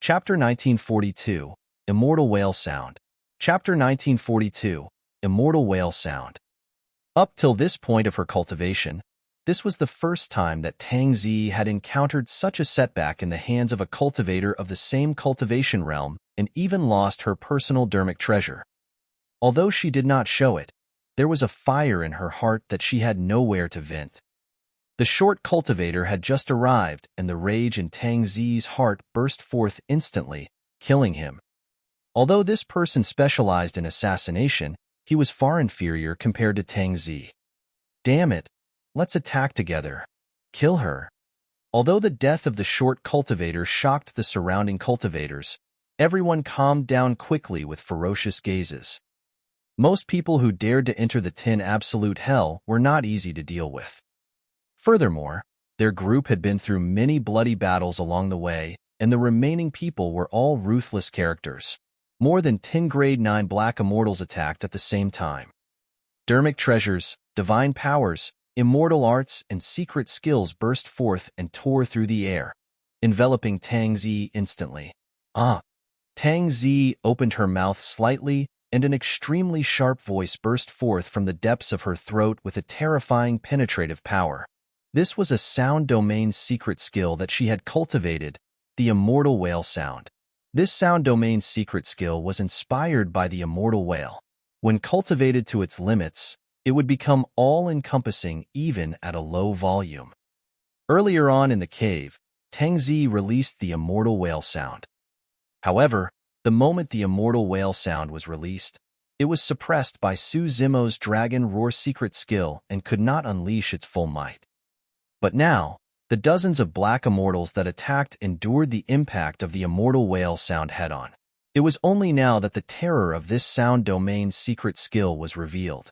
Chapter 1942, Immortal Whale Sound. Chapter 1942, Immortal Whale Sound. Up till this point of her cultivation, this was the first time that Tianxing had encountered such a setback in the hands of a cultivator of the same cultivation realm and even lost her personal dermic treasure. Although she did not show it, there was a fire in her heart that she had nowhere to vent. The short cultivator had just arrived, and the rage in Tianxing's heart burst forth instantly, killing him. Although this person specialized in assassination, he was far inferior compared to Tianxing. Damn it, let's attack together. Kill her. Although the death of the short cultivator shocked the surrounding cultivators, everyone calmed down quickly with ferocious gazes. Most people who dared to enter the Tin Absolute Hell were not easy to deal with. Furthermore, their group had been through many bloody battles along the way, and the remaining people were all ruthless characters. More than 10 Grade 9 Black Immortals attacked at the same time. Dermic treasures, divine powers, immortal arts, and secret skills burst forth and tore through the air, enveloping Tianxing instantly. Tianxing opened her mouth slightly, and an extremely sharp voice burst forth from the depths of her throat with a terrifying penetrative power. This was a sound domain secret skill that she had cultivated, the Immortal Whale Sound. This sound domain secret skill was inspired by the immortal whale. When cultivated to its limits, it would become all-encompassing even at a low volume. Earlier on in the cave, Tianxing released the Immortal Whale Sound. However, the moment the Immortal Whale Sound was released, it was suppressed by Su Zimo's Dragon Roar secret skill and could not unleash its full might. But now, the dozens of black immortals that attacked endured the impact of the Immortal Whale Sound head-on. It was only now that the terror of this sound domain secret skill was revealed.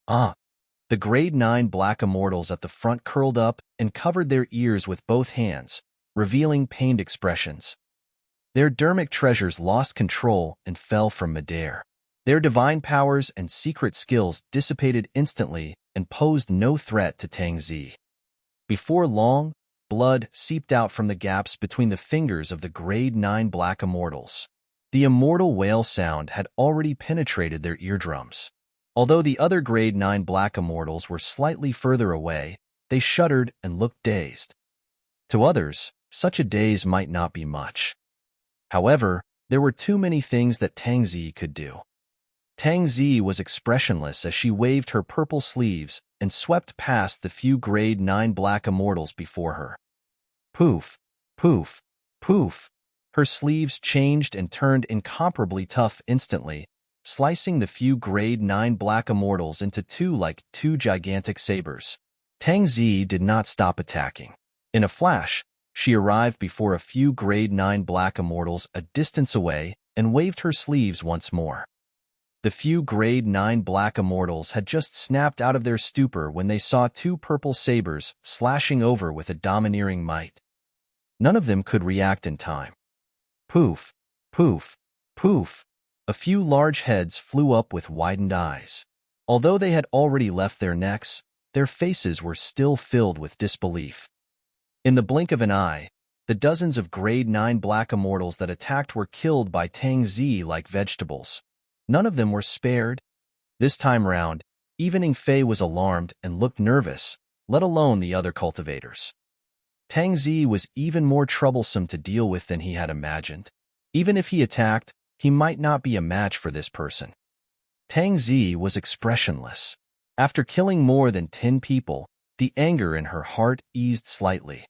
The Grade 9 black immortals at the front curled up and covered their ears with both hands, revealing pained expressions. Their dermic treasures lost control and fell from midair. Their divine powers and secret skills dissipated instantly and posed no threat to Tianxing. Before long, blood seeped out from the gaps between the fingers of the Grade 9 black immortals. The Immortal Whale Sound had already penetrated their eardrums. Although the other Grade 9 black immortals were slightly further away, they shuddered and looked dazed. To others, such a daze might not be much. However, there were too many things that Tianxing could do. Tianxing was expressionless as she waved her purple sleeves and swept past the few Grade 9 black immortals before her. Poof, poof, poof. Her sleeves changed and turned incomparably tough instantly, slicing the few Grade 9 black immortals into two gigantic sabers. Tianxing did not stop attacking. In a flash, she arrived before a few Grade 9 black immortals a distance away and waved her sleeves once more. The few Grade 9 black immortals had just snapped out of their stupor when they saw two purple sabers slashing over with a domineering might. None of them could react in time. Poof, poof, poof. A few large heads flew up with widened eyes. Although they had already left their necks, their faces were still filled with disbelief. In the blink of an eye, the dozens of Grade 9 black immortals that attacked were killed by Tianxing like vegetables. None of them were spared. This time round, even Yingfei was alarmed and looked nervous, let alone the other cultivators. Tianxing was even more troublesome to deal with than he had imagined. Even if he attacked, he might not be a match for this person. Tianxing was expressionless. After killing more than 10 people, the anger in her heart eased slightly.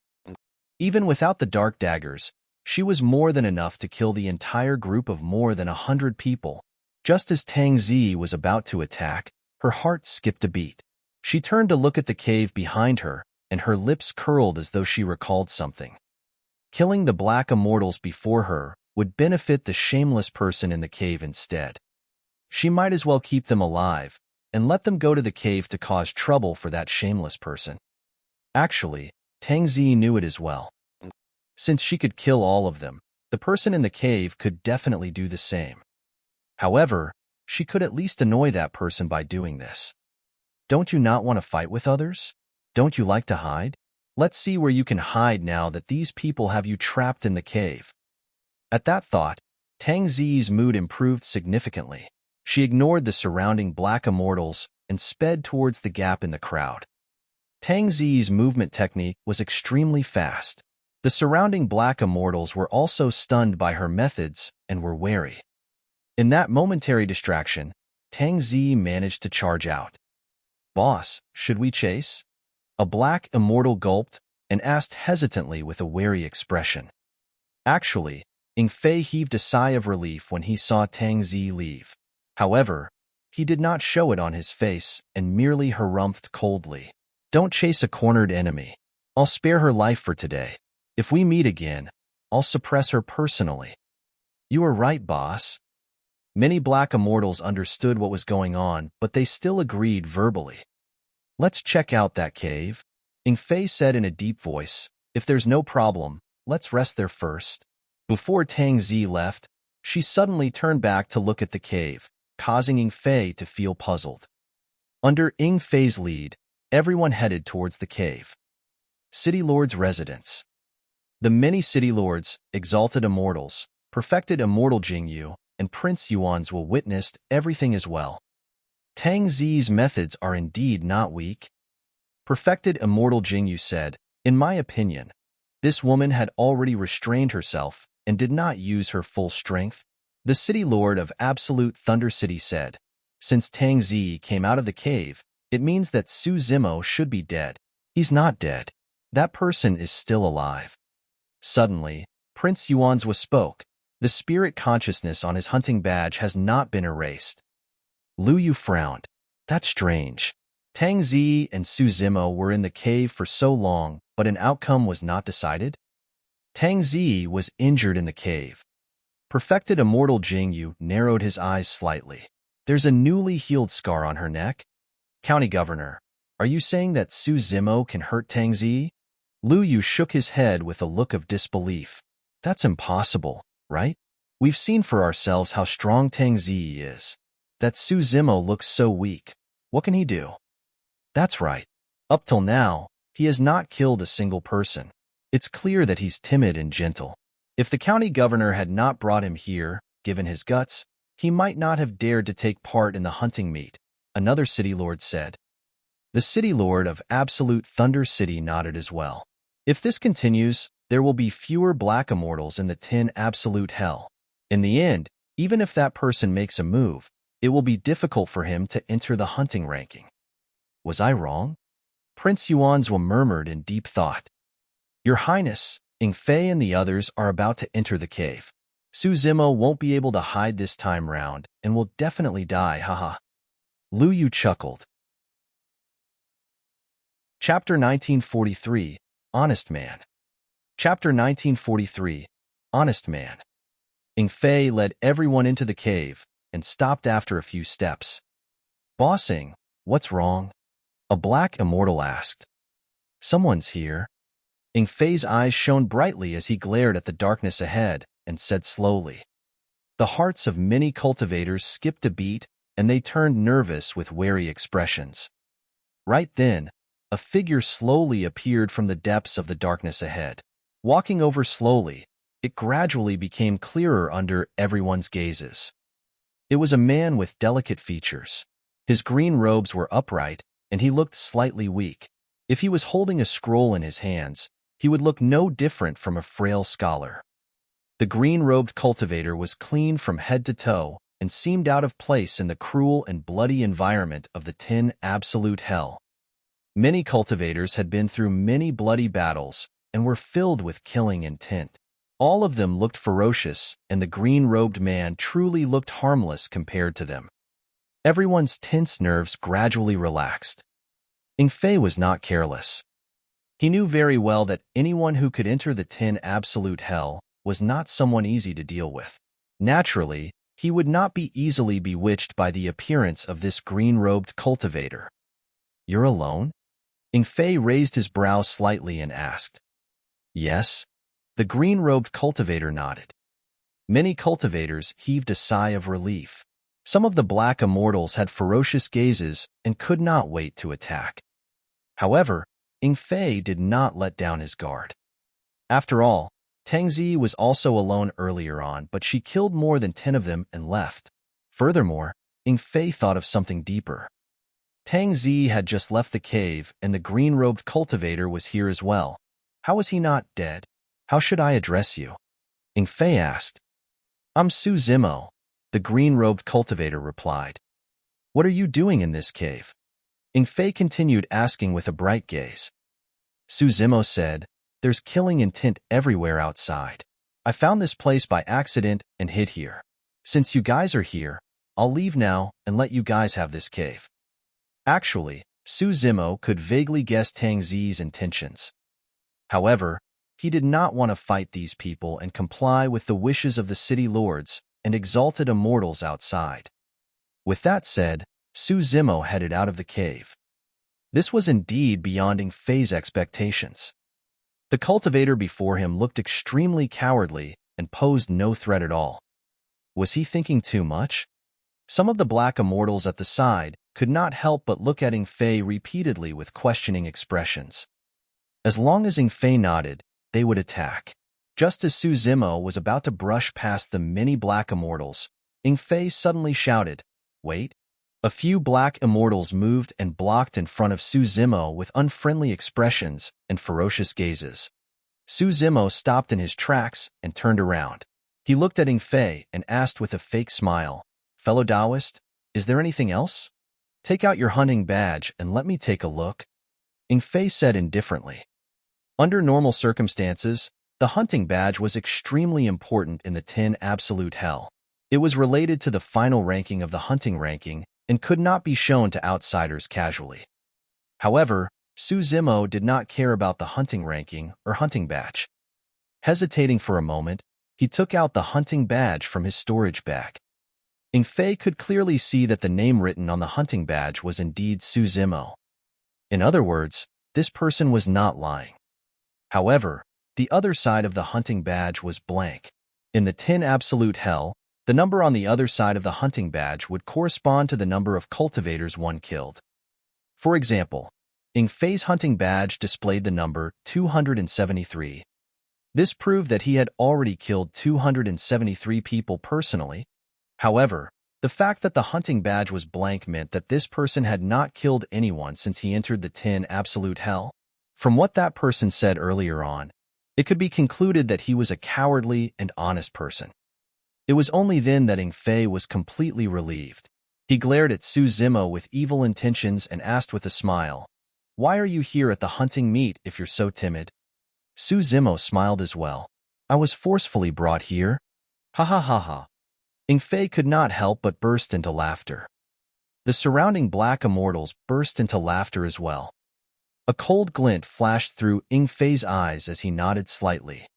Even without the dark daggers, she was more than enough to kill the entire group of more than 100 people. Just as Tianxing was about to attack, her heart skipped a beat. She turned to look at the cave behind her, and her lips curled as though she recalled something. Killing the black immortals before her would benefit the shameless person in the cave instead. She might as well keep them alive and let them go to the cave to cause trouble for that shameless person. Actually, Tianxing knew it as well. Since she could kill all of them, the person in the cave could definitely do the same. However, she could at least annoy that person by doing this. Don't you not want to fight with others? Don't you like to hide? Let's see where you can hide now that these people have you trapped in the cave. At that thought, Tang Zi's mood improved significantly. She ignored the surrounding black immortals and sped towards the gap in the crowd. Tang Zi's movement technique was extremely fast. The surrounding black immortals were also stunned by her methods and were wary. In that momentary distraction, Tang Zi managed to charge out. "Boss, should we chase?" A black immortal gulped and asked hesitantly with a wary expression. Actually, Ing Fei heaved a sigh of relief when he saw Tang Zi leave. However, he did not show it on his face and merely harumphed coldly. "Don't chase a cornered enemy. I'll spare her life for today. If we meet again, I'll suppress her personally." "You are right, boss." Many black immortals understood what was going on, but they still agreed verbally. "Let's check out that cave," Ing Fei said in a deep voice. "If there's no problem, let's rest there first." Before Tang Zi left, she suddenly turned back to look at the cave, causing Ing Fei to feel puzzled. Under Ing Fei's lead, everyone headed towards the cave. City Lord's residence. The many City Lords, exalted immortals, perfected immortal Jingyu, and Prince Yuan's will witnessed everything as well. Tang Zi's methods are indeed not weak. Perfected immortal Jingyu said, "In my opinion, this woman had already restrained herself and did not use her full strength." The City Lord of Absolute Thunder City said, "Since Tang Zi came out of the cave, it means that Su Zimo should be dead." "He's not dead. That person is still alive." Suddenly, Prince Yuan's spoke. "The spirit consciousness on his hunting badge has not been erased." Lu Yu frowned. "That's strange. Tang Zi and Su Zimo were in the cave for so long, but an outcome was not decided?" Tang Zi was injured in the cave. Perfected immortal Jingyu narrowed his eyes slightly. "There's a newly healed scar on her neck." "County Governor, are you saying that Su Zimo can hurt Tang Zi?" Lu Yu shook his head with a look of disbelief. "That's impossible, right? We've seen for ourselves how strong Tang Zi is. That Su Zimo looks so weak. What can he do?" "That's right. Up till now, he has not killed a single person. It's clear that he's timid and gentle. If the county governor had not brought him here, given his guts, he might not have dared to take part in the hunting meet," another city lord said. The City Lord of Absolute Thunder City nodded as well. "If this continues, there will be fewer black immortals in the 10 Absolute Hell. In the end, even if that person makes a move, it will be difficult for him to enter the hunting ranking." "Was I wrong?" Prince Yuan's murmured in deep thought. "Your Highness, Ing Fei and the others are about to enter the cave. Su Zimo won't be able to hide this time round and will definitely die, haha." Lu Yu chuckled. Chapter 1943, Honest Man. Chapter 1943, Honest Man. Ing Fei led everyone into the cave and stopped after a few steps. "Bossing, what's wrong?" a black immortal asked. "Someone's here." Ing Fei's eyes shone brightly as he glared at the darkness ahead and said slowly. The hearts of many cultivators skipped a beat and they turned nervous with wary expressions. Right then, a figure slowly appeared from the depths of the darkness ahead. Walking over slowly, it gradually became clearer under everyone's gazes. It was a man with delicate features. His green robes were upright, and he looked slightly weak. If he was holding a scroll in his hands, he would look no different from a frail scholar. The green-robed cultivator was clean from head to toe and seemed out of place in the cruel and bloody environment of the 10 Absolute Hell. Many cultivators had been through many bloody battles and were filled with killing intent. All of them looked ferocious, and the green-robed man truly looked harmless compared to them. Everyone's tense nerves gradually relaxed. Ing Fei was not careless. He knew very well that anyone who could enter the 10 Absolute Hell was not someone easy to deal with. Naturally, he would not be easily bewitched by the appearance of this green-robed cultivator. "You're alone?" Ing Fei raised his brows slightly and asked. "Yes." The green-robed cultivator nodded. Many cultivators heaved a sigh of relief. Some of the black immortals had ferocious gazes and could not wait to attack. However, Ing Fei did not let down his guard. After all, Tianxing was also alone earlier on, but she killed more than 10 of them and left. Furthermore, Fei thought of something deeper. Tianxing had just left the cave, and the green-robed cultivator was here as well. How was he not dead? How should I address you? Fei asked. I'm Su Zimo, the green-robed cultivator replied. What are you doing in this cave? Fei continued asking with a bright gaze. Su Zimo said, there's killing intent everywhere outside. I found this place by accident and hid here. Since you guys are here, I'll leave now and let you guys have this cave. Actually, Su Zimo could vaguely guess Tianxing's intentions. However, he did not want to fight these people and comply with the wishes of the city lords and exalted immortals outside. With that said, Su Zimo headed out of the cave. This was indeed beyond Fei's expectations. The cultivator before him looked extremely cowardly and posed no threat at all. Was he thinking too much? Some of the black immortals at the side could not help but look at Fei repeatedly with questioning expressions. As long as Fei nodded, they would attack. Just as Su Zimo was about to brush past the many black immortals, Fei suddenly shouted, "Wait!" A few black immortals moved and blocked in front of Su Zimo with unfriendly expressions and ferocious gazes. Su Zimo stopped in his tracks and turned around. He looked at Fei and asked with a fake smile, "Fellow Taoist, is there anything else? Take out your hunting badge and let me take a look." Fei said indifferently. Under normal circumstances, the hunting badge was extremely important in the 10 Absolute Hell. It was related to the final ranking of the hunting ranking and could not be shown to outsiders casually. However, Su Zimo did not care about the hunting ranking or hunting badge. Hesitating for a moment, he took out the hunting badge from his storage bag. Fei could clearly see that the name written on the hunting badge was indeed Su Zimo. In other words, this person was not lying. However, the other side of the hunting badge was blank. In the 10 Absolute Hell, the number on the other side of the hunting badge would correspond to the number of cultivators one killed. For example, Fei's hunting badge displayed the number 273. This proved that he had already killed 273 people personally. However, the fact that the hunting badge was blank meant that this person had not killed anyone since he entered the 10 Absolute Hell. From what that person said earlier on, it could be concluded that he was a cowardly and honest person. It was only then that Fei was completely relieved. He glared at Su Zimo with evil intentions and asked with a smile, "Why are you here at the hunting meet if you're so timid?" Su Zimo smiled as well. "I was forcefully brought here." Ha ha ha ha. Fei could not help but burst into laughter. The surrounding black immortals burst into laughter as well. A cold glint flashed through Fei's eyes as he nodded slightly.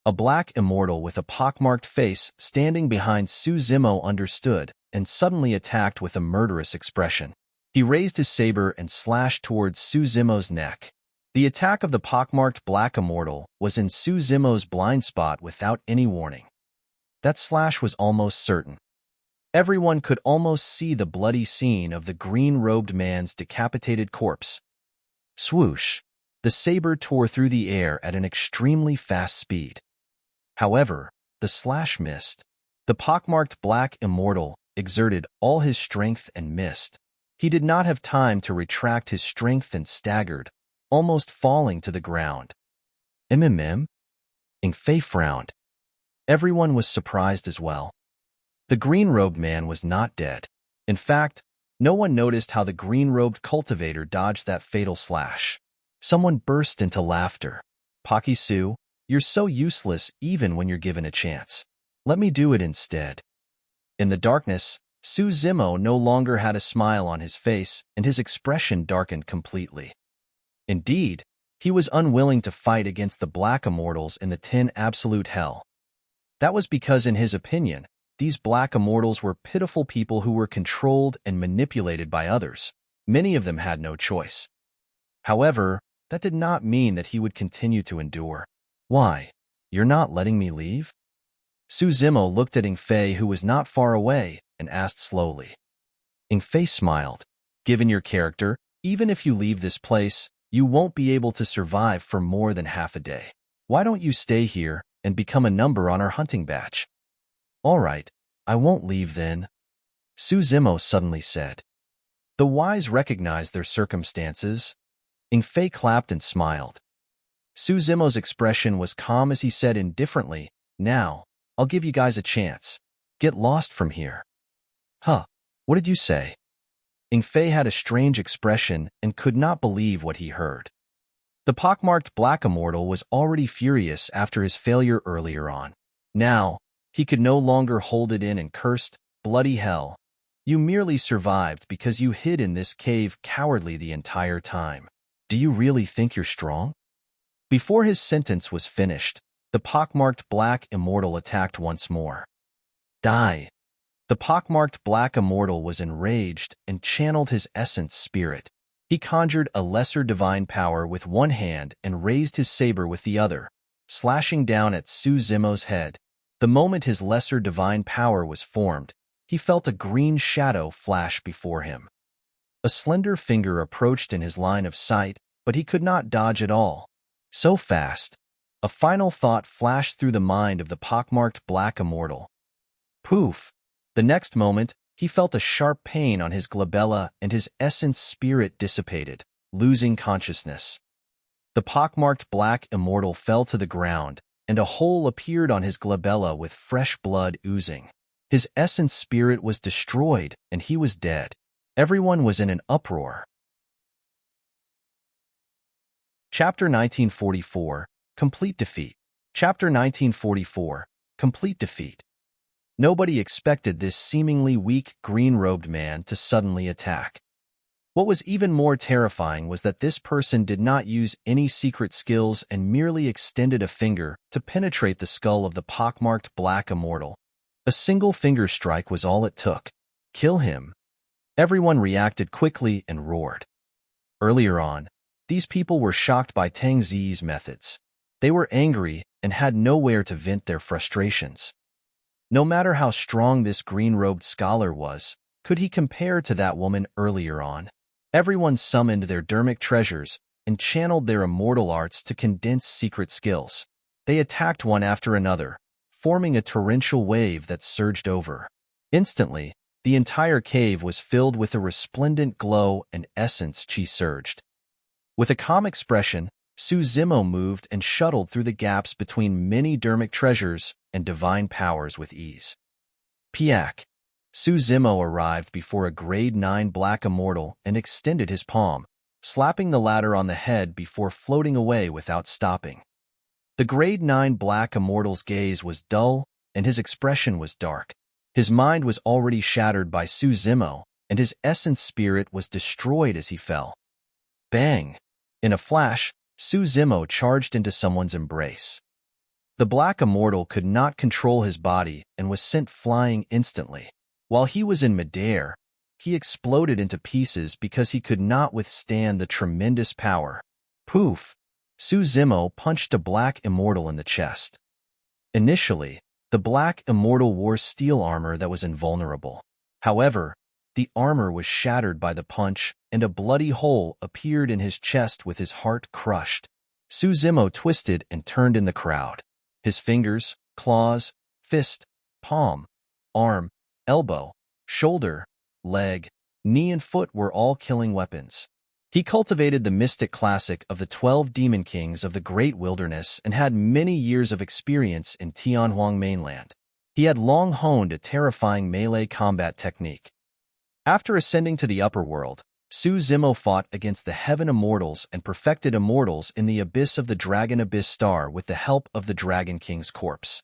A black immortal with a pockmarked face standing behind Su Zimo understood and suddenly attacked with a murderous expression. He raised his saber and slashed towards Su Zimo's neck. The attack of the pockmarked black immortal was in Su Zimo's blind spot without any warning. That slash was almost certain. Everyone could almost see the bloody scene of the green-robed man's decapitated corpse. Swoosh! The saber tore through the air at an extremely fast speed. However, the slash missed. The pockmarked black immortal exerted all his strength and missed. He did not have time to retract his strength and staggered, almost falling to the ground. Fei frowned. Everyone was surprised as well. The green-robed man was not dead. In fact, no one noticed how the green-robed cultivator dodged that fatal slash. Someone burst into laughter. "Pocky Su, you're so useless even when you're given a chance. Let me do it instead." In the darkness, Su Zimo no longer had a smile on his face and his expression darkened completely. Indeed, he was unwilling to fight against the black immortals in the 10 Absolute Hell. That was because, in his opinion, these black immortals were pitiful people who were controlled and manipulated by others. Many of them had no choice. However, that did not mean that he would continue to endure. "Why? You're not letting me leave?" Su Zimo looked at Fei, who was not far away, and asked slowly. Fei smiled. "Given your character, even if you leave this place, you won't be able to survive for more than half a day. Why don't you stay here and become a number on our hunting batch. All right, I won't leave then, Su Zimo suddenly said. The wise recognized their circumstances. Fei clapped and smiled. Su Zimo's expression was calm as he said indifferently, "Now, I'll give you guys a chance. Get lost from here." Huh, what did you say? Fei had a strange expression and could not believe what he heard. The pockmarked Black Immortal was already furious after his failure earlier on. Now, he could no longer hold it in and cursed, "Bloody hell. You merely survived because you hid in this cave cowardly the entire time. Do you really think you're strong?" Before his sentence was finished, the pockmarked Black Immortal attacked once more. Die! The pockmarked Black Immortal was enraged and channeled his essence spirit. He conjured a lesser divine power with one hand and raised his saber with the other, slashing down at Su Zimo's head. The moment his lesser divine power was formed, he felt a green shadow flash before him. A slender finger approached in his line of sight, but he could not dodge at all. So fast, a final thought flashed through the mind of the pockmarked Black Immortal. Poof! The next moment, he felt a sharp pain on his glabella and his essence spirit dissipated, losing consciousness. The pockmarked Black Immortal fell to the ground, and a hole appeared on his glabella with fresh blood oozing. His essence spirit was destroyed, and he was dead. Everyone was in an uproar. Chapter 1944, Complete Defeat. Chapter 1944, Complete Defeat. Nobody expected this seemingly weak, green-robed man to suddenly attack. What was even more terrifying was that this person did not use any secret skills and merely extended a finger to penetrate the skull of the pockmarked Black Immortal. A single finger strike was all it took. Kill him. Everyone reacted quickly and roared. Earlier on, these people were shocked by Tianxing's methods. They were angry and had nowhere to vent their frustrations. No matter how strong this green-robed scholar was, could he compare to that woman earlier on? Everyone summoned their dermic treasures and channeled their immortal arts to condense secret skills. They attacked one after another, forming a torrential wave that surged over. Instantly, the entire cave was filled with a resplendent glow and essence chi surged. With a calm expression, Su Zimo moved and shuttled through the gaps between many dermic treasures and divine powers with ease. Piak! Su Zimo arrived before a grade 9 Black Immortal and extended his palm, slapping the latter on the head before floating away without stopping. The grade 9 Black Immortal's gaze was dull and his expression was dark. His mind was already shattered by Su Zimo, and his essence spirit was destroyed as he fell. Bang! In a flash, Su Zimo charged into someone's embrace. The Black Immortal could not control his body and was sent flying instantly. While he was in midair, he exploded into pieces because he could not withstand the tremendous power. Poof! Su Zimo punched a Black Immortal in the chest. Initially, the Black Immortal wore steel armor that was invulnerable. However, the armor was shattered by the punch, and a bloody hole appeared in his chest with his heart crushed. Su Zimo twisted and turned in the crowd. His fingers, claws, fist, palm, arm, elbow, shoulder, leg, knee and foot were all killing weapons. He cultivated the mystic classic of the 12 Demon Kings of the Great Wilderness and had many years of experience in Tianxing mainland. He had long honed a terrifying melee combat technique. After ascending to the upper world, Su Zimo fought against the Heaven Immortals and perfected Immortals in the abyss of the Dragon Abyss Star with the help of the Dragon King's corpse.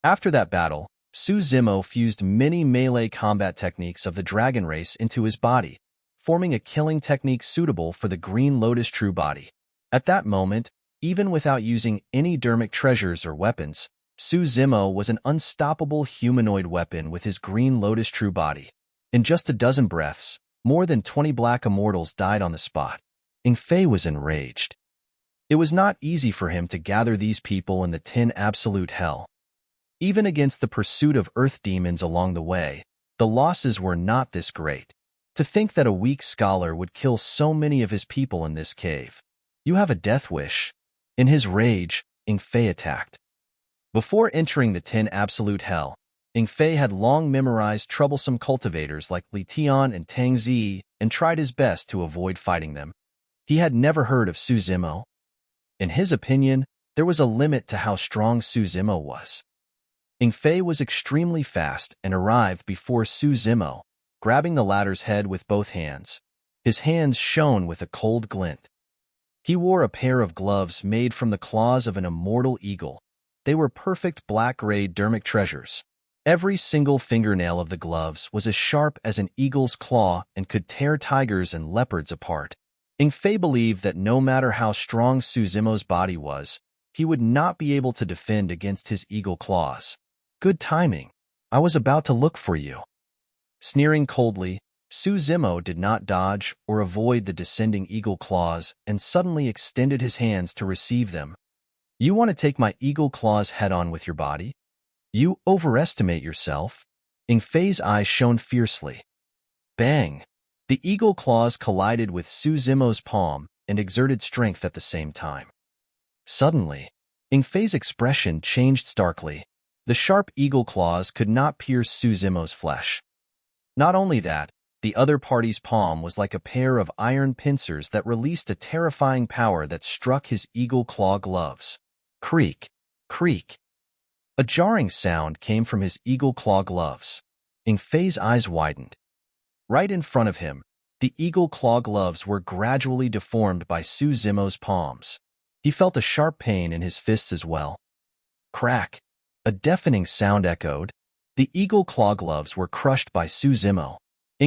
After that battle, Su Zimo fused many melee combat techniques of the dragon race into his body, forming a killing technique suitable for the Green Lotus True Body. At that moment, even without using any dermic treasures or weapons, Su Zimo was an unstoppable humanoid weapon with his Green Lotus True Body. In just a dozen breaths, more than 20 Black Immortals died on the spot. Fei was enraged. It was not easy for him to gather these people in the 10 absolute hell. Even against the pursuit of earth demons along the way, the losses were not this great. To think that a weak scholar would kill so many of his people in this cave. You have a death wish. In his rage, Fei attacked. Before entering the 10 Absolute Hell, Fei had long memorized troublesome cultivators like Li Tian and Tang Zi and tried his best to avoid fighting them. He had never heard of Su Zimo. In his opinion, there was a limit to how strong Su Zimo was. Fei was extremely fast and arrived before Su Zimo, grabbing the latter's head with both hands. His hands shone with a cold glint. He wore a pair of gloves made from the claws of an immortal eagle. They were perfect black-gray dermic treasures. Every single fingernail of the gloves was as sharp as an eagle's claw and could tear tigers and leopards apart. Fei believed that no matter how strong Su Zimo's body was, he would not be able to defend against his eagle claws. Good timing. I was about to look for you. Sneering coldly, Su Zimo did not dodge or avoid the descending eagle claws and suddenly extended his hands to receive them. You want to take my eagle claws head-on with your body? You overestimate yourself. Fei's eyes shone fiercely. Bang! The eagle claws collided with Su Zimo's palm and exerted strength at the same time. Suddenly, Fei's expression changed starkly. The sharp eagle claws could not pierce Su Zimo's flesh. Not only that, the other party's palm was like a pair of iron pincers that released a terrifying power that struck his eagle claw gloves. Creak, creak. A jarring sound came from his eagle claw gloves. Fei's eyes widened. Right in front of him, the eagle claw gloves were gradually deformed by Su Zimo's palms. He felt a sharp pain in his fists as well. Crack! A deafening sound echoed. The eagle claw gloves were crushed by Su Zimo.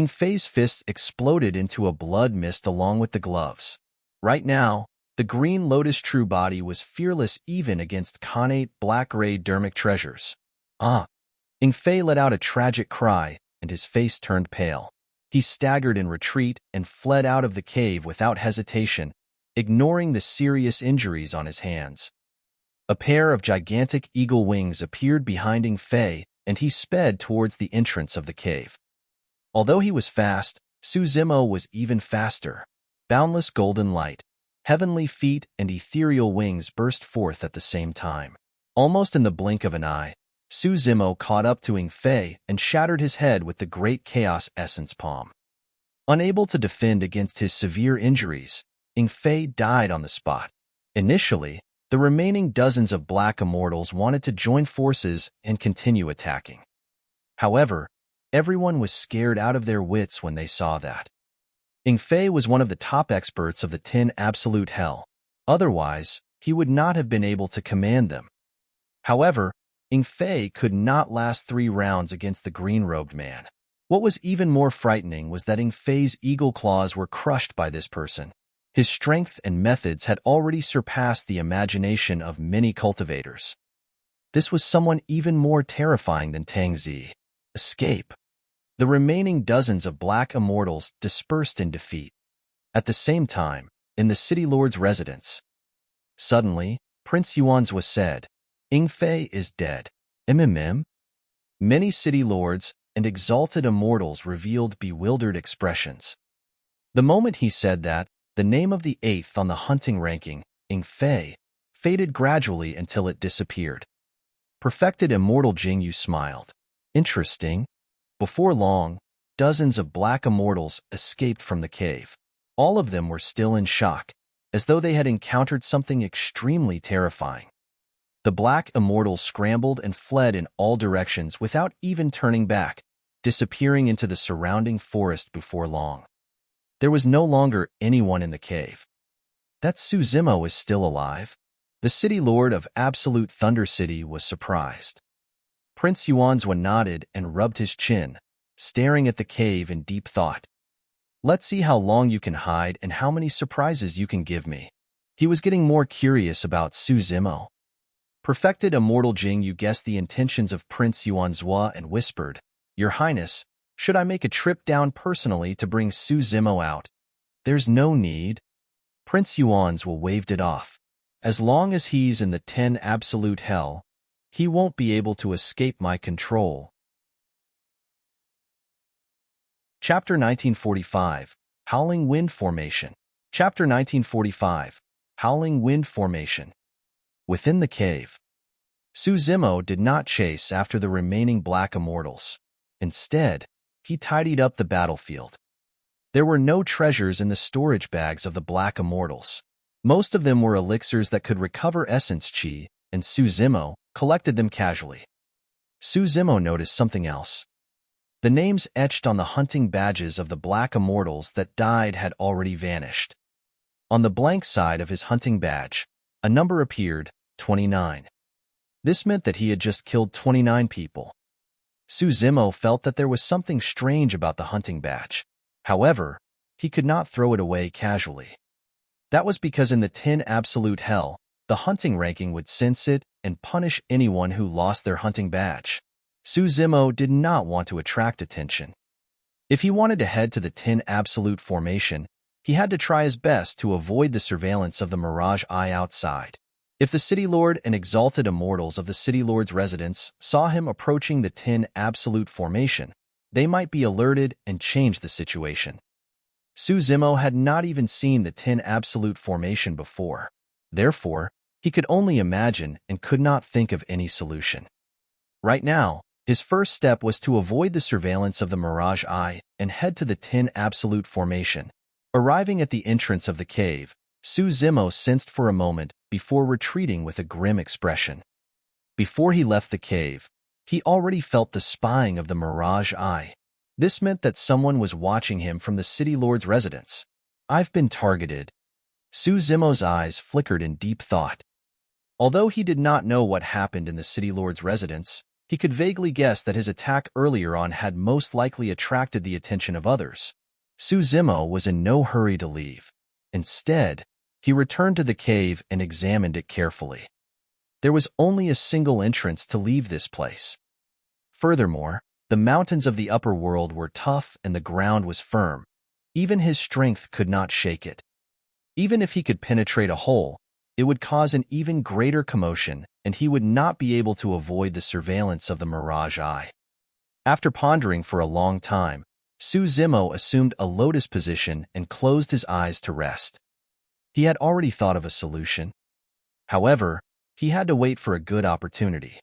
Fei's fists exploded into a blood mist along with the gloves. Right now, the green lotus true body was fearless even against connate black-gray dermic treasures. Fei let out a tragic cry, and his face turned pale. He staggered in retreat and fled out of the cave without hesitation, ignoring the serious injuries on his hands. A pair of gigantic eagle wings appeared behind Fei, and he sped towards the entrance of the cave. Although he was fast, Su Zimo was even faster. Boundless golden light, heavenly feet, and ethereal wings burst forth at the same time. Almost in the blink of an eye, Su Zimo caught up to Fei and shattered his head with the great chaos essence palm. Unable to defend against his severe injuries, Fei died on the spot. Initially, the remaining dozens of black immortals wanted to join forces and continue attacking. However, everyone was scared out of their wits when they saw that. Fei was one of the top experts of the 10 Absolute Hell. Otherwise, he would not have been able to command them. However, Fei could not last 3 rounds against the green-robed man. What was even more frightening was that Fei's eagle claws were crushed by this person. His strength and methods had already surpassed the imagination of many cultivators. This was someone even more terrifying than Tang Zi. Escape. The remaining dozens of black immortals dispersed in defeat. At the same time, in the city lord's residence. Suddenly, Prince Yuan's said, Fei is dead. Many city lords and exalted immortals revealed bewildered expressions. The moment he said that, the name of the 8th on the hunting ranking, Fei, faded gradually until it disappeared. Perfected Immortal Jingyu smiled. Interesting. Before long, dozens of black immortals escaped from the cave. All of them were still in shock, as though they had encountered something extremely terrifying. The black immortals scrambled and fled in all directions without even turning back, disappearing into the surrounding forest before long. There was no longer anyone in the cave. That Su Zimo is still alive? The city lord of Absolute Thunder City was surprised. Prince Yuanzwa nodded and rubbed his chin, staring at the cave in deep thought. Let's see how long you can hide and how many surprises you can give me. He was getting more curious about Su Zimo. Perfected Immortal Jingyu guessed the intentions of Prince Yuanzwa and whispered, Your Highness, should I make a trip down personally to bring Su Zimo out? There's no need. Prince Yuanzwa waved it off. As long as he's in the 10 Absolute Hell, he won't be able to escape my control. Chapter 1945, Howling Wind Formation. Chapter 1945, Howling Wind Formation. Within the cave. Zimo did not chase after the remaining black immortals. Instead, he tidied up the battlefield. There were no treasures in the storage bags of the black immortals. Most of them were elixirs that could recover essence chi, and Zimo collected them casually. Zimo noticed something else. The names etched on the hunting badges of the black immortals that died had already vanished. On the blank side of his hunting badge, a number appeared, 29. This meant that he had just killed 29 people. Zimo felt that there was something strange about the hunting badge. However, he could not throw it away casually. That was because in the 10 absolute hell, the hunting ranking would sense it and punish anyone who lost their hunting badge. Zimo did not want to attract attention. If he wanted to head to the 10 absolute formation, he had to try his best to avoid the surveillance of the Mirage Eye outside. If the City Lord and exalted immortals of the City Lord's residence saw him approaching the 10 absolute formation, they might be alerted and change the situation. Zimo had not even seen the 10 absolute formation before. Therefore, he could only imagine and could not think of any solution. Right now, his first step was to avoid the surveillance of the Mirage Eye and head to the 10 absolute formation. Arriving at the entrance of the cave, Zimo sensed for a moment before retreating with a grim expression. Before he left the cave, he already felt the spying of the Mirage Eye. This meant that someone was watching him from the City Lord's residence. I've been targeted. Zimo's eyes flickered in deep thought. Although he did not know what happened in the City Lord's residence, he could vaguely guess that his attack earlier on had most likely attracted the attention of others. Zimo was in no hurry to leave. Instead, he returned to the cave and examined it carefully. There was only a single entrance to leave this place. Furthermore, the mountains of the upper world were tough and the ground was firm. Even his strength could not shake it. Even if he could penetrate a hole, it would cause an even greater commotion, and he would not be able to avoid the surveillance of the Mirage Eye. After pondering for a long time, Zimo assumed a lotus position and closed his eyes to rest. He had already thought of a solution. However, he had to wait for a good opportunity.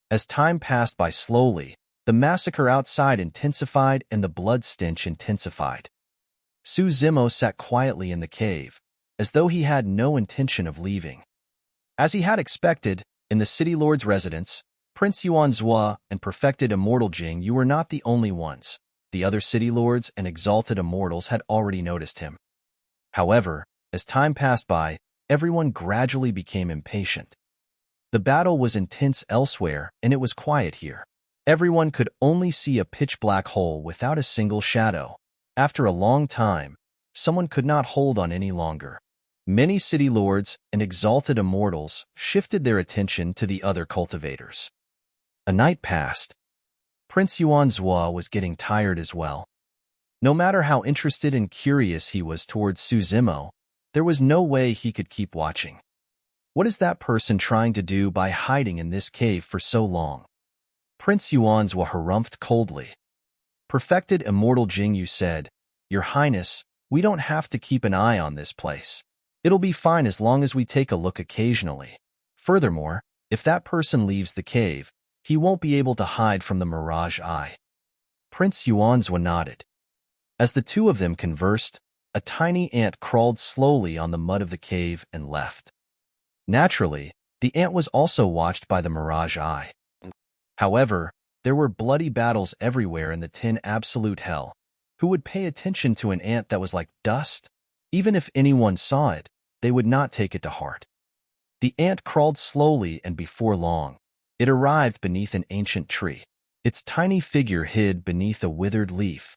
As time passed by slowly, the massacre outside intensified and the blood stench intensified. Zimo sat quietly in the cave, as though he had no intention of leaving. As he had expected, in the City Lord's residence, Prince Yuanzhua and perfected Immortal Jing Yu were not the only ones. The other City Lords and exalted immortals had already noticed him. However, as time passed by, everyone gradually became impatient. The battle was intense elsewhere, and it was quiet here. Everyone could only see a pitch-black hole without a single shadow. After a long time, someone could not hold on any longer. Many City Lords and exalted immortals shifted their attention to the other cultivators. A night passed. Prince Yuanzhua was getting tired as well. No matter how interested and curious he was towards Zimo, there was no way he could keep watching. What is that person trying to do by hiding in this cave for so long? Prince Yuanzhua harumphed coldly. Perfected Immortal Jing Yu said, "Your Highness, we don't have to keep an eye on this place. It'll be fine as long as we take a look occasionally. Furthermore, if that person leaves the cave, he won't be able to hide from the Mirage Eye." Prince Yuanzhua nodded. As the two of them conversed, a tiny ant crawled slowly on the mud of the cave and left. Naturally, the ant was also watched by the Mirage Eye. However, there were bloody battles everywhere in the 10 absolute hell. Who would pay attention to an ant that was like dust? Even if anyone saw it, they would not take it to heart. The ant crawled slowly, and before long, it arrived beneath an ancient tree. Its tiny figure hid beneath a withered leaf.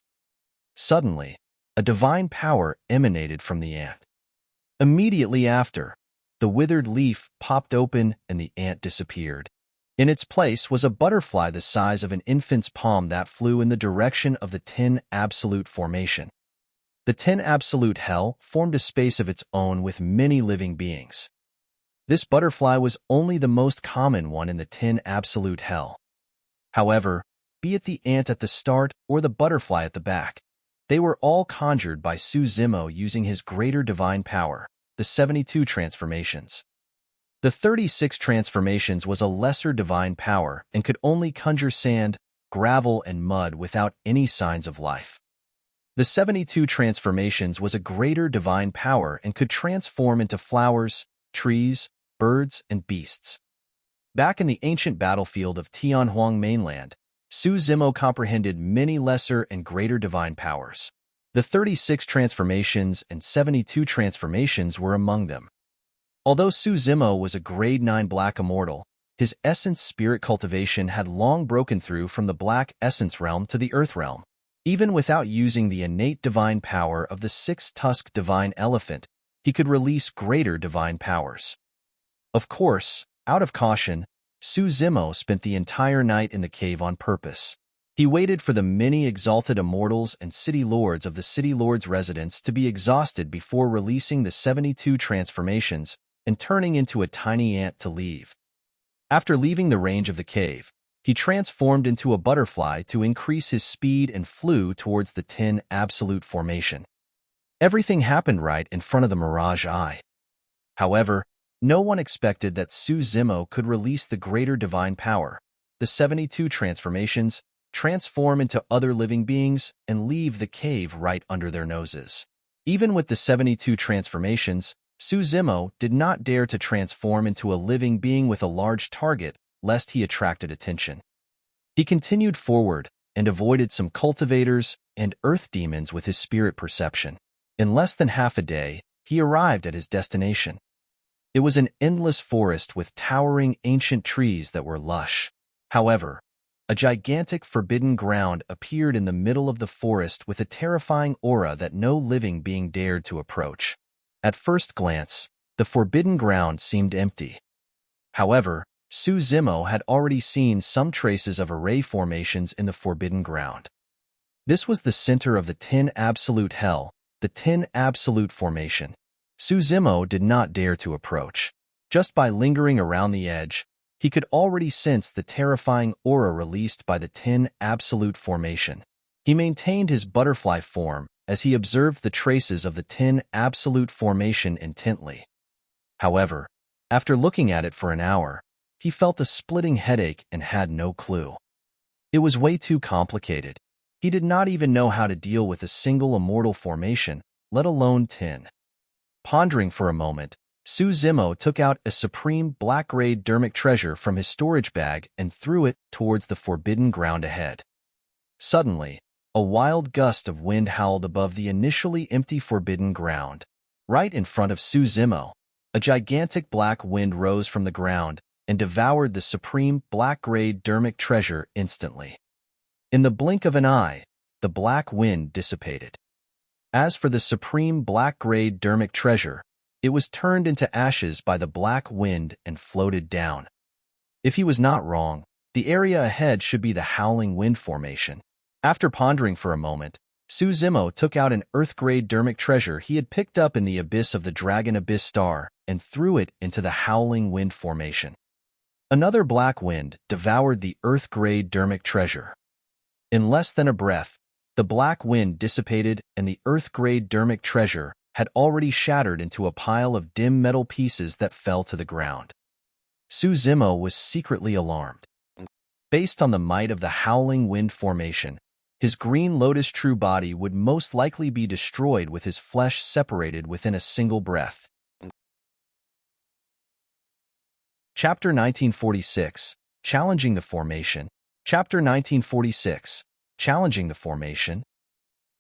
Suddenly, a divine power emanated from the ant. Immediately after, the withered leaf popped open and the ant disappeared. In its place was a butterfly the size of an infant's palm that flew in the direction of the 10 absolute formation. The 10 absolute hell formed a space of its own with many living beings. This butterfly was only the most common one in the 10 absolute hell. However, be it the ant at the start or the butterfly at the back, they were all conjured by Zimo using his greater divine power, the 72 transformations. The 36 transformations was a lesser divine power and could only conjure sand, gravel, and mud without any signs of life. The 72 transformations was a greater divine power and could transform into flowers, trees, birds, and beasts. Back in the ancient battlefield of Tianxing mainland, Su Zimo comprehended many lesser and greater divine powers. The 36 transformations and 72 transformations were among them. Although Su Zimo was a grade 9 black immortal, his essence spirit cultivation had long broken through from the black essence realm to the earth realm. Even without using the innate divine power of the six-tusked divine elephant, he could release greater divine powers. Of course, out of caution, Su Zimo spent the entire night in the cave on purpose. He waited for the many exalted immortals and city lords of the city lord's residence to be exhausted before releasing the 72 transformations and turning into a tiny ant to leave. After leaving the range of the cave, he transformed into a butterfly to increase his speed and flew towards the 10 absolute formation. Everything happened right in front of the Mirage Eye. However, no one expected that Su Zimo could release the greater divine power, the 72 transformations, transform into other living beings, and leave the cave right under their noses. Even with the 72 transformations, Su Zimo did not dare to transform into a living being with a large target, lest he attracted attention. He continued forward and avoided some cultivators and earth demons with his spirit perception. In less than half a day, he arrived at his destination. It was an endless forest with towering ancient trees that were lush. However, a gigantic forbidden ground appeared in the middle of the forest with a terrifying aura that no living being dared to approach. At first glance, the forbidden ground seemed empty. However, Su Zimo had already seen some traces of array formations in the forbidden ground. This was the center of the 10 absolute hell, the 10 absolute formation. Su Zimo did not dare to approach. Just by lingering around the edge, he could already sense the terrifying aura released by the 10 absolute formation. He maintained his butterfly form as he observed the traces of the 10 absolute formation intently. However, after looking at it for an hour, he felt a splitting headache and had no clue. It was way too complicated. He did not even know how to deal with a single immortal formation, let alone 10. Pondering for a moment, Su Zimo took out a supreme black-grade dermic treasure from his storage bag and threw it towards the forbidden ground ahead. Suddenly, a wild gust of wind howled above the initially empty forbidden ground. Right in front of Su Zimo, a gigantic black wind rose from the ground and devoured the supreme black-grade dermic treasure instantly. In the blink of an eye, the black wind dissipated. As for the supreme black-grade dermic treasure, it was turned into ashes by the black wind and floated down. If he was not wrong, the area ahead should be the Howling Wind Formation. After pondering for a moment, Su Zimo took out an earth-grade dermic treasure he had picked up in the abyss of the Dragon Abyss Star and threw it into the Howling Wind Formation. Another black wind devoured the earth-grade dermic treasure. In less than a breath, the black wind dissipated and the earth-grade dermic treasure had already shattered into a pile of dim metal pieces that fell to the ground. Su Zimo was secretly alarmed. Based on the might of the Howling Wind Formation, his green lotus true body would most likely be destroyed with his flesh separated within a single breath. Chapter 1946, Challenging the Formation. Chapter 1946, Challenging the Formation.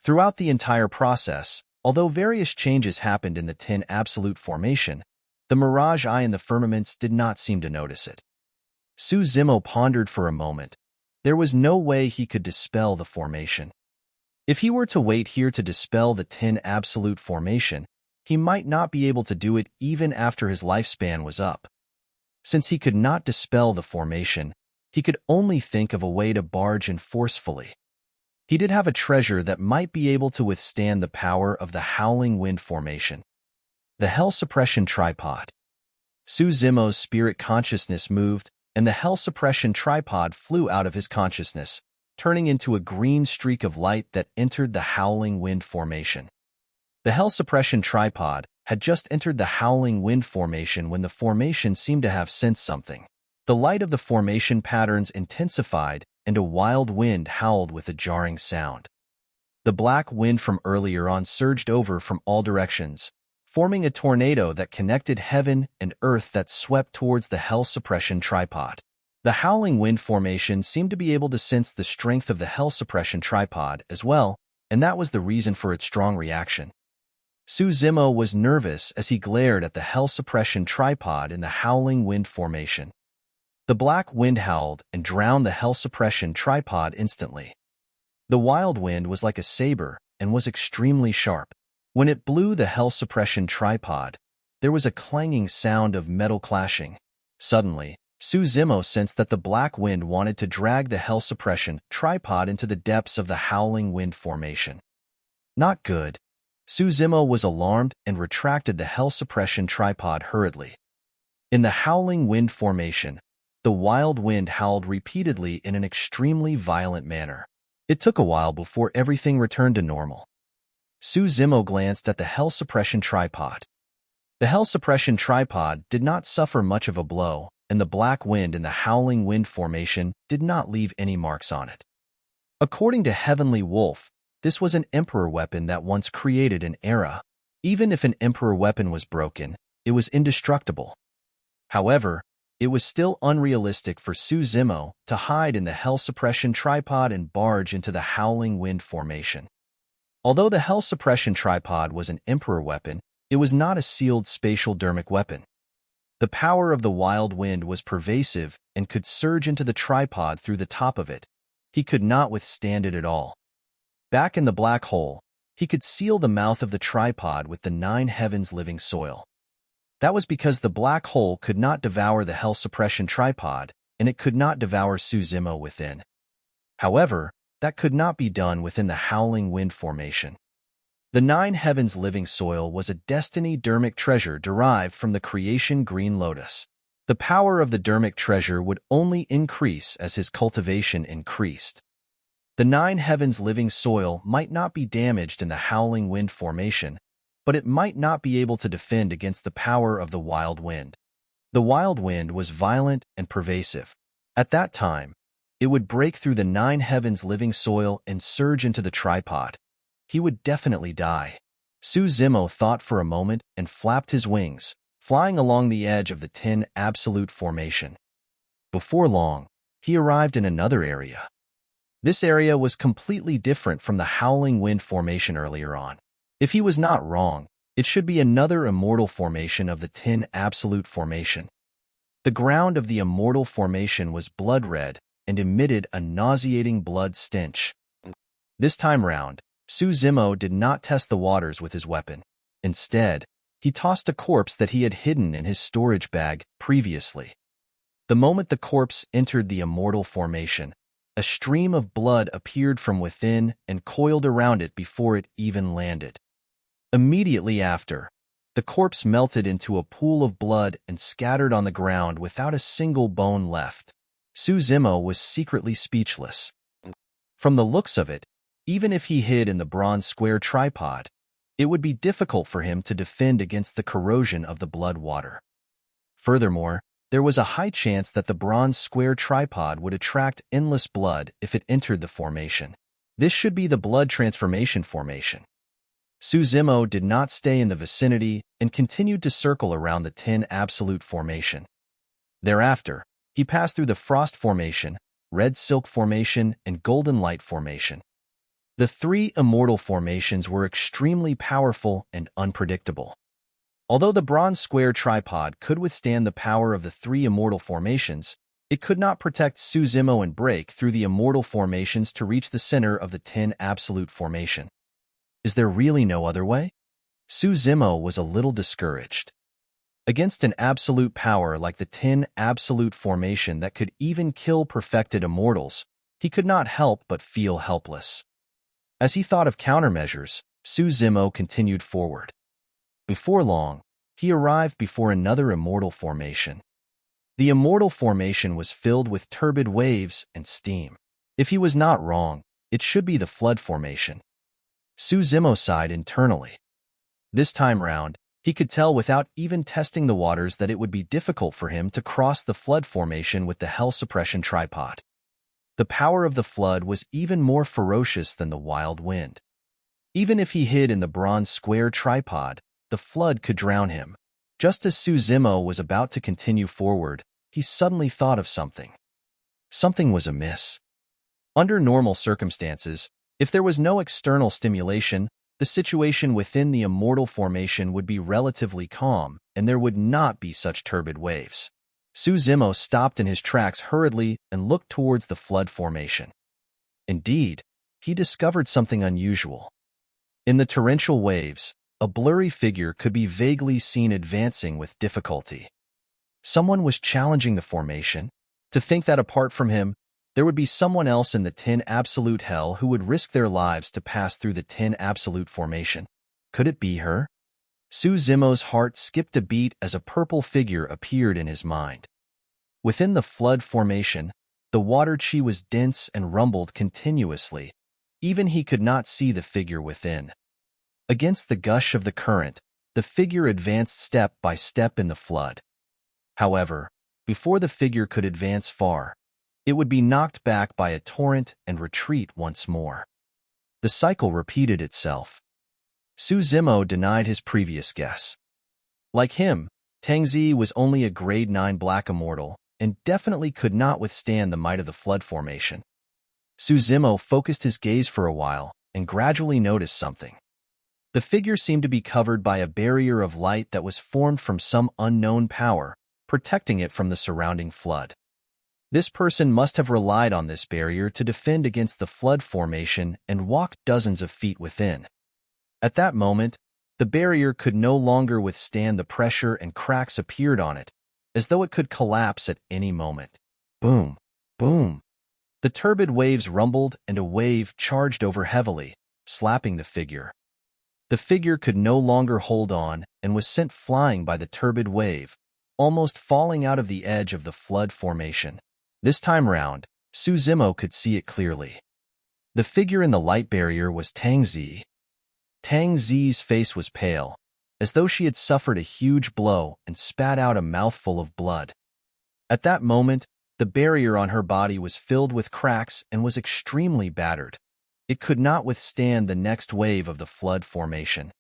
Throughout the entire process, although various changes happened in the 10 absolute formation, the Mirage Eye and the Firmaments did not seem to notice it. Su Zimo pondered for a moment. There was no way he could dispel the formation. If he were to wait here to dispel the 10 absolute formation, he might not be able to do it even after his lifespan was up. Since he could not dispel the formation, he could only think of a way to barge in forcefully. He did have a treasure that might be able to withstand the power of the Howling Wind Formation. The Hell Suppression Tripod. Su Zimo's spirit consciousness moved, and the Hell Suppression Tripod flew out of his consciousness, turning into a green streak of light that entered the Howling Wind Formation. The Hell Suppression Tripod had just entered the Howling Wind formation when the formation seemed to have sensed something. The light of the formation patterns intensified, and a wild wind howled with a jarring sound. The black wind from earlier on surged over from all directions, forming a tornado that connected heaven and earth that swept towards the Hell Suppression tripod. The Howling Wind formation seemed to be able to sense the strength of the Hell Suppression tripod as well, and that was the reason for its strong reaction. Su Zimo was nervous as he glared at the Hell Suppression tripod in the Howling Wind formation. The black wind howled and drowned the Hell Suppression tripod instantly. The wild wind was like a saber and was extremely sharp. When it blew the Hell Suppression tripod, there was a clanging sound of metal clashing. Suddenly, Su Zimo sensed that the black wind wanted to drag the Hell Suppression tripod into the depths of the Howling Wind formation. Not good. Su Zimo was alarmed and retracted the Hell Suppression tripod hurriedly. In the Howling Wind formation, the wild wind howled repeatedly in an extremely violent manner. It took a while before everything returned to normal. Su Zimo glanced at the Hell Suppression tripod. The Hell Suppression tripod did not suffer much of a blow, and the black wind in the Howling Wind formation did not leave any marks on it. According to Heavenly Wolf, this was an Emperor weapon that once created an era. Even if an Emperor weapon was broken, it was indestructible. However, it was still unrealistic for Su Zimo to hide in the Hell Suppression tripod and barge into the Howling Wind formation. Although the Hell Suppression tripod was an Emperor weapon, it was not a sealed spatial dermic weapon. The power of the wild wind was pervasive and could surge into the tripod through the top of it. He could not withstand it at all. Back in the black hole, he could seal the mouth of the tripod with the 9 heavens living soil. That was because the black hole could not devour the Hell Suppression tripod, and it could not devour Su Zimo within. However, that could not be done within the Howling Wind formation. The 9 heavens living soil was a destiny dermic treasure derived from the creation Green Lotus. The power of the dermic treasure would only increase as his cultivation increased. The 9 heavens living soil might not be damaged in the Howling Wind formation, but it might not be able to defend against the power of the wild wind. The wild wind was violent and pervasive. At that time, it would break through the 9 heavens living soil and surge into the tripod. He would definitely die. Su Zimo thought for a moment and flapped his wings, flying along the edge of the 10 absolute formation. Before long, he arrived in another area. This area was completely different from the Howling Wind formation earlier on. If he was not wrong, it should be another Immortal formation of the 10 absolute formation. The ground of the Immortal formation was blood red and emitted a nauseating blood stench. This time round, Su Zimo did not test the waters with his weapon. Instead, he tossed a corpse that he had hidden in his storage bag previously. The moment the corpse entered the Immortal formation, a stream of blood appeared from within and coiled around it before it even landed. Immediately after, the corpse melted into a pool of blood and scattered on the ground without a single bone left. Su Zimo was secretly speechless. From the looks of it, even if he hid in the bronze square tripod, it would be difficult for him to defend against the corrosion of the blood water. Furthermore, there was a high chance that the bronze square tripod would attract endless blood if it entered the formation. This should be the blood transformation formation. Su Zimo did not stay in the vicinity and continued to circle around the 10 absolute formation. Thereafter, he passed through the Frost formation, Red Silk formation, and Golden Light formation. The 3 Immortal formations were extremely powerful and unpredictable. Although the bronze square tripod could withstand the power of the 3 Immortal formations, it could not protect Su Zimo and break through the Immortal formations to reach the center of the 10 absolute formation. Is there really no other way? Su Zimo was a little discouraged. Against an absolute power like the 10 absolute formation that could even kill perfected Immortals, he could not help but feel helpless. As he thought of countermeasures, Su Zimo continued forward. Before long, he arrived before another Immortal formation. The Immortal formation was filled with turbid waves and steam. If he was not wrong, it should be the Flood formation. Su Zimo sighed internally. This time round, He could tell without even testing the waters that it would be difficult for him to cross the flood formation with the hell suppression tripod. The power of the flood was even more ferocious than the wild wind. Even if he hid in the bronze square tripod, the flood could drown him. Just as Su Zimo was about to continue forward, he suddenly thought of something. Something was amiss. Under normal circumstances, if there was no external stimulation, the situation within the immortal formation would be relatively calm, and there would not be such turbid waves. Su Zimo stopped in his tracks hurriedly and looked towards the flood formation. Indeed, he discovered something unusual. In the torrential waves, a blurry figure could be vaguely seen advancing with difficulty. Someone was challenging the formation. To think that apart from him, there would be someone else in the 10 Absolute Hell who would risk their lives to pass through the 10 Absolute formation. Could it be her? Su Zimo's heart skipped a beat as a purple figure appeared in his mind. Within the flood formation, the water chi was dense and rumbled continuously. Even he could not see the figure within. Against the gush of the current, the figure advanced step by step in the flood. However, before the figure could advance far, it would be knocked back by a torrent and retreat once more. The cycle repeated itself. Su Zimo denied his previous guess. Like him, Tianxing was only a grade 9 black immortal and definitely could not withstand the might of the flood formation. Su Zimo focused his gaze for a while and gradually noticed something. The figure seemed to be covered by a barrier of light that was formed from some unknown power, protecting it from the surrounding flood. This person must have relied on this barrier to defend against the flood formation and walked dozens of feet within. At that moment, the barrier could no longer withstand the pressure and cracks appeared on it, as though it could collapse at any moment. Boom! Boom! The turbid waves rumbled and a wave charged over heavily, slapping the figure. The figure could no longer hold on and was sent flying by the turbid wave, almost falling out of the edge of the flood formation. This time round, Su Zimo could see it clearly. The figure in the light barrier was Tianxing. Tianxing's face was pale, as though she had suffered a huge blow and spat out a mouthful of blood. At that moment, the barrier on her body was filled with cracks and was extremely battered. It could not withstand the next wave of the flood formation.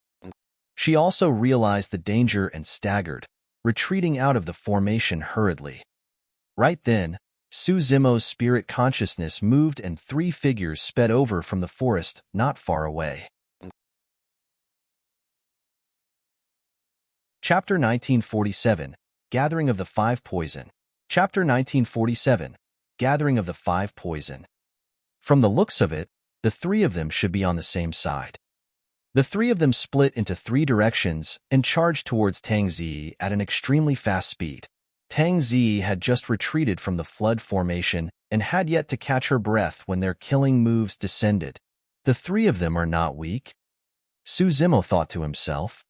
She also realized the danger and staggered, retreating out of the formation hurriedly. Right then, Su Zimo's spirit consciousness moved and 3 figures sped over from the forest not far away. Chapter 1947, Gathering of the 5 Poison. Chapter 1947, Gathering of the 5 Poison. From the looks of it, the 3 of them should be on the same side. The 3 of them split into 3 directions and charged towards Tianxing at an extremely fast speed. Tianxing had just retreated from the flood formation and had yet to catch her breath when their killing moves descended. The 3 of them are not weak, Su Zimo thought to himself.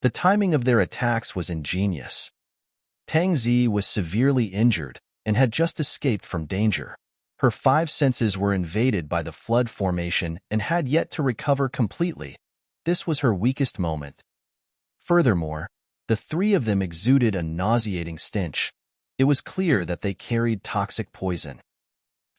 The timing of their attacks was ingenious. Tianxing was severely injured and had just escaped from danger. Her 5 senses were invaded by the flood formation and had yet to recover completely. This was her weakest moment. Furthermore, the 3 of them exuded a nauseating stench. It was clear that they carried toxic poison.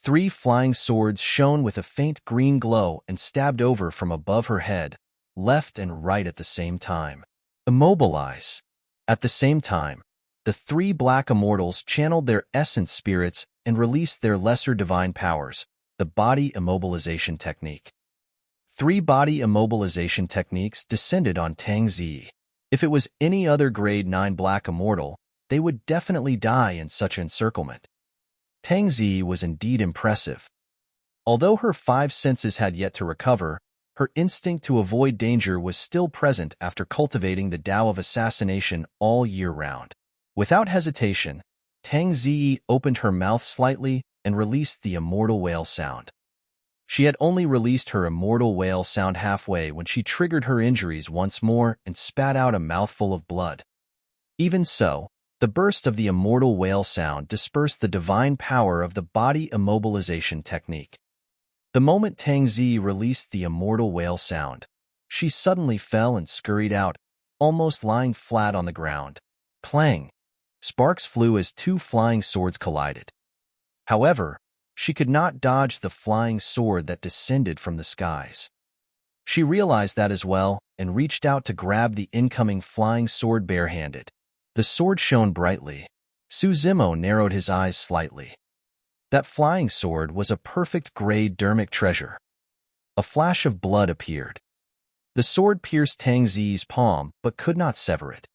3 flying swords shone with a faint green glow and stabbed over from above her head, left and right at the same time. Immobilize. At the same time, the 3 black immortals channeled their essence spirits and released their lesser divine powers, the body immobilization technique. 3 body immobilization techniques descended on Tianxing. If it was any other grade 9 black immortal, they would definitely die in such encirclement. Tianxing was indeed impressive. Although her 5 senses had yet to recover, her instinct to avoid danger was still present after cultivating the Tao of assassination all year round. Without hesitation, Tianxing opened her mouth slightly and released the immortal whale sound. She had only released her immortal whale sound halfway when she triggered her injuries once more and spat out a mouthful of blood. Even so, the burst of the immortal whale sound dispersed the divine power of the body immobilization technique. The moment Tianxing released the immortal whale sound, she suddenly fell and scurried out, almost lying flat on the ground. Clang! Sparks flew as two flying swords collided. However, she could not dodge the flying sword that descended from the skies. She realized that as well and reached out to grab the incoming flying sword barehanded. The sword shone brightly. Suzimo narrowed his eyes slightly. That flying sword was a perfect gray dermic treasure. A flash of blood appeared. The sword pierced Tianxing's palm but could not sever it.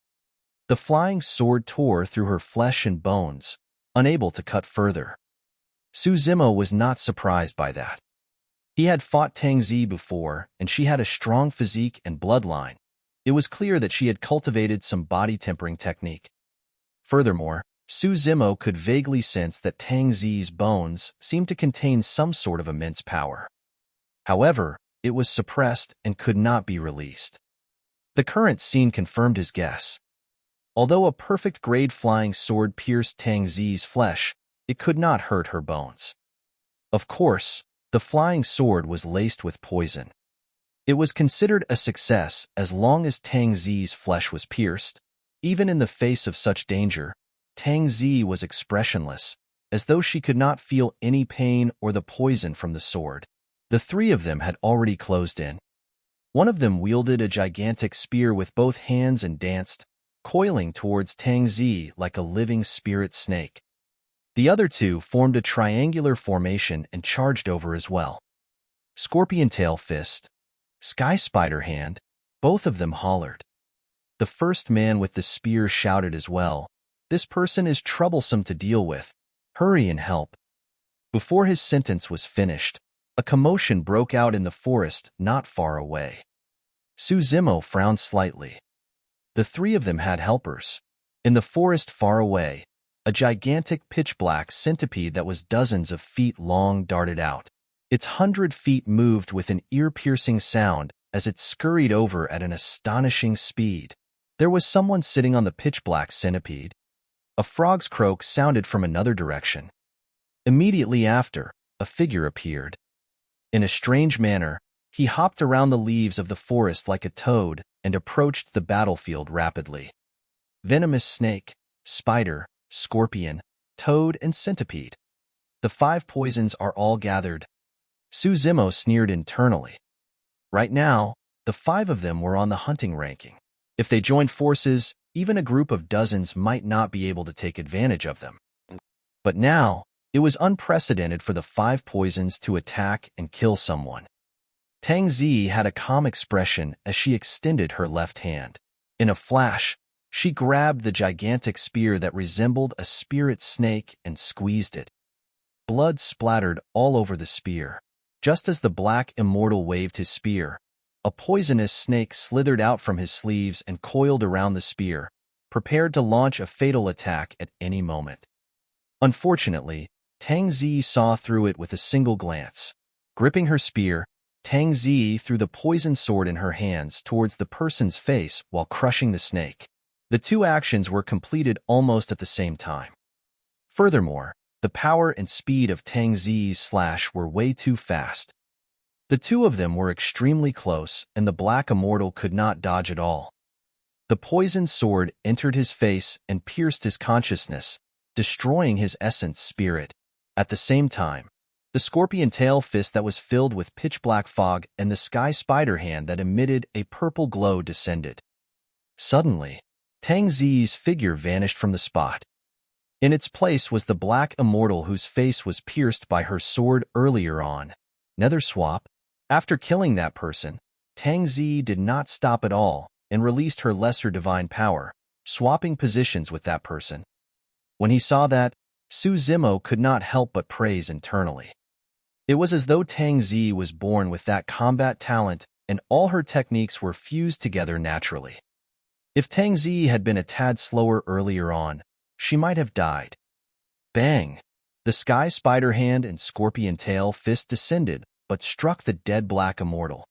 The flying sword tore through her flesh and bones, unable to cut further. Suzimo was not surprised by that. He had fought Tianxing before, and she had a strong physique and bloodline. It was clear that she had cultivated some body tempering technique. Furthermore, Suzimo could vaguely sense that Tianxing's bones seemed to contain some sort of immense power. However, it was suppressed and could not be released. The current scene confirmed his guess. Although a perfect grade flying sword pierced Tianxing's flesh, it could not hurt her bones. Of course, the flying sword was laced with poison. It was considered a success as long as Tianxing's flesh was pierced. Even in the face of such danger, Tianxing was expressionless, as though she could not feel any pain or the poison from the sword. The three of them had already closed in. One of them wielded a gigantic spear with both hands and danced, coiling towards Tianxing like a living spirit snake. The other two formed a triangular formation and charged over as well. Scorpion Tail Fist, Sky Spider Hand, both of them hollered. The first man with the spear shouted as well, "This person is troublesome to deal with. Hurry and help." Before his sentence was finished, a commotion broke out in the forest not far away. Suzimo frowned slightly. The three of them had helpers. In the forest far away, a gigantic pitch-black centipede that was dozens of feet long darted out. Its 100 feet moved with an ear-piercing sound as it scurried over at an astonishing speed. There was someone sitting on the pitch-black centipede. A frog's croak sounded from another direction. Immediately after, a figure appeared. In a strange manner, he hopped around the leaves of the forest like a toad and approached the battlefield rapidly. Venomous snake, spider, scorpion, toad, and centipede. The 5 poisons are all gathered. Suzimo sneered internally. Right now, the 5 of them were on the hunting ranking. If they joined forces, even a group of dozens might not be able to take advantage of them. But now, it was unprecedented for the 5 poisons to attack and kill someone. Tianxing had a calm expression as she extended her left hand. In a flash, she grabbed the gigantic spear that resembled a spirit snake and squeezed it. Blood splattered all over the spear. Just as the black immortal waved his spear, a poisonous snake slithered out from his sleeves and coiled around the spear, prepared to launch a fatal attack at any moment. Unfortunately, Tianxing saw through it with a single glance. Gripping her spear, Tianxing threw the poison sword in her hands towards the person's face while crushing the snake. The 2 actions were completed almost at the same time. Furthermore, the power and speed of Tianxing's slash were way too fast. The 2 of them were extremely close, and the black immortal could not dodge at all. The poisoned sword entered his face and pierced his consciousness, destroying his essence spirit. At the same time, the scorpion tail fist that was filled with pitch-black fog and the sky spider hand that emitted a purple glow descended. Suddenly, Tianxing's figure vanished from the spot. In its place was the black immortal whose face was pierced by her sword earlier on. Nether swap. After killing that person, Tianxing did not stop at all and released her lesser divine power, swapping positions with that person. When he saw that, Suzimo could not help but praise internally. It was as though Tianxing was born with that combat talent and all her techniques were fused together naturally. If Tianxing had been a tad slower earlier on, she might have died. Bang! The sky spider hand and scorpion tail fist descended, but struck the dead black immortal.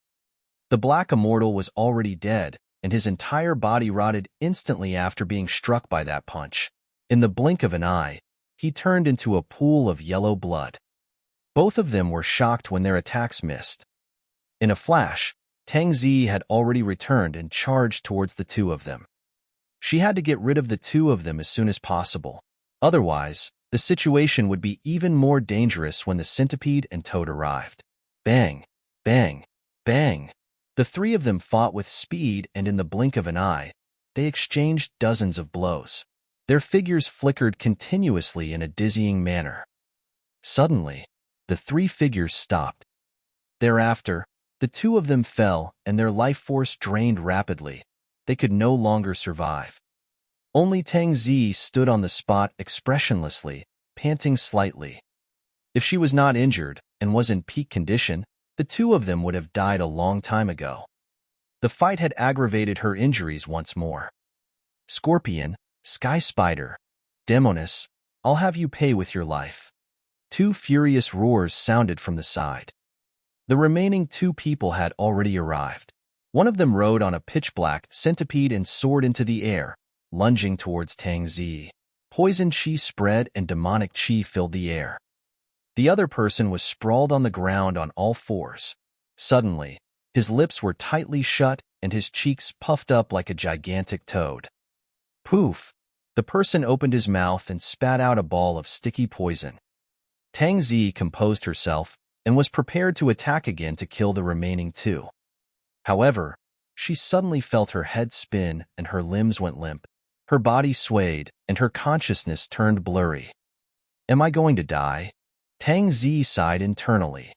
The black immortal was already dead, and his entire body rotted instantly after being struck by that punch. In the blink of an eye, he turned into a pool of yellow blood. Both of them were shocked when their attacks missed. In a flash, Tianxing had already returned and charged towards the two of them. She had to get rid of the two of them as soon as possible. Otherwise, the situation would be even more dangerous when the centipede and toad arrived. Bang! Bang! Bang! The three of them fought with speed, and in the blink of an eye, they exchanged dozens of blows. Their figures flickered continuously in a dizzying manner. Suddenly, the three figures stopped. Thereafter, the two of them fell, and their life force drained rapidly. They could no longer survive. Only Tianxing stood on the spot expressionlessly, panting slightly. If she was not injured and was in peak condition, the two of them would have died a long time ago. The fight had aggravated her injuries once more. Scorpion, Sky Spider, Demoness, I'll have you pay with your life. Two furious roars sounded from the side. The remaining two people had already arrived. One of them rode on a pitch-black centipede and soared into the air, lunging towards Tianxing. Poison chi spread and demonic chi filled the air. The other person was sprawled on the ground on all fours. Suddenly, his lips were tightly shut and his cheeks puffed up like a gigantic toad. Poof! The person opened his mouth and spat out a ball of sticky poison. Tianxing composed herself and was prepared to attack again to kill the remaining two. However, she suddenly felt her head spin and her limbs went limp. Her body swayed and her consciousness turned blurry. Am I going to die? Tianxing sighed internally.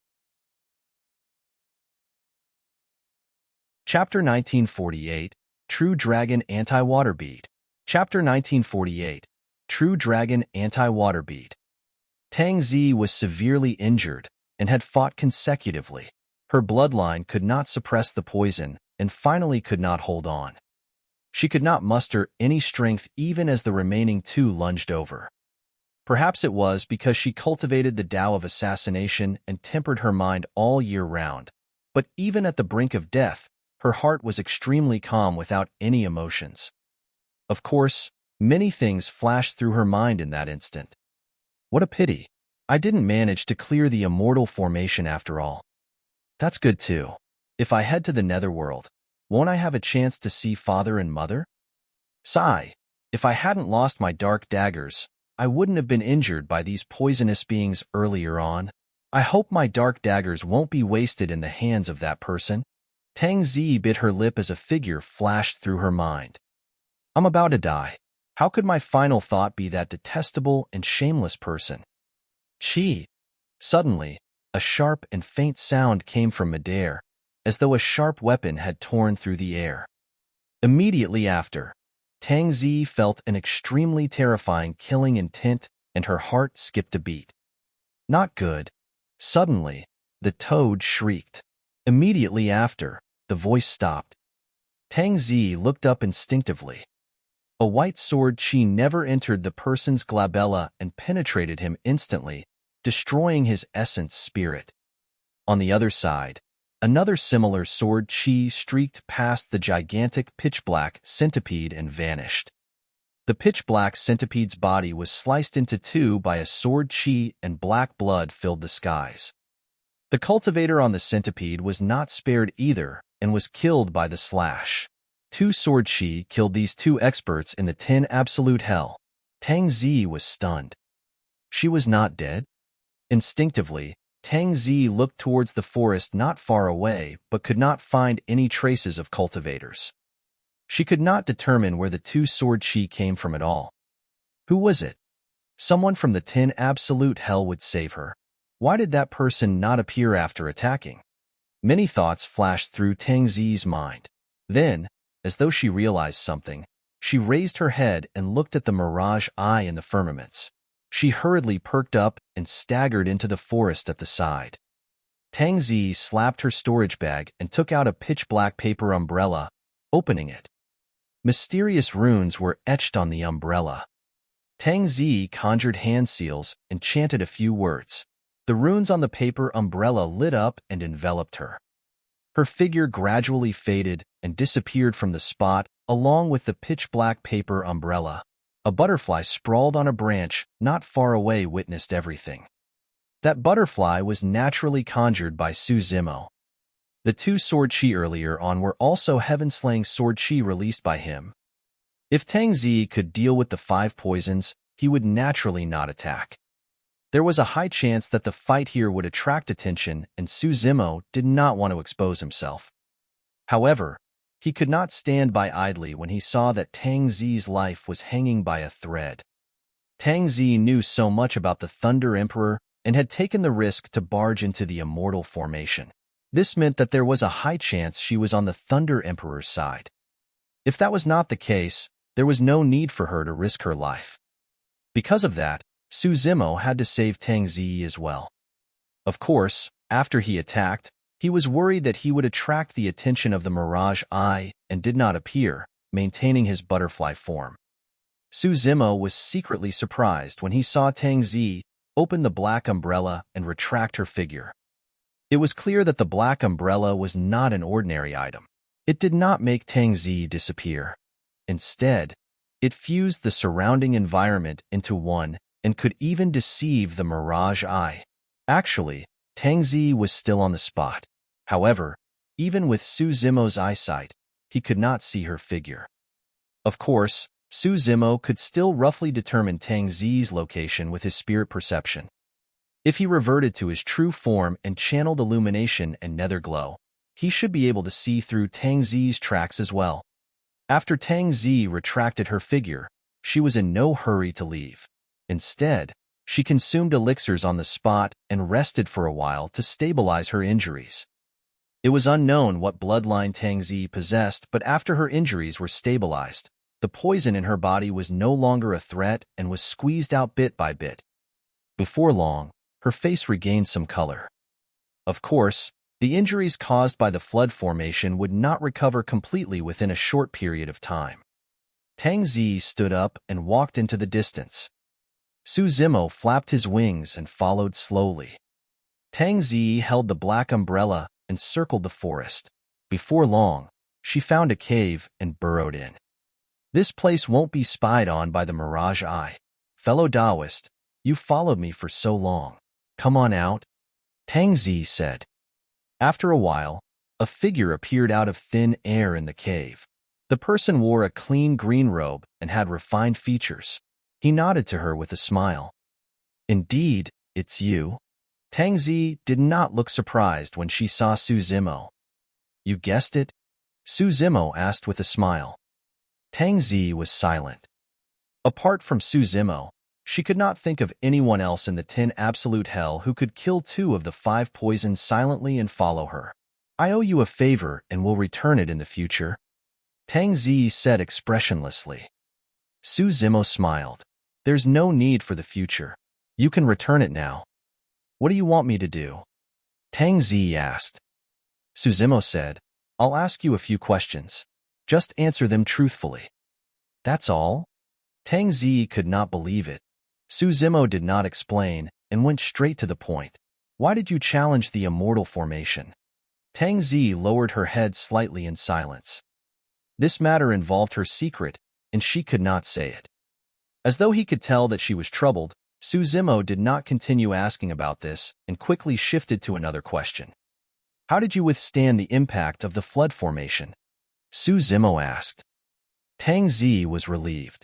Chapter 1948, True Dragon Anti-Water Bead. Chapter 1948, True Dragon Anti-Water Bead. Tianxing was severely injured and had fought consecutively. Her bloodline could not suppress the poison and finally could not hold on. She could not muster any strength even as the remaining two lunged over. Perhaps it was because she cultivated the Tao of assassination and tempered her mind all year round, but even at the brink of death, her heart was extremely calm without any emotions. Of course, many things flashed through her mind in that instant. What a pity. I didn't manage to clear the immortal formation after all. That's good too. If I head to the netherworld, won't I have a chance to see father and mother? Sigh. If I hadn't lost my dark daggers, I wouldn't have been injured by these poisonous beings earlier on. I hope my dark daggers won't be wasted in the hands of that person. Tianxing bit her lip as a figure flashed through her mind. I'm about to die. How could my final thought be that detestable and shameless person? Chi. Suddenly, a sharp and faint sound came from midair, as though a sharp weapon had torn through the air. Immediately after, Tianxing felt an extremely terrifying killing intent and her heart skipped a beat. Not good. Suddenly, the toad shrieked. Immediately after, the voice stopped. Tianxing looked up instinctively. A white sword chi never entered the person's glabella and penetrated him instantly, destroying his essence spirit. On the other side, another similar sword chi streaked past the gigantic pitch-black centipede and vanished. The pitch-black centipede's body was sliced into two by a sword chi and black blood filled the skies. The cultivator on the centipede was not spared either and was killed by the slash. Two sword chi killed these two experts in the 10 absolute hell. Tianxing was stunned. She was not dead? Instinctively, Tianxing looked towards the forest not far away but could not find any traces of cultivators. She could not determine where the two sword chi came from at all. Who was it? Someone from the 10 absolute hell would save her. Why did that person not appear after attacking? Many thoughts flashed through Tianxing's mind. Then, as though she realized something, she raised her head and looked at the mirage eye in the firmaments. She hurriedly perked up and staggered into the forest at the side. Tianxing slapped her storage bag and took out a pitch-black paper umbrella, opening it. Mysterious runes were etched on the umbrella. Tianxing conjured hand seals and chanted a few words. The runes on the paper umbrella lit up and enveloped her. Her figure gradually faded and disappeared from the spot, along with the pitch-black paper umbrella. A butterfly sprawled on a branch not far away witnessed everything. That butterfly was naturally conjured by Su Zimo. The two sword chi earlier on were also heaven-slaying sword chi released by him. If Tianxing could deal with the 5 poisons, he would naturally not attack. There was a high chance that the fight here would attract attention, and Su Zimo did not want to expose himself. However, he could not stand by idly when he saw that Tianxing's life was hanging by a thread. Tianxing knew so much about the Thunder Emperor and had taken the risk to barge into the Immortal formation. This meant that there was a high chance she was on the Thunder Emperor's side. If that was not the case, there was no need for her to risk her life. Because of that, Su Zimo had to save Tianxing as well. Of course, after he attacked, he was worried that he would attract the attention of the Mirage Eye and did not appear, maintaining his butterfly form. Su Zimo was secretly surprised when he saw Tianxing open the black umbrella and retract her figure. It was clear that the black umbrella was not an ordinary item. It did not make Tianxing disappear. Instead, it fused the surrounding environment into one and could even deceive the Mirage Eye. Actually, Tianxing was still on the spot. However, even with Su Zimo's eyesight, he could not see her figure. Of course, Su Zimo could still roughly determine Tianxing's location with his spirit perception. If he reverted to his true form and channeled illumination and nether glow, he should be able to see through Tianxing's tracks as well. After Tianxing retracted her figure, she was in no hurry to leave. Instead, she consumed elixirs on the spot and rested for a while to stabilize her injuries. It was unknown what bloodline Tianxing possessed, but after her injuries were stabilized, the poison in her body was no longer a threat and was squeezed out bit by bit. Before long, her face regained some color. Of course, the injuries caused by the flood formation would not recover completely within a short period of time. Tianxing stood up and walked into the distance. Su Zimo flapped his wings and followed slowly. Tianxing held the black umbrella and circled the forest. Before long, she found a cave and burrowed in. This place won't be spied on by the Mirage Eye. Fellow Taoist, you followed me for so long. Come on out, Tianxing said. After a while, a figure appeared out of thin air in the cave. The person wore a clean green robe and had refined features. He nodded to her with a smile. Indeed, it's you. Tianxing did not look surprised when she saw Su Zimo. You guessed it? Su Zimo asked with a smile. Tianxing was silent. Apart from Su Zimo, she could not think of anyone else in the 10 absolute hell who could kill 2 of the 5 poisons silently and follow her. I owe you a favor and will return it in the future, Tianxing said expressionlessly. Su Zimo smiled. There's no need for the future. You can return it now. What do you want me to do? Tianxing asked. Su Zimo said, I'll ask you a few questions. Just answer them truthfully. That's all? Tianxing could not believe it. Su Zimo did not explain and went straight to the point. Why did you challenge the Immortal formation? Tianxing lowered her head slightly in silence. This matter involved her secret, and she could not say it. As though he could tell that she was troubled, Su Zimo did not continue asking about this and quickly shifted to another question. How did you withstand the impact of the flood formation? Su Zimo asked. Tianxing was relieved.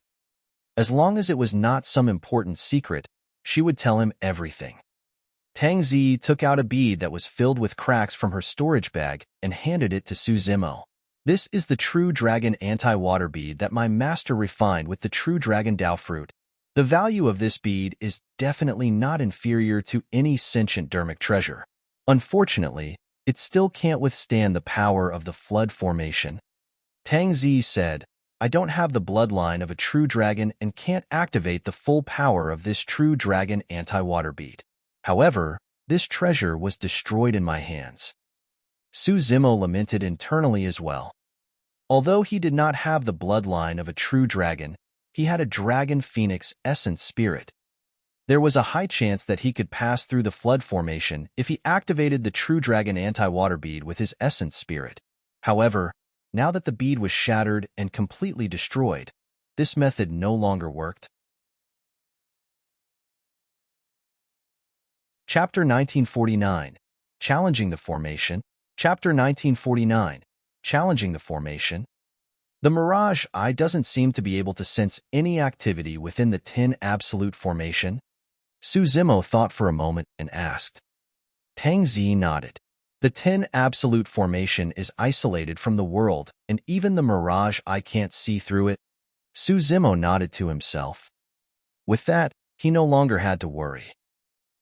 As long as it was not some important secret, she would tell him everything. Tianxing took out a bead that was filled with cracks from her storage bag and handed it to Su Zimo. This is the True Dragon Anti-Water Bead that my master refined with the True Dragon Dao Fruit. The value of this bead is definitely not inferior to any sentient dermic treasure. Unfortunately, it still can't withstand the power of the flood formation. Tianxing said, I don't have the bloodline of a true dragon and can't activate the full power of this True Dragon Anti-Water Bead. However, this treasure was destroyed in my hands. Su Zimo lamented internally as well. Although he did not have the bloodline of a true dragon, he had a dragon phoenix essence spirit. There was a high chance that he could pass through the flood formation if he activated the True Dragon Anti-Water Bead with his essence spirit. However, now that the bead was shattered and completely destroyed, this method no longer worked. Chapter 1949, Challenging the Formation. Chapter 1949, Challenging the Formation. The Mirage Eye doesn't seem to be able to sense any activity within the 10 Absolute Formation. Su Zimo thought for a moment and asked. Tianxing nodded. The 10 Absolute Formation is isolated from the world, and even the Mirage Eye can't see through it. Su Zimo nodded to himself. With that, he no longer had to worry.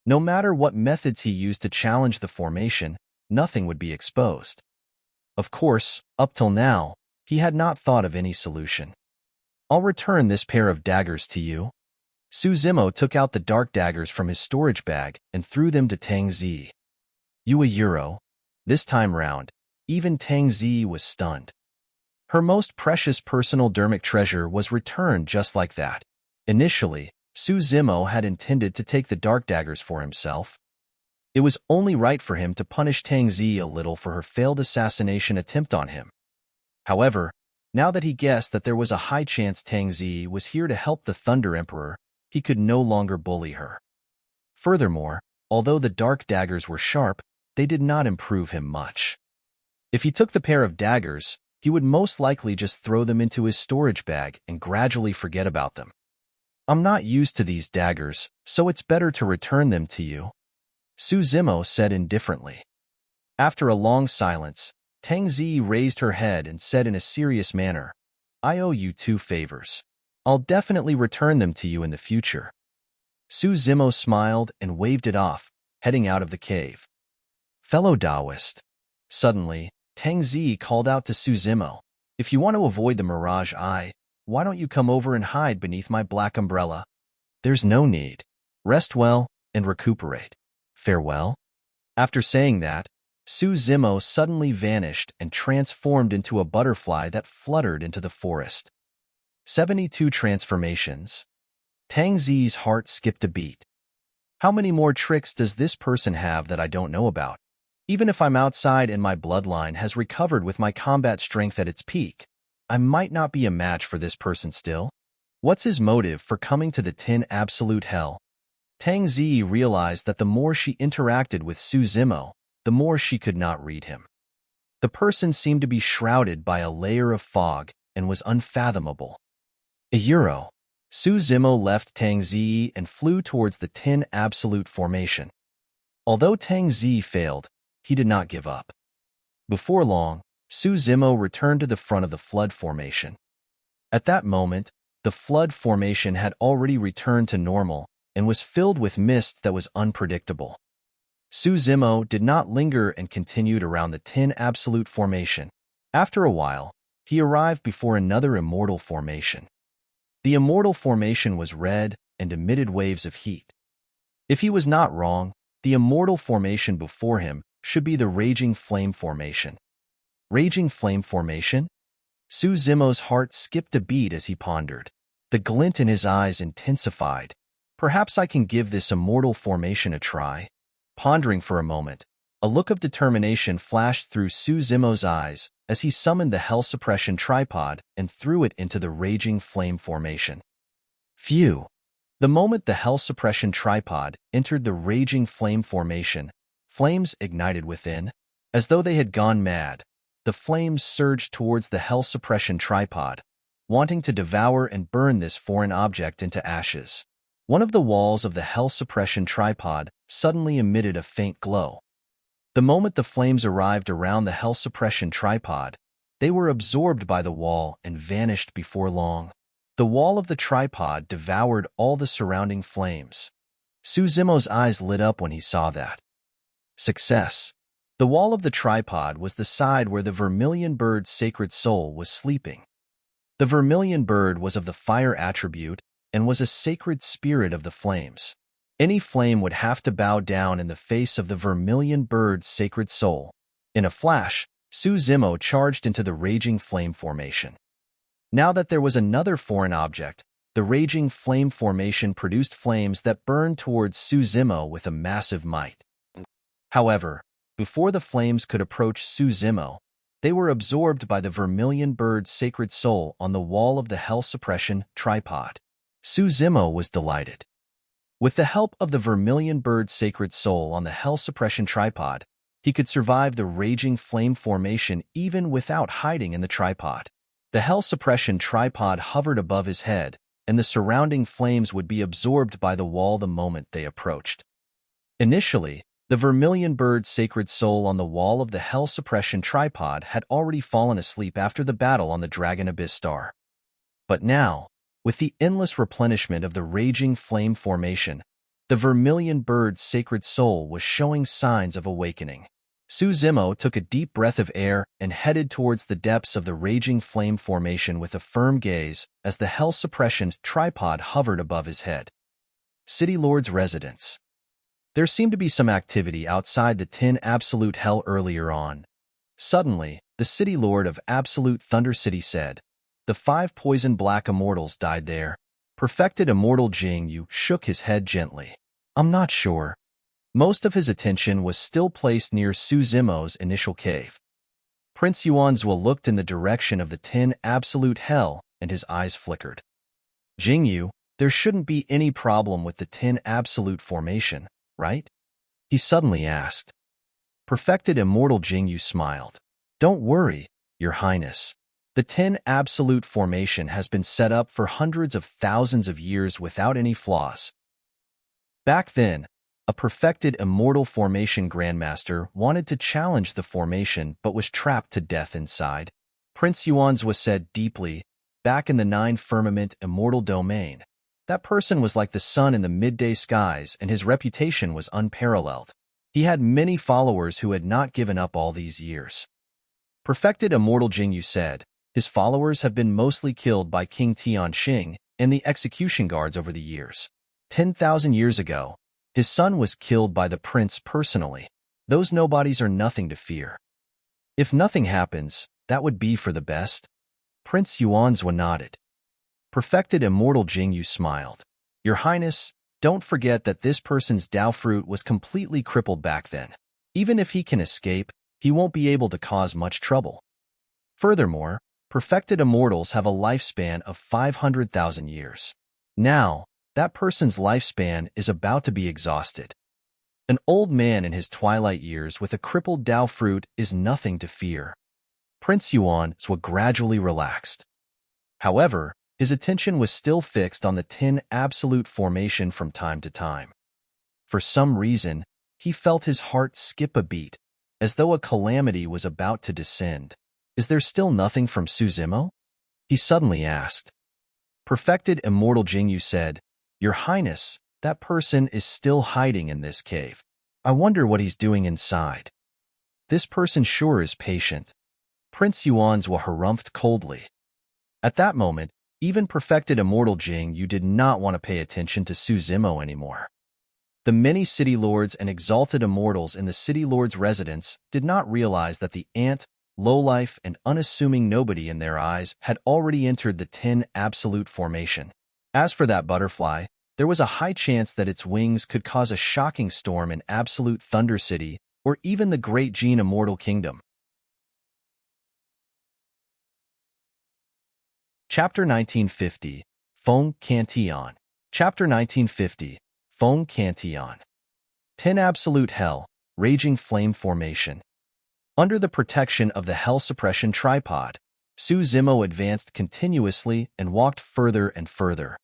No matter what methods he used to challenge the formation, nothing would be exposed. Of course, up till now, he had not thought of any solution. I'll return this pair of daggers to you. Su Zimo took out the dark daggers from his storage bag and threw them to Tianxing. You a euro. This time round, even Tianxing was stunned. Her most precious personal dermic treasure was returned just like that. Initially, Su Zimo had intended to take the dark daggers for himself. It was only right for him to punish Tianxing a little for her failed assassination attempt on him. However, now that he guessed that there was a high chance Tianxing was here to help the Thunder Emperor, he could no longer bully her. Furthermore, although the dark daggers were sharp, they did not improve him much. If he took the pair of daggers, he would most likely just throw them into his storage bag and gradually forget about them. I'm not used to these daggers, so it's better to return them to you, Su Zimo said indifferently. After a long silence, Tianxing raised her head and said in a serious manner, I owe you 2 favors. I'll definitely return them to you in the future. Su Zimo smiled and waved it off, heading out of the cave. Fellow Taoist. Suddenly, Tianxing called out to Su Zimo, if you want to avoid the Mirage Eye, why don't you come over and hide beneath my black umbrella? There's no need. Rest well and recuperate. Farewell. After saying that, Su Zimo suddenly vanished and transformed into a butterfly that fluttered into the forest. 72 transformations. Tianxing's heart skipped a beat. How many more tricks does this person have that I don't know about? Even if I'm outside and my bloodline has recovered with my combat strength at its peak, I might not be a match for this person still. What's his motive for coming to the 10 Absolute Hell? Tianxing realized that the more she interacted with Su Zimo, the more she could not read him. The person seemed to be shrouded by a layer of fog and was unfathomable. A euro. Su Zimo left Tianxing and flew towards the 10 Absolute Formation. Although Tianxing failed, he did not give up. Before long, Su Zimo returned to the front of the Flood Formation. At that moment, the Flood Formation had already returned to normal and was filled with mist that was unpredictable. Su Zimo did not linger and continued around the 10 Absolute Formation. After a while, he arrived before another Immortal Formation. The Immortal Formation was red and emitted waves of heat. If he was not wrong, the Immortal Formation before him should be the Raging Flame Formation. Raging Flame Formation? Su Zimo's heart skipped a beat as he pondered. The glint in his eyes intensified. Perhaps I can give this Immortal Formation a try. Pondering for a moment, a look of determination flashed through Su Zimo's eyes as he summoned the Hell Suppression Tripod and threw it into the Raging Flame Formation. Phew! The moment the Hell Suppression Tripod entered the Raging Flame Formation, flames ignited within. As though they had gone mad, the flames surged towards the Hell Suppression Tripod, wanting to devour and burn this foreign object into ashes. One of the walls of the Hell Suppression Tripod suddenly emitted a faint glow. The moment the flames arrived around the Hell Suppression Tripod, they were absorbed by the wall and vanished before long. The wall of the tripod devoured all the surrounding flames. Su Zimo's eyes lit up when he saw that. Success. The wall of the tripod was the side where the vermilion bird's sacred soul was sleeping. The vermilion bird was of the fire attribute and was a sacred spirit of the flames. Any flame would have to bow down in the face of the vermilion bird's sacred soul. In a flash, Su Zimo charged into the Raging Flame Formation. Now that there was another foreign object, the Raging Flame Formation produced flames that burned towards Su Zimo with a massive might. However, before the flames could approach Su Zimo, they were absorbed by the vermilion bird's sacred soul on the wall of the Hell Suppression Tripod. Su Zimo was delighted. With the help of the vermilion bird's sacred soul on the Hell Suppression Tripod, He could survive the raging flame formation even without hiding in the tripod. The hell suppression tripod hovered above his head, and the surrounding flames would be absorbed by the wall the moment they approached. Initially, the vermilion bird's sacred soul on the wall of the hell suppression tripod had already fallen asleep after the battle on the Dragon Abyss Star. But now, with the endless replenishment of the raging flame formation, the vermilion bird's sacred soul was showing signs of awakening. Su Zimo took a deep breath of air and headed towards the depths of the raging flame formation with a firm gaze as the hell suppression tripod hovered above his head. City Lord's residence. There seemed to be some activity outside the 10 Absolute Hell earlier on. Suddenly, the City Lord of Absolute Thunder City said, "The 5 poison black immortals died there." Perfected Immortal Jing Yu shook his head gently. "I'm not sure." Most of his attention was still placed near Su Zimo's initial cave. Prince Yuanzhua looked in the direction of the 10 Absolute Hell, and his eyes flickered. "Jing Yu, there shouldn't be any problem with the 10 Absolute formation, right?" he suddenly asked. Perfected Immortal Jing Yu smiled. "Don't worry, Your Highness. The 10 Absolute formation has been set up for hundreds of thousands of years without any flaws." Back then, a perfected Immortal formation grandmaster wanted to challenge the formation but was trapped to death inside. Prince Yuanzhua said deeply, "Back in the 9 Firmament Immortal domain, that person was like the sun in the midday skies and his reputation was unparalleled. He had many followers who had not given up all these years." Perfected Immortal Jingyu said, "His followers have been mostly killed by King Tianxing and the execution guards over the years. 10,000 years ago, his son was killed by the prince personally. Those nobodies are nothing to fear. If nothing happens, that would be for the best." Prince Yuanzhua nodded. Perfected Immortal Jingyu smiled. "Your Highness, don't forget that this person's Dao fruit was completely crippled back then. Even if he can escape, he won't be able to cause much trouble. Furthermore, perfected immortals have a lifespan of 500,000 years. Now, that person's lifespan is about to be exhausted. An old man in his twilight years with a crippled Dao fruit is nothing to fear." Prince Yuanzhua gradually relaxed. However, his attention was still fixed on the 10 Absolute formation from time to time. For some reason, he felt his heart skip a beat, as though a calamity was about to descend. "Is there still nothing from Su Zimo?" he suddenly asked. Perfected Immortal Jingyu said, "Your Highness, that person is still hiding in this cave. I wonder what he's doing inside. This person sure is patient." Prince Yuanzhua harumphed coldly. At that moment, even perfected Immortal Jingyu did not want to pay attention to Su Zimo anymore. The many city lords and exalted immortals in the city lord's residence did not realize that the ant, lowlife, and unassuming nobody in their eyes had already entered the 10 Absolute formation. As for that butterfly, there was a high chance that its wings could cause a shocking storm in Absolute Thunder City or even the Great Gene Immortal Kingdom. Chapter 1950, Feng Cantian. Chapter 1950, Feng Cantian. 10 Absolute Hell, Raging Flame Formation. Under the protection of the Hell Suppression Tripod, Su Zimo advanced continuously and walked further and further.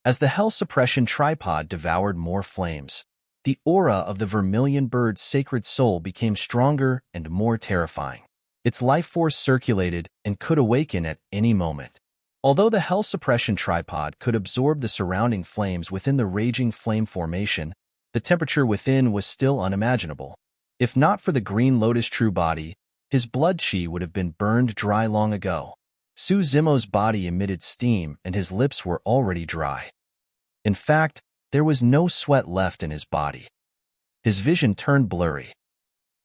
As the Hell Suppression Tripod devoured more flames, the aura of the vermilion bird's sacred soul became stronger and more terrifying. Its life force circulated and could awaken at any moment. Although the Hell Suppression Tripod could absorb the surrounding flames within the raging flame formation, the temperature within was still unimaginable. If not for the Green Lotus True Body, his blood chi would have been burned dry long ago. Su Zimo's body emitted steam and his lips were already dry. In fact, there was no sweat left in his body. His vision turned blurry.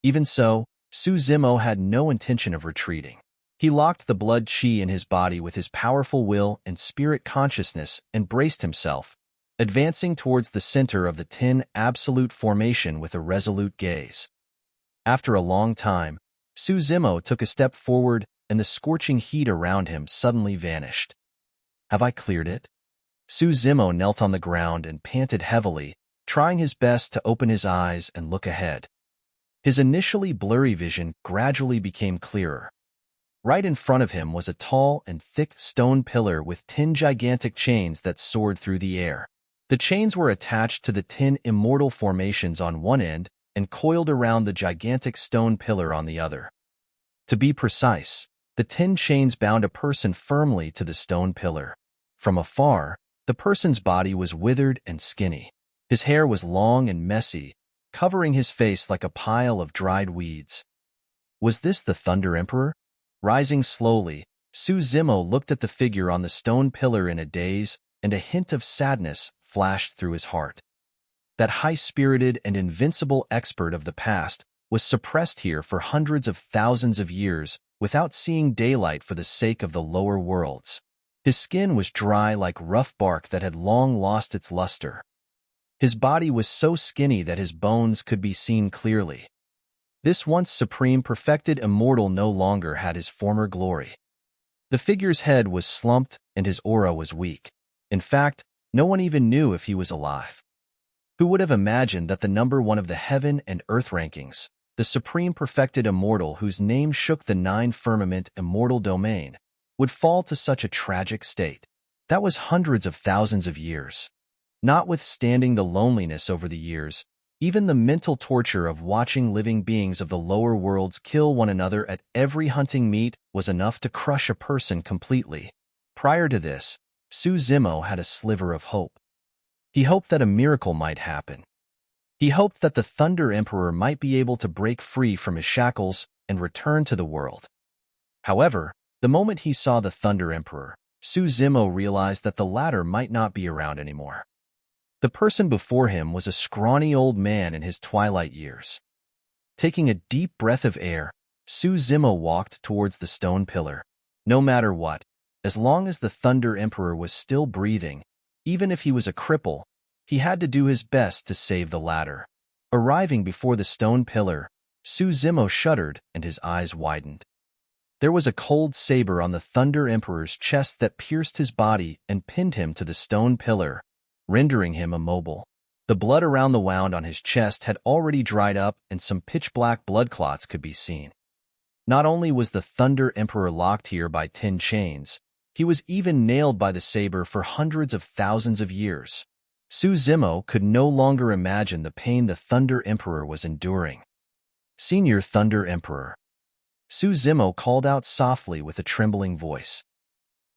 Even so, Su Zimo had no intention of retreating. He locked the blood chi in his body with his powerful will and spirit consciousness and braced himself, advancing towards the center of the 10 Absolute formation with a resolute gaze. After a long time, Su Zimo took a step forward and the scorching heat around him suddenly vanished. "Have I cleared it?" Su Zimo knelt on the ground and panted heavily, trying his best to open his eyes and look ahead. His initially blurry vision gradually became clearer. Right in front of him was a tall and thick stone pillar with 10 gigantic chains that soared through the air. The chains were attached to the 10 immortal formations on one end and coiled around the gigantic stone pillar on the other. To be precise, the 10 chains bound a person firmly to the stone pillar. From afar, the person's body was withered and skinny. His hair was long and messy, covering his face like a pile of dried weeds. Was this the Thunder Emperor? Rising slowly, Su Zimo looked at the figure on the stone pillar in a daze, and a hint of sadness flashed through his heart. That high-spirited and invincible expert of the past was suppressed here for hundreds of thousands of years without seeing daylight for the sake of the lower worlds. His skin was dry like rough bark that had long lost its luster. His body was so skinny that his bones could be seen clearly. This once supreme perfected immortal no longer had his former glory. The figure's head was slumped and his aura was weak. In fact, no one even knew if he was alive. Who would have imagined that the number one of the heaven and earth rankings, the supreme perfected immortal whose name shook the 9 Firmament immortal domain, would fall to such a tragic state? That was hundreds of thousands of years. Notwithstanding the loneliness over the years, even the mental torture of watching living beings of the lower worlds kill one another at every hunting meet was enough to crush a person completely. Prior to this, Su Zimo had a sliver of hope. He hoped that a miracle might happen. He hoped that the Thunder Emperor might be able to break free from his shackles and return to the world. However, the moment he saw the Thunder Emperor, Su Zimo realized that the latter might not be around anymore. The person before him was a scrawny old man in his twilight years. Taking a deep breath of air, Su Zimo walked towards the stone pillar. No matter what, as long as the Thunder Emperor was still breathing, even if he was a cripple, he had to do his best to save the latter. Arriving before the stone pillar, Su Zimo shuddered and his eyes widened. There was a cold saber on the Thunder Emperor's chest that pierced his body and pinned him to the stone pillar, rendering him immobile. The blood around the wound on his chest had already dried up and some pitch-black blood clots could be seen. Not only was the Thunder Emperor locked here by 10 chains, he was even nailed by the saber for hundreds of thousands of years. Su Zimo could no longer imagine the pain the Thunder Emperor was enduring. "Senior Thunder Emperor," Su Zimo called out softly with a trembling voice.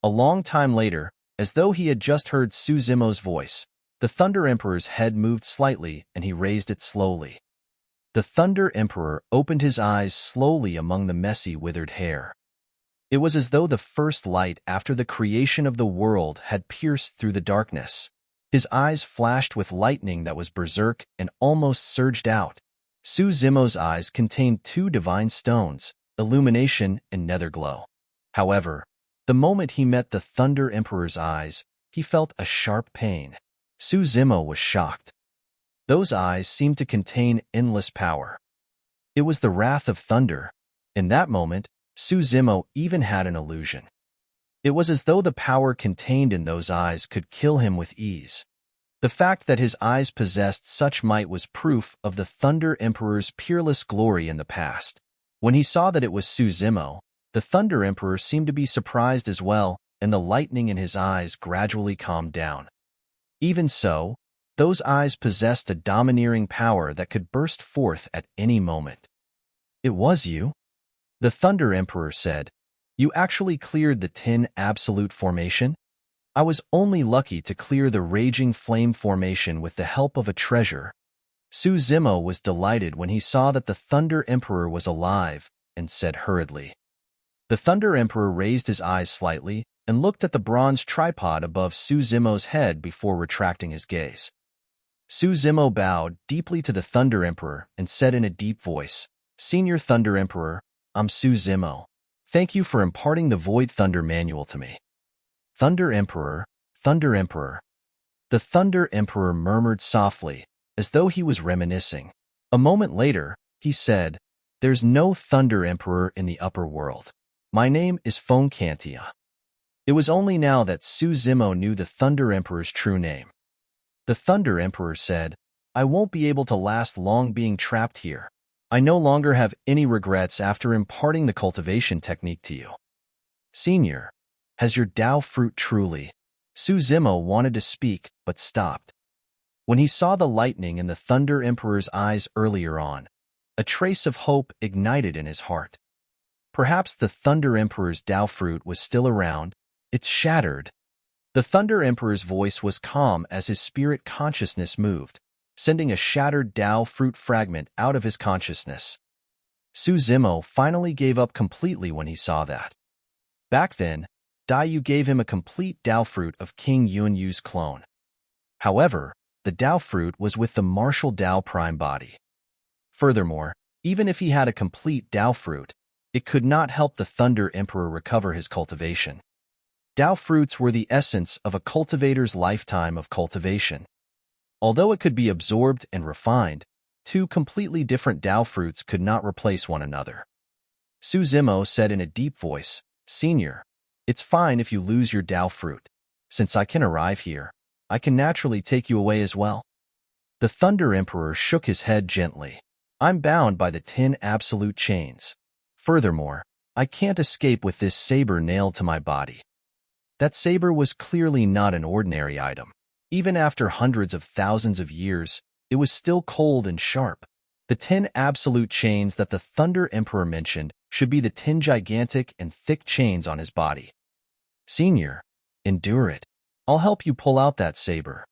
A long time later, as though he had just heard Su Zimo's voice, the Thunder Emperor's head moved slightly and he raised it slowly. The Thunder Emperor opened his eyes slowly among the messy, withered hair. It was as though the first light after the creation of the world had pierced through the darkness. His eyes flashed with lightning that was berserk and almost surged out. Su Zimo's eyes contained 2 divine stones, illumination and netherglow. However, the moment he met the Thunder Emperor's eyes, he felt a sharp pain. Su Zimo was shocked. Those eyes seemed to contain endless power. It was the wrath of thunder. In that moment, Su Zimo even had an illusion. It was as though the power contained in those eyes could kill him with ease. The fact that his eyes possessed such might was proof of the Thunder Emperor's peerless glory in the past. When he saw that it was Su Zimo, the Thunder Emperor seemed to be surprised as well, and the lightning in his eyes gradually calmed down. Even so, those eyes possessed a domineering power that could burst forth at any moment. "It was you," the Thunder Emperor said. "You actually cleared the 10 Absolute Formation? I was only lucky to clear the Raging Flame Formation with the help of a treasure." Su Zimo was delighted when he saw that the Thunder Emperor was alive, and said hurriedly. The Thunder Emperor raised his eyes slightly and looked at the bronze tripod above Su Zimo's head before retracting his gaze. Su Zimo bowed deeply to the Thunder Emperor and said in a deep voice, "Senior Thunder Emperor, I'm Su Zimo. Thank you for imparting the Void Thunder Manual to me." "Thunder Emperor, Thunder Emperor." The Thunder Emperor murmured softly, as though he was reminiscing. A moment later, he said, "There's no Thunder Emperor in the upper world. My name is Feng Cantian." It was only now that Su Zimo knew the Thunder Emperor's true name. The Thunder Emperor said, "I won't be able to last long being trapped here. I no longer have any regrets after imparting the cultivation technique to you. Senior, has your Tao fruit truly? Su Zimo wanted to speak, but stopped. When he saw the lightning in the Thunder Emperor's eyes earlier on, a trace of hope ignited in his heart. Perhaps the Thunder Emperor's Tao fruit was still around. It's shattered. The Thunder Emperor's voice was calm as his spirit consciousness moved, sending a shattered Tao fruit fragment out of his consciousness. Su Zimo finally gave up completely when he saw that. Back then, Daiyu gave him a complete Tao fruit of King Yuanyu's clone. However, the Tao fruit was with the martial Tao prime body. Furthermore, even if he had a complete Tao fruit, it could not help the Thunder Emperor recover his cultivation. Tao fruits were the essence of a cultivator's lifetime of cultivation. Although it could be absorbed and refined, two completely different Tao fruits could not replace one another. Su Zimo said in a deep voice, Senior, it's fine if you lose your Tao fruit. Since I can arrive here, I can naturally take you away as well. The Thunder Emperor shook his head gently. I'm bound by the 10 absolute chains. Furthermore, I can't escape with this saber nailed to my body. That saber was clearly not an ordinary item. Even after hundreds of thousands of years, it was still cold and sharp. The 10 absolute chains that the Thunder Emperor mentioned should be the 10 gigantic and thick chains on his body. Senior, endure it. I'll help you pull out that saber.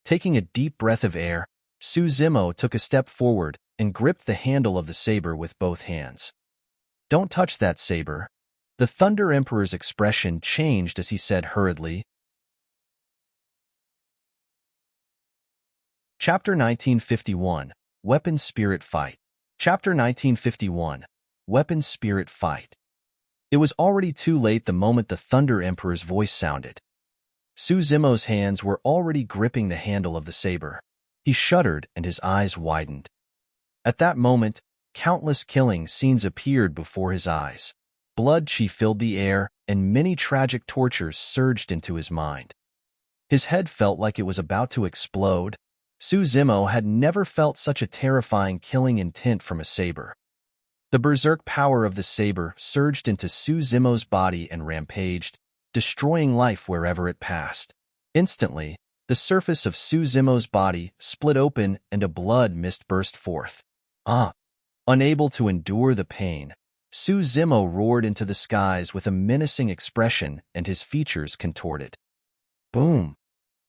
Taking a deep breath of air, Su Zimo took a step forward and gripped the handle of the saber with both hands. Don't touch that saber. The Thunder Emperor's expression changed as he said hurriedly. Chapter 1951, Weapon Spirit Fight. Chapter 1951, Weapon Spirit Fight. It was already too late the moment the Thunder Emperor's voice sounded. Su Zimo's hands were already gripping the handle of the saber. He shuddered and his eyes widened. At that moment, countless killing scenes appeared before his eyes. Blood chi filled the air, and many tragic tortures surged into his mind. His head felt like it was about to explode. Su Zimo had never felt such a terrifying killing intent from a saber. The berserk power of the saber surged into Su Zimo's body and rampaged, destroying life wherever it passed. Instantly, the surface of Su Zimo's body split open and a blood mist burst forth. Unable to endure the pain, Su Zimo roared into the skies with a menacing expression and his features contorted. Boom!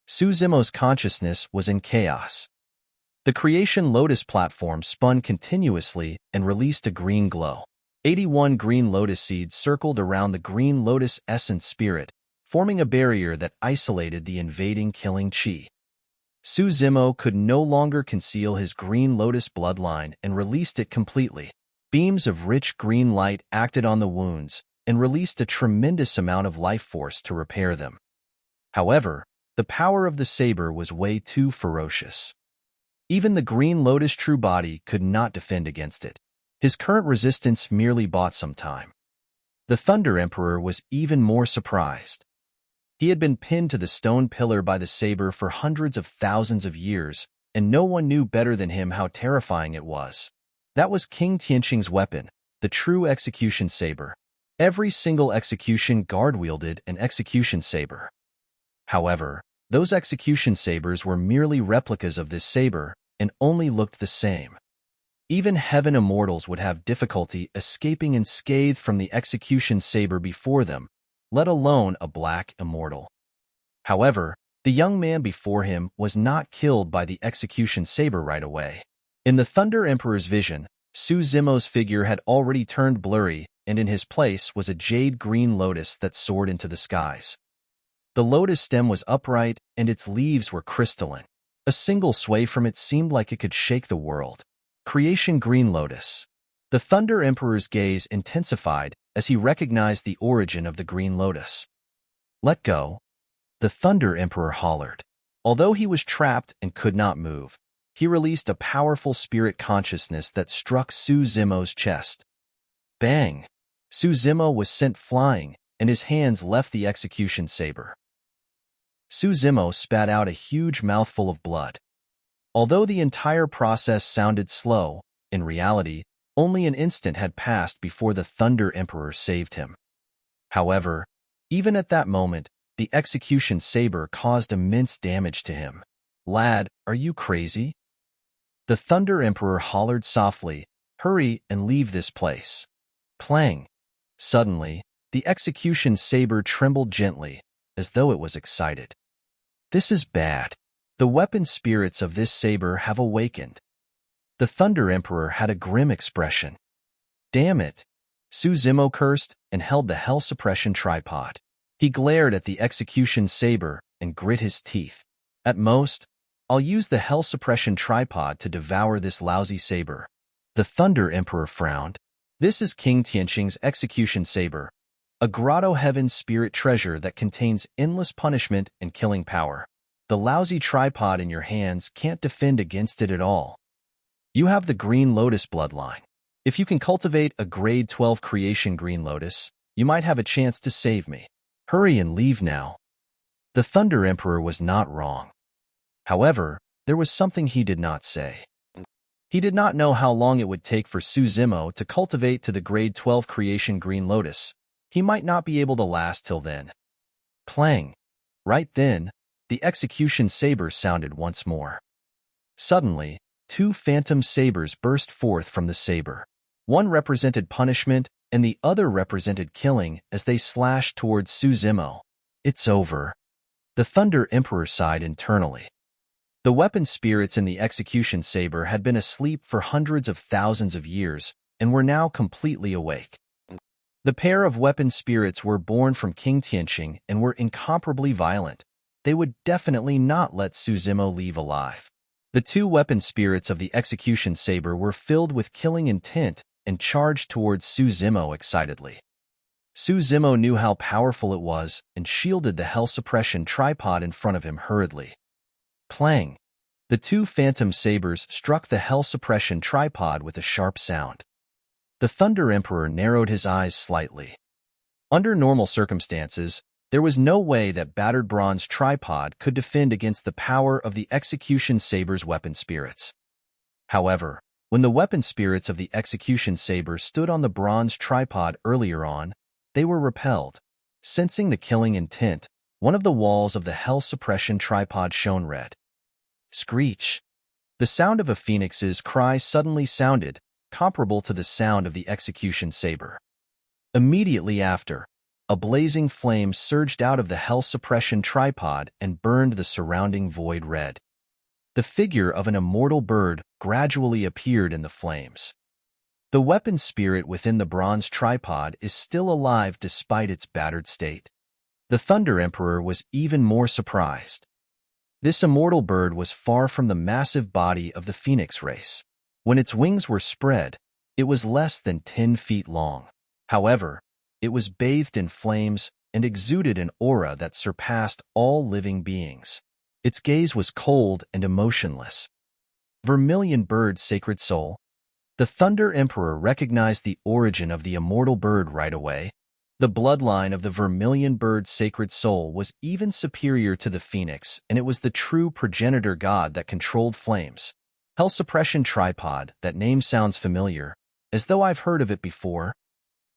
Su Zimo's consciousness was in chaos. The Creation Lotus platform spun continuously and released a green glow. 81 green lotus seeds circled around the green lotus essence spirit, forming a barrier that isolated the invading killing chi. Su Zimo could no longer conceal his green lotus bloodline and released it completely. Beams of rich green light acted on the wounds and released a tremendous amount of life force to repair them. However, the power of the saber was way too ferocious. Even the green lotus true body could not defend against it. His current resistance merely bought some time. The Thunder Emperor was even more surprised. He had been pinned to the stone pillar by the saber for hundreds of thousands of years, and no one knew better than him how terrifying it was. That was King Tianxing's weapon, the true execution saber. Every single execution guard wielded an execution saber. However, those execution sabers were merely replicas of this saber and only looked the same. Even heaven immortals would have difficulty escaping unscathed from the execution saber before them, let alone a black immortal. However, the young man before him was not killed by the execution saber right away. In the Thunder Emperor's vision, Su Zimo's figure had already turned blurry, and in his place was a jade green lotus that soared into the skies. The lotus stem was upright, and its leaves were crystalline. A single sway from it seemed like it could shake the world. Creation Green Lotus. The Thunder Emperor's gaze intensified as he recognized the origin of the green lotus. Let go. The Thunder Emperor hollered. Although he was trapped and could not move, he released a powerful spirit consciousness that struck Su Zimo's chest. Bang! Su Zimo was sent flying, and his hands left the execution saber. Su Zimo spat out a huge mouthful of blood. Although the entire process sounded slow, In reality, only an instant had passed before the Thunder Emperor saved him. However, even at that moment, the execution saber caused immense damage to him. "Lad, are you crazy?" The Thunder Emperor hollered softly, "Hurry and leave this place." Clang! Suddenly, the execution saber trembled gently, as though it was excited. "This is bad. The weapon spirits of this saber have awakened." The Thunder Emperor had a grim expression. "Damn it!" Zemo cursed and held the Hell Suppression tripod. He glared at the execution saber and grit his teeth. "At most, I'll use the Hell Suppression tripod to devour this lousy saber." The Thunder Emperor frowned. "This is King Tianxing's execution saber, a grotto heaven spirit treasure that contains endless punishment and killing power. The lousy tripod in your hands can't defend against it at all. You have the Green Lotus bloodline. If you can cultivate a grade 12 creation Green Lotus, you might have a chance to save me. Hurry and leave now." The Thunder Emperor was not wrong. However, there was something he did not say. He did not know how long it would take for Zemo to cultivate to the grade 12 creation Green Lotus. He might not be able to last till then. Clang! Right then, the execution saber sounded once more. Suddenly, two phantom sabers burst forth from the saber. One represented punishment, and the other represented killing as they slashed towards Zemo. "It's over." The Thunder Emperor sighed internally. The weapon spirits in the execution saber had been asleep for hundreds of thousands of years and were now completely awake. The pair of weapon spirits were born from King Tianxing and were incomparably violent. They would definitely not let Zemo leave alive. The two weapon spirits of the execution saber were filled with killing intent and charged towards Zemo excitedly. Zemo knew how powerful it was and shielded the Hell Suppression tripod in front of him hurriedly. Clang! The two phantom sabers struck the Hell Suppression tripod with a sharp sound. The Thunder Emperor narrowed his eyes slightly. Under normal circumstances, there was no way that battered bronze tripod could defend against the power of the execution saber's weapon spirits. However, when the weapon spirits of the execution saber stood on the bronze tripod earlier on, they were repelled. Sensing the killing intent, one of the walls of the Hell Suppression tripod shone red. Screech! The sound of a phoenix's cry suddenly sounded, comparable to the sound of the execution saber. Immediately after, a blazing flame surged out of the Hell Suppression tripod and burned the surrounding void red. The figure of an immortal bird gradually appeared in the flames. The weapon spirit within the bronze tripod is still alive despite its battered state. The Thunder Emperor was even more surprised. This immortal bird was far from the massive body of the phoenix race. When its wings were spread, it was less than 10 feet long. However, it was bathed in flames and exuded an aura that surpassed all living beings. Its gaze was cold and emotionless. Vermilion bird, sacred soul. The Thunder Emperor recognized the origin of the immortal bird right away. The bloodline of the Vermilion bird's sacred soul was even superior to the phoenix, and it was the true progenitor god that controlled flames. Hell Suppression tripod, that name sounds familiar, as though I've heard of it before.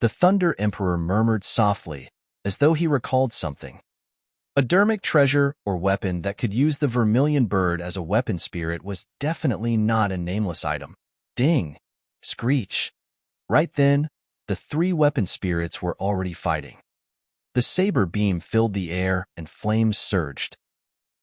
The Thunder Emperor murmured softly, as though he recalled something. A dermic treasure or weapon that could use the Vermilion bird as a weapon spirit was definitely not a nameless item. Ding! Screech! Right then, the three weapon spirits were already fighting. The saber beam filled the air and flames surged.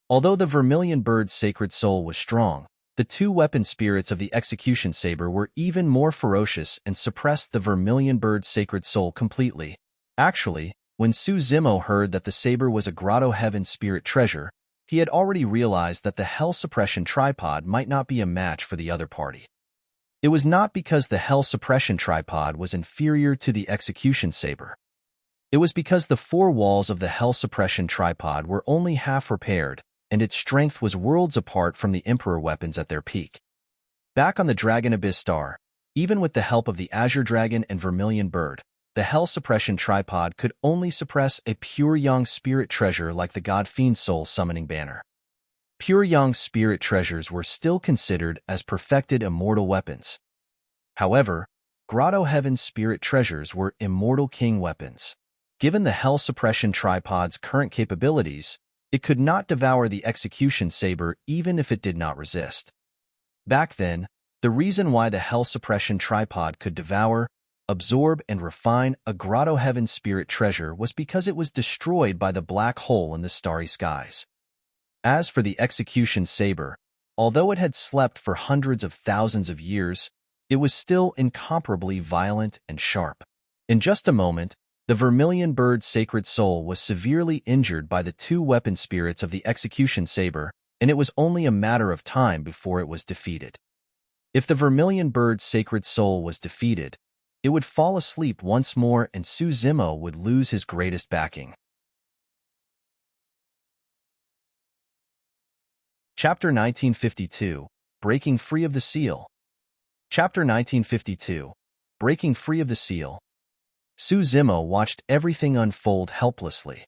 Although the Vermilion bird's sacred soul was strong, the two weapon spirits of the execution saber were even more ferocious and suppressed the Vermilion bird's sacred soul completely. Actually, when Zemo heard that the saber was a grotto heaven spirit treasure, he had already realized that the Hell Suppression tripod might not be a match for the other party. It was not because the Hell Suppression tripod was inferior to the execution saber. It was because the four walls of the Hell Suppression tripod were only half repaired, and its strength was worlds apart from the Emperor weapons at their peak. Back on the Dragon Abyss Star, even with the help of the Azure Dragon and Vermilion Bird, the Hell Suppression tripod could only suppress a pure Yang spirit treasure like the God Fiend's Soul Summoning Banner. Pure Yang spirit treasures were still considered as perfected immortal weapons. However, Grotto Heaven's spirit treasures were Immortal King weapons. Given the Hell Suppression Tripod's current capabilities, it could not devour the Execution Saber even if it did not resist. Back then, the reason why the Hell Suppression Tripod could devour, absorb, and refine a Grotto Heaven spirit treasure was because it was destroyed by the black hole in the starry skies. As for the Execution Saber, although it had slept for hundreds of thousands of years, it was still incomparably violent and sharp. In just a moment, the Vermilion Bird's sacred soul was severely injured by the two weapon spirits of the Execution Saber, and it was only a matter of time before it was defeated. If the Vermilion Bird's sacred soul was defeated, it would fall asleep once more and Su Zimo would lose his greatest backing. Chapter 1952, Breaking Free of the Seal. Chapter 1952, Breaking Free of the Seal. Su Zimo watched everything unfold helplessly.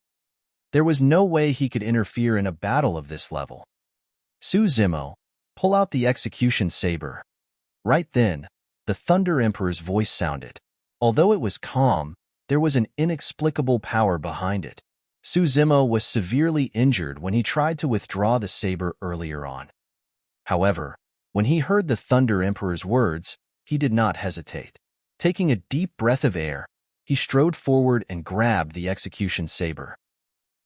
There was no way he could interfere in a battle of this level. Su Zimo, pull out the Execution Saber. Right then, the Thunder Emperor's voice sounded. Although it was calm, there was an inexplicable power behind it. Su Zimo was severely injured when he tried to withdraw the saber earlier on. However, when he heard the Thunder Emperor's words, he did not hesitate. Taking a deep breath of air, he strode forward and grabbed the Execution Saber.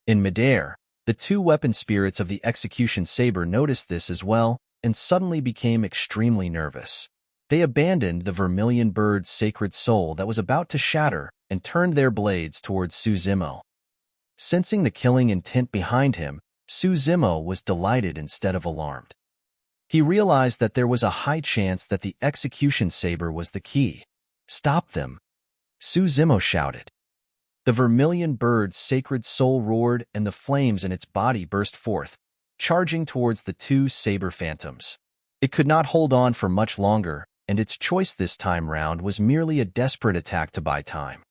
In midair, the two weapon spirits of the Execution Saber noticed this as well and suddenly became extremely nervous. They abandoned the Vermilion Bird's sacred soul that was about to shatter and turned their blades towards Su Zimo. Sensing the killing intent behind him, Su Zimo was delighted instead of alarmed. He realized that there was a high chance that the Execution Saber was the key. "Stop them!" Su Zimo shouted. The Vermilion Bird's sacred soul roared and the flames in its body burst forth, charging towards the two saber phantoms. It could not hold on for much longer, and its choice this time round was merely a desperate attack to buy time.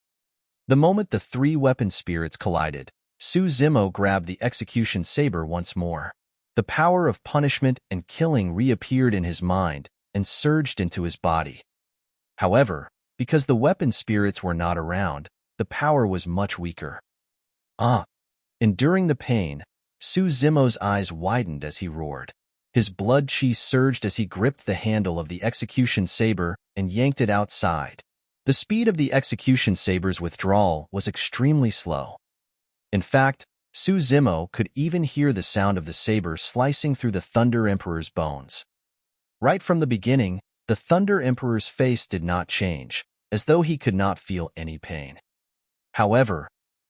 The moment the three weapon spirits collided, Su Zimo grabbed the Execution Saber once more. The power of punishment and killing reappeared in his mind and surged into his body. However, because the weapon spirits were not around, the power was much weaker. Enduring the pain, Su Zimo's eyes widened as he roared. His blood chi surged as he gripped the handle of the Execution Saber and yanked it outside. The speed of the Execution Saber's withdrawal was extremely slow. In fact, Su Zimo could even hear the sound of the saber slicing through the Thunder Emperor's bones. Right from the beginning, the Thunder Emperor's face did not change, as though he could not feel any pain. However,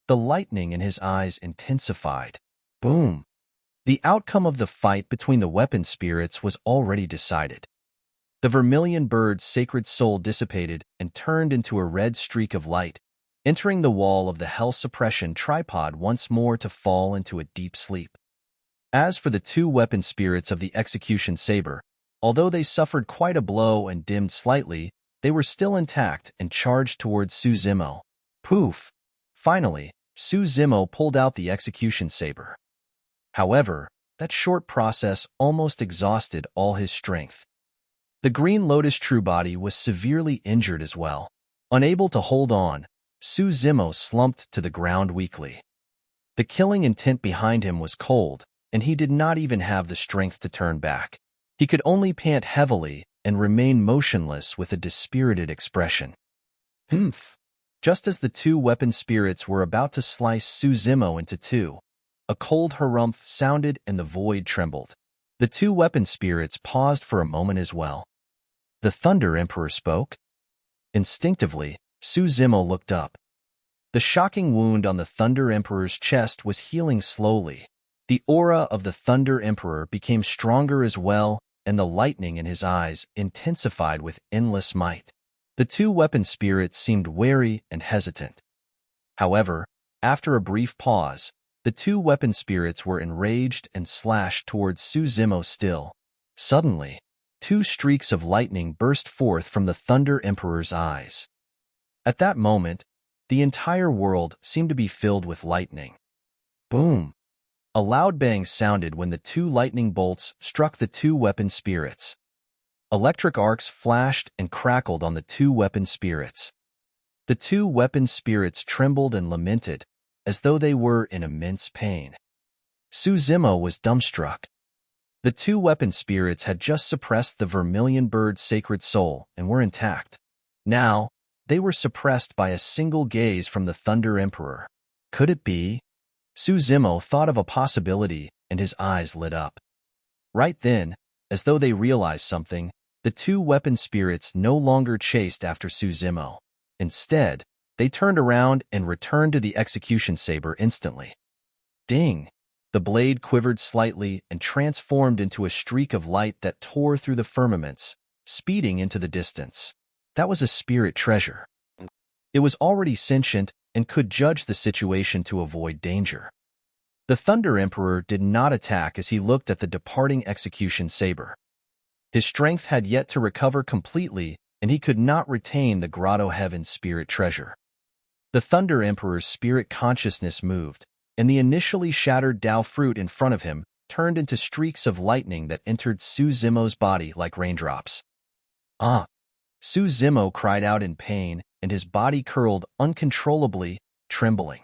the lightning in his eyes intensified. Boom! The outcome of the fight between the weapon spirits was already decided. The Vermilion Bird's sacred soul dissipated and turned into a red streak of light, entering the wall of the Hell Suppression Tripod once more to fall into a deep sleep. As for the two weapon spirits of the Execution Saber, although they suffered quite a blow and dimmed slightly, they were still intact and charged towards Su Zimo. Poof! Finally, Su Zimo pulled out the Execution Saber. However, that short process almost exhausted all his strength. The Green Lotus Truebody was severely injured as well. Unable to hold on, Su Zimo slumped to the ground weakly. The killing intent behind him was cold, and he did not even have the strength to turn back. He could only pant heavily and remain motionless with a dispirited expression. Humph! Just as the two weapon spirits were about to slice Su Zimo into two, a cold harumph sounded and the void trembled. The two weapon spirits paused for a moment as well. The Thunder Emperor spoke. Instinctively, Su Zimo looked up. The shocking wound on the Thunder Emperor's chest was healing slowly. The aura of the Thunder Emperor became stronger as well, and the lightning in his eyes intensified with endless might. The two weapon spirits seemed wary and hesitant. However, after a brief pause, the two weapon spirits were enraged and slashed towards Su Zimo still. Suddenly, two streaks of lightning burst forth from the Thunder Emperor's eyes. At that moment, the entire world seemed to be filled with lightning. Boom! A loud bang sounded when the two lightning bolts struck the two weapon spirits. Electric arcs flashed and crackled on the two weapon spirits. The two weapon spirits trembled and lamented, as though they were in immense pain. Su Zimo was dumbstruck. The two weapon spirits had just suppressed the vermilion bird's sacred soul and were intact. Now, they were suppressed by a single gaze from the Thunder Emperor. Could it be? Su Zimo thought of a possibility, and his eyes lit up. Right then, as though they realized something, the two weapon spirits no longer chased after Su Zimo. Instead, they turned around and returned to the execution saber instantly. Ding! The blade quivered slightly and transformed into a streak of light that tore through the firmaments, speeding into the distance. That was a spirit treasure. It was already sentient and could judge the situation to avoid danger. The Thunder Emperor did not attack as he looked at the departing execution saber. His strength had yet to recover completely, and he could not retain the Grotto Heaven spirit treasure. The Thunder Emperor's spirit consciousness moved, and the initially shattered Tao fruit in front of him turned into streaks of lightning that entered Su Zimo's body like raindrops. Ah! Su Zimo cried out in pain, and his body curled uncontrollably, trembling.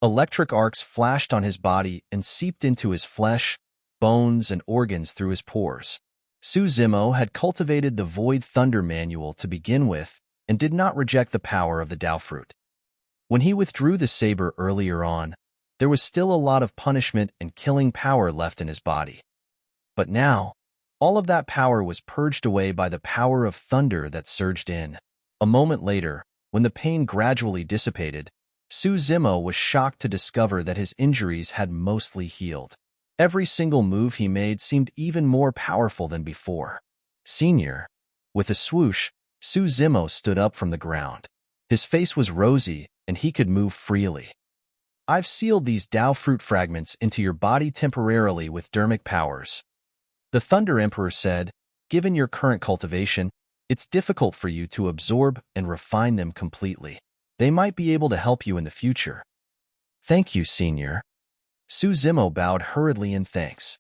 Electric arcs flashed on his body and seeped into his flesh, bones, and organs through his pores. Su Zimo had cultivated the Void Thunder Manual to begin with and did not reject the power of the Tao fruit. When he withdrew the saber earlier on, there was still a lot of punishment and killing power left in his body. But now, all of that power was purged away by the power of thunder that surged in. A moment later, when the pain gradually dissipated, Su Zimo was shocked to discover that his injuries had mostly healed. Every single move he made seemed even more powerful than before. Senior. With a swoosh, Su Zimo stood up from the ground. His face was rosy, and he could move freely. I've sealed these Tao fruit fragments into your body temporarily with dermic powers. The Thunder Emperor said, given your current cultivation, it's difficult for you to absorb and refine them completely. They might be able to help you in the future. Thank you, Senior. Su Zimo bowed hurriedly in thanks.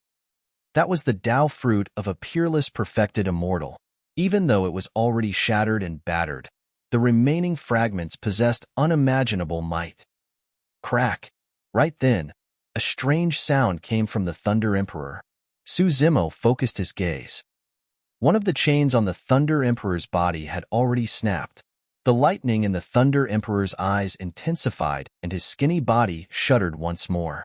That was the Tao fruit of a peerless perfected immortal. Even though it was already shattered and battered, the remaining fragments possessed unimaginable might. Crack! Right then, a strange sound came from the Thunder Emperor. Su Zimo focused his gaze. One of the chains on the Thunder Emperor's body had already snapped. The lightning in the Thunder Emperor's eyes intensified, and his skinny body shuddered once more.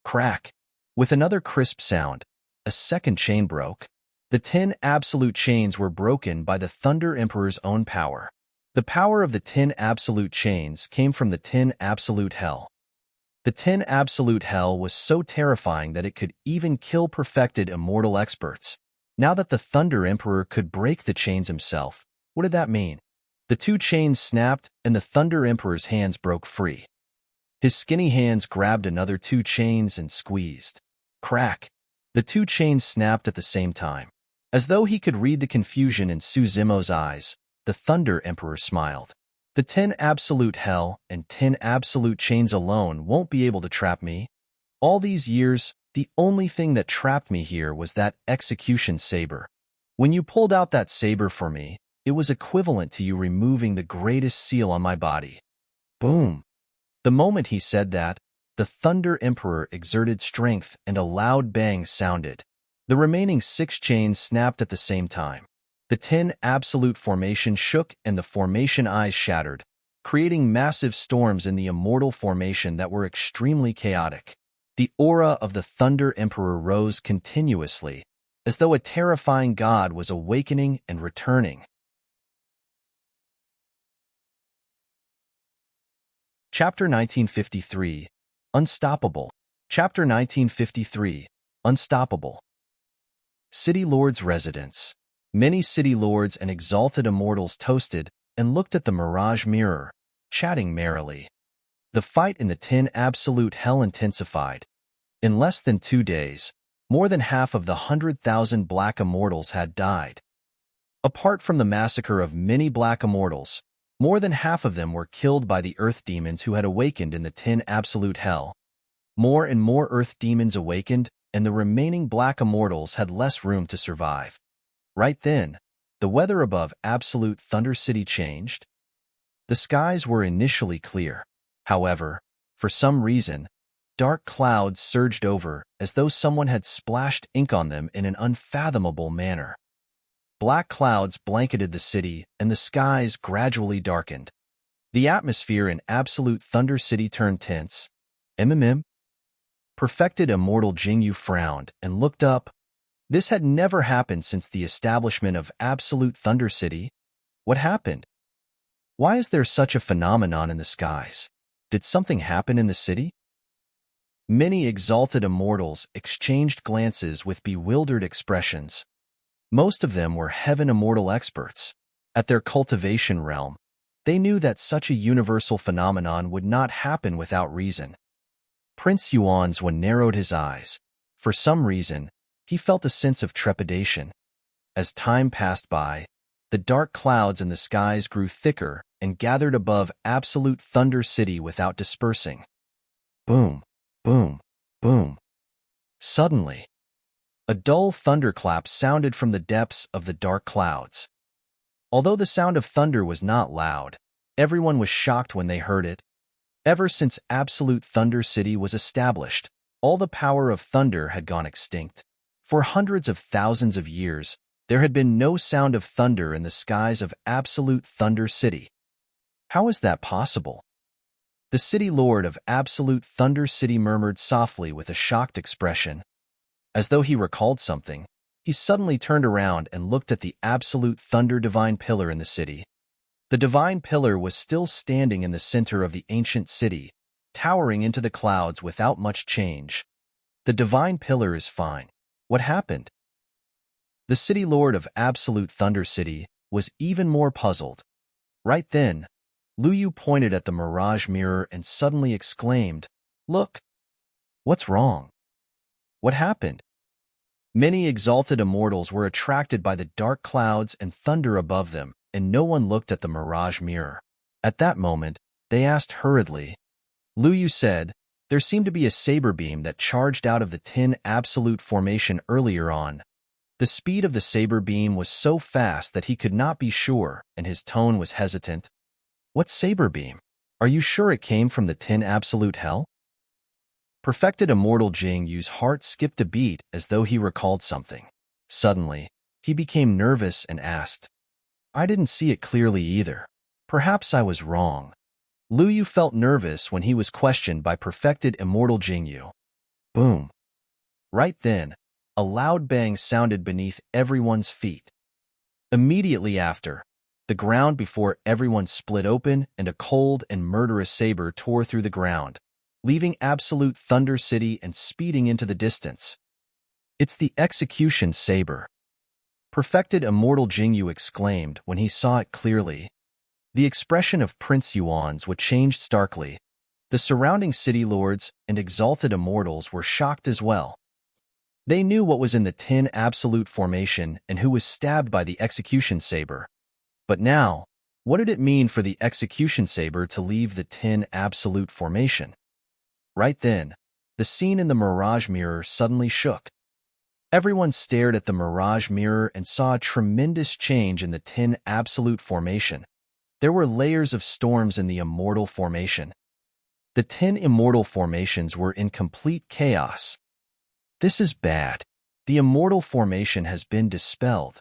Crack! With another crisp sound, a second chain broke. The 10 absolute chains were broken by the Thunder Emperor's own power. The power of the 10 absolute chains came from the 10 absolute hell. The 10 absolute hell was so terrifying that it could even kill perfected immortal experts. Now that the Thunder Emperor could break the chains himself, what did that mean? The two chains snapped, and the Thunder Emperor's hands broke free. His skinny hands grabbed another two chains and squeezed. Crack! The two chains snapped at the same time. As though he could read the confusion in Su Zimo's eyes, the Thunder Emperor smiled. The 10 absolute hell and 10 absolute chains alone won't be able to trap me. All these years, the only thing that trapped me here was that execution saber. When you pulled out that saber for me, it was equivalent to you removing the greatest seal on my body. Boom! The moment he said that, the Thunder Emperor exerted strength and a loud bang sounded. The remaining 6 chains snapped at the same time. The 10 absolute formation shook and the formation eyes shattered, creating massive storms in the immortal formation that were extremely chaotic. The aura of the Thunder Emperor rose continuously, as though a terrifying god was awakening and returning. Chapter 1953, Unstoppable. Chapter 1953, Unstoppable. City Lord's Residence. Many city lords and exalted immortals toasted and looked at the mirage mirror, chatting merrily. The fight in the 10 absolute hell intensified. In less than 2 days, more than half of the 100,000 black immortals had died. Apart from the massacre of many black immortals, more than half of them were killed by the earth demons who had awakened in the 10 absolute hell. More and more earth demons awakened, and the remaining black immortals had less room to survive. Right then, the weather above Absolute Thunder City changed. The skies were initially clear. However, for some reason, dark clouds surged over as though someone had splashed ink on them in an unfathomable manner. Black clouds blanketed the city, and the skies gradually darkened. The atmosphere in Absolute Thunder City turned tense. Perfected Immortal Jingyu frowned and looked up. This had never happened since the establishment of Absolute Thunder City. What happened? Why is there such a phenomenon in the skies? Did something happen in the city? Many exalted immortals exchanged glances with bewildered expressions. Most of them were heaven immortal experts. At their cultivation realm, they knew that such a universal phenomenon would not happen without reason. Prince Yuanzhua narrowed his eyes. For some reason, he felt a sense of trepidation. As time passed by, the dark clouds in the skies grew thicker and gathered above Absolute Thunder City without dispersing. Boom, boom, boom. Suddenly, a dull thunderclap sounded from the depths of the dark clouds. Although the sound of thunder was not loud, everyone was shocked when they heard it. Ever since Absolute Thunder City was established, all the power of thunder had gone extinct. For hundreds of thousands of years, there had been no sound of thunder in the skies of Absolute Thunder City. How is that possible? The city lord of Absolute Thunder City murmured softly with a shocked expression. As though he recalled something, he suddenly turned around and looked at the Absolute Thunder Divine Pillar in the city. The Divine Pillar was still standing in the center of the ancient city, towering into the clouds without much change. The Divine Pillar is fine. What happened? The city lord of Absolute Thunder City was even more puzzled. Right then, Lu Yu pointed at the mirage mirror and suddenly exclaimed, "Look! What's wrong? What happened?" Many exalted immortals were attracted by the dark clouds and thunder above them, and no one looked at the mirage mirror. At that moment, they asked hurriedly. Lu Yu said, "There seemed to be a saber beam that charged out of the 10 Absolute formation earlier on." The speed of the saber beam was so fast that he could not be sure, and his tone was hesitant. "What saber beam? Are you sure it came from the 10 Absolute Hell?" Perfected Immortal Jing Yu's heart skipped a beat as though he recalled something. Suddenly, he became nervous and asked, "I didn't see it clearly either. Perhaps I was wrong." Lu Yu felt nervous when he was questioned by Perfected Immortal Jing Yu. Boom. Right then, a loud bang sounded beneath everyone's feet. Immediately after, the ground before everyone split open and a cold and murderous saber tore through the ground, leaving Absolute Thunder City and speeding into the distance. "It's the execution saber," Perfected Immortal Jingyu exclaimed when he saw it clearly. The expression of Prince Yuanzhua changed starkly. The surrounding city lords and exalted immortals were shocked as well. They knew what was in the 10 Absolute formation and who was stabbed by the execution saber. But now, what did it mean for the execution saber to leave the 10 Absolute formation? Right then, the scene in the mirage mirror suddenly shook. Everyone stared at the mirage mirror and saw a tremendous change in the 10 Absolute formation. There were layers of storms in the Immortal formation. The 10 Immortal formations were in complete chaos. "This is bad. The Immortal formation has been dispelled."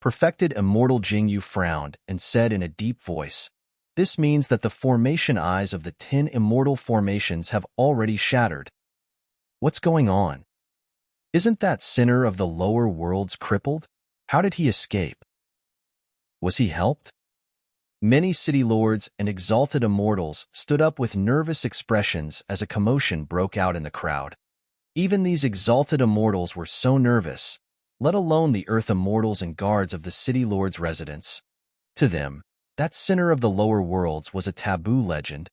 Perfected Immortal Jingyu frowned and said in a deep voice, "This means that the formation eyes of the 10 Immortal formations have already shattered." What's going on? Isn't that sinner of the lower worlds crippled? How did he escape? Was he helped? Many city lords and exalted immortals stood up with nervous expressions as a commotion broke out in the crowd. Even these exalted immortals were so nervous, let alone the earth immortals and guards of the city lord's residence. To them, that sinner of the lower worlds was a taboo legend.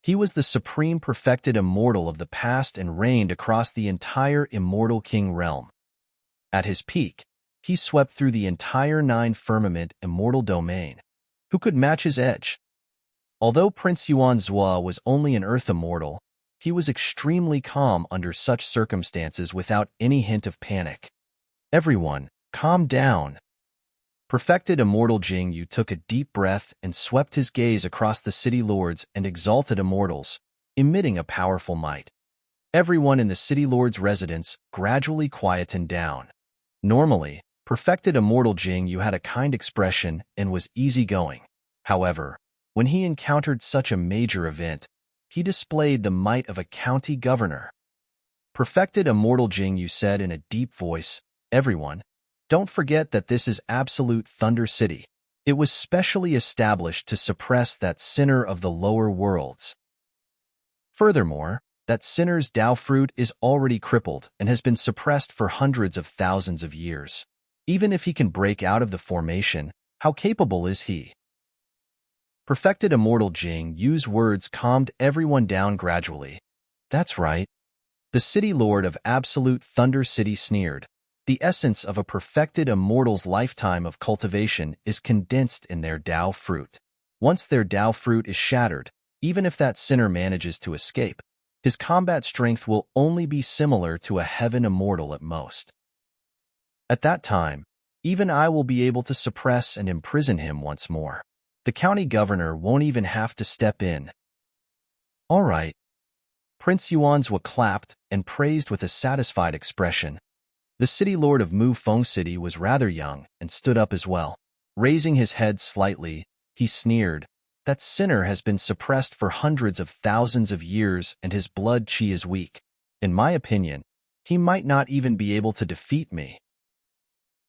He was the supreme perfected immortal of the past and reigned across the entire Immortal King realm. At his peak, he swept through the entire 9 Firmament immortal domain. Who could match his edge? Although Prince Yuanzhua was only an earth immortal, he was extremely calm under such circumstances without any hint of panic. Everyone, Calm down. Perfected Immortal Jing Yu took a deep breath and swept his gaze across the city lords and exalted immortals, emitting a powerful might. Everyone in the city lord's residence gradually quietened down. Normally, Perfected Immortal Jing Yu had a kind expression and was easygoing. However, when he encountered such a major event, he displayed the might of a county governor. Perfected Immortal Jing Yu said in a deep voice, "Everyone, don't forget that this is absolute Thunder City. It was specially established to suppress that sinner of the lower worlds. Furthermore, that sinner's Tao fruit is already crippled and has been suppressed for hundreds of thousands of years. Even if he can break out of the formation, how capable is he?" Perfected Immortal Jing Yu's words calmed everyone down gradually. "That's right." The city lord of absolute Thunder City sneered. "The essence of a perfected immortal's lifetime of cultivation is condensed in their Tao fruit. Once their Tao fruit is shattered, even if that sinner manages to escape, his combat strength will only be similar to a heaven immortal at most. At that time, even I will be able to suppress and imprison him once more. The county governor won't even have to step in." "All right." Prince Yuanzhua clapped and praised with a satisfied expression. The city lord of Mu Feng City was rather young and stood up as well. Raising his head slightly, he sneered, "That sinner has been suppressed for hundreds of thousands of years and his blood qi is weak. In my opinion, he might not even be able to defeat me."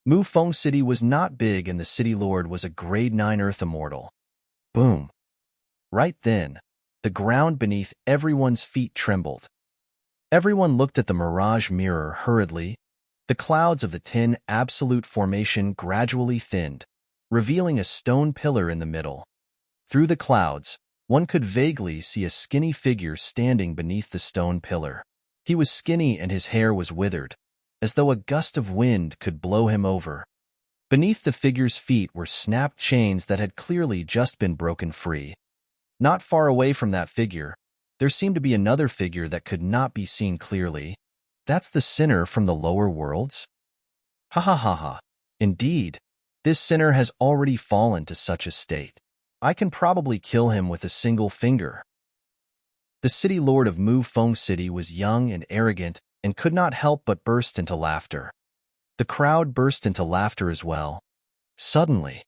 Mu Feng City was not big and the city lord was a grade 9 earth immortal. Boom. Right then, the ground beneath everyone's feet trembled. Everyone looked at the mirage mirror hurriedly. The clouds of the 10 absolute formation gradually thinned, revealing a stone pillar in the middle. Through the clouds, one could vaguely see a skinny figure standing beneath the stone pillar. He was skinny and his hair was withered, as though a gust of wind could blow him over. Beneath the figure's feet were snapped chains that had clearly just been broken free. Not far away from that figure, there seemed to be another figure that could not be seen clearly. "That's the sinner from the lower worlds?" Ha ha ha ha. Indeed, this sinner has already fallen to such a state. I can probably kill him with a single finger. The city lord of Mu Feng City was young and arrogant and could not help but burst into laughter. The crowd burst into laughter as well. Suddenly,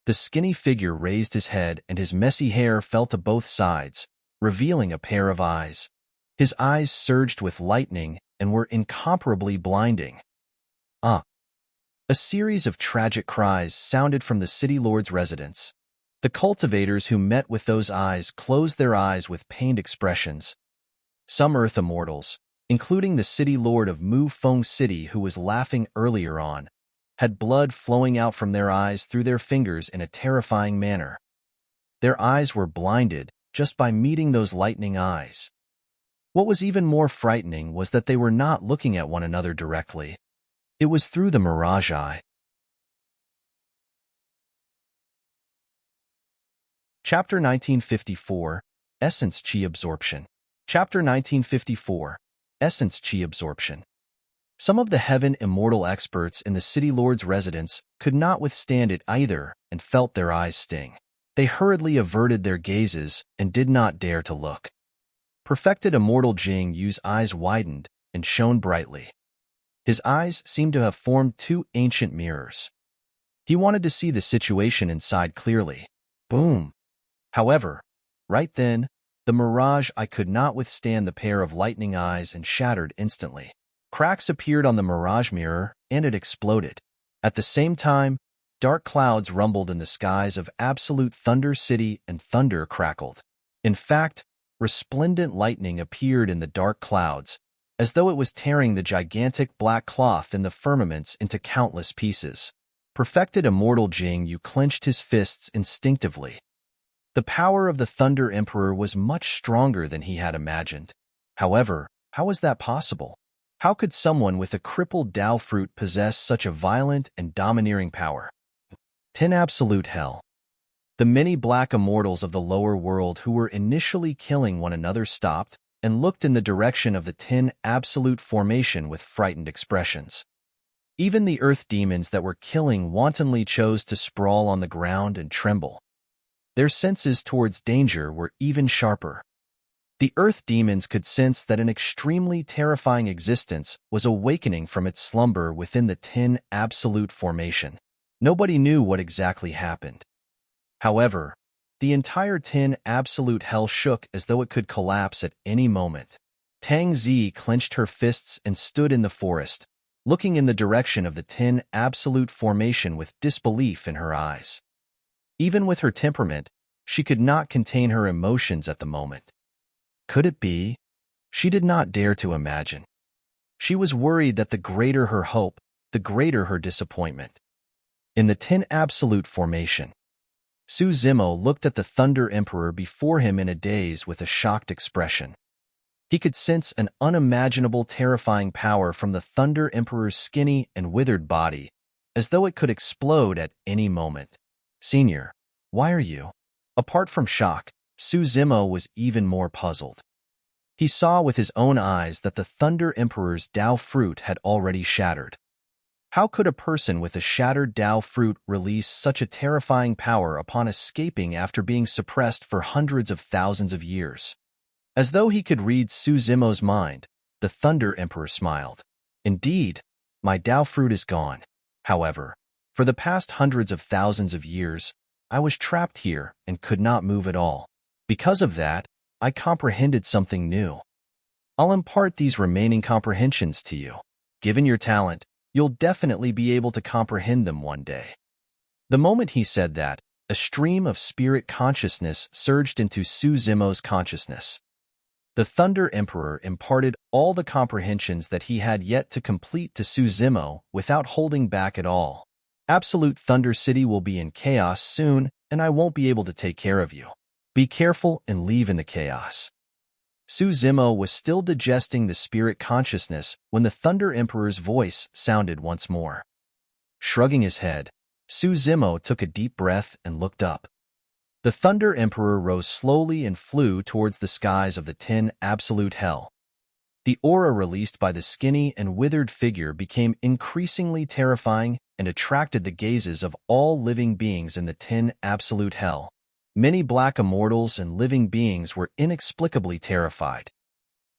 the skinny figure raised his head and his messy hair fell to both sides, revealing a pair of eyes. His eyes surged with lightning and were incomparably blinding. "Ah!" A series of tragic cries sounded from the city lord's residence. The cultivators who met with those eyes closed their eyes with pained expressions. Some earth immortals, including the city lord of Mu Feng City who was laughing earlier on, had blood flowing out from their eyes through their fingers in a terrifying manner. Their eyes were blinded just by meeting those lightning eyes. What was even more frightening was that they were not looking at one another directly. It was through the mirage eye. Chapter 1954, Essence Qi Absorption. Chapter 1954, Essence Qi Absorption. Some of the heaven immortal experts in the city lord's residence could not withstand it either and felt their eyes sting. They hurriedly averted their gazes and did not dare to look. Perfected Immortal Jing Yu's eyes widened and shone brightly. His eyes seemed to have formed two ancient mirrors. He wanted to see the situation inside clearly. Boom! However, right then, the mirage eye could not withstand the pair of lightning eyes and shattered instantly. Cracks appeared on the mirage mirror, and it exploded. At the same time, dark clouds rumbled in the skies of absolute Thunder City and thunder crackled. In fact, resplendent lightning appeared in the dark clouds, as though it was tearing the gigantic black cloth in the firmaments into countless pieces. Perfected Immortal Jing Yu clenched his fists instinctively. The power of the Thunder Emperor was much stronger than he had imagined. However, how was that possible? How could someone with a crippled Tao fruit possess such a violent and domineering power? 10 Absolute Hell. The many black immortals of the lower world who were initially killing one another stopped and looked in the direction of the 10 Absolute formation with frightened expressions. Even the earth demons that were killing wantonly chose to sprawl on the ground and tremble. Their senses towards danger were even sharper. The earth demons could sense that an extremely terrifying existence was awakening from its slumber within the 10 Absolute formation. Nobody knew what exactly happened. However, the entire 10 Absolute hell shook as though it could collapse at any moment. Tianxing clenched her fists and stood in the forest, looking in the direction of the 10 Absolute formation with disbelief in her eyes. Even with her temperament, she could not contain her emotions at the moment. Could it be? She did not dare to imagine. She was worried that the greater her hope, the greater her disappointment. In the 10 Absolute formation, Su Zimo looked at the Thunder Emperor before him in a daze with a shocked expression. He could sense an unimaginable terrifying power from the Thunder Emperor's skinny and withered body, as though it could explode at any moment. Senior, why are you? Apart from shock, Su Zimo was even more puzzled. He saw with his own eyes that the Thunder Emperor's Dao fruit had already shattered. How could a person with a shattered Dao fruit release such a terrifying power upon escaping after being suppressed for hundreds of thousands of years? As though he could read Su Zimo's mind, the Thunder Emperor smiled. Indeed, my Dao fruit is gone. However, for the past hundreds of thousands of years, I was trapped here and could not move at all. Because of that, I comprehended something new. I'll impart these remaining comprehensions to you. Given your talent, you'll definitely be able to comprehend them one day. The moment he said that, a stream of spirit consciousness surged into Su Zimo's consciousness. The Thunder Emperor imparted all the comprehensions that he had yet to complete to Su Zimo without holding back at all. Absolute Thunder City will be in chaos soon, and I won't be able to take care of you. Be careful and leave in the chaos. Su Zimo was still digesting the spirit consciousness when the Thunder Emperor's voice sounded once more. Shrugging his head, Su Zimo took a deep breath and looked up. The Thunder Emperor rose slowly and flew towards the skies of the 10 Absolute Hell. The aura released by the skinny and withered figure became increasingly terrifying and attracted the gazes of all living beings in the 10 Absolute Hell. Many black immortals and living beings were inexplicably terrified.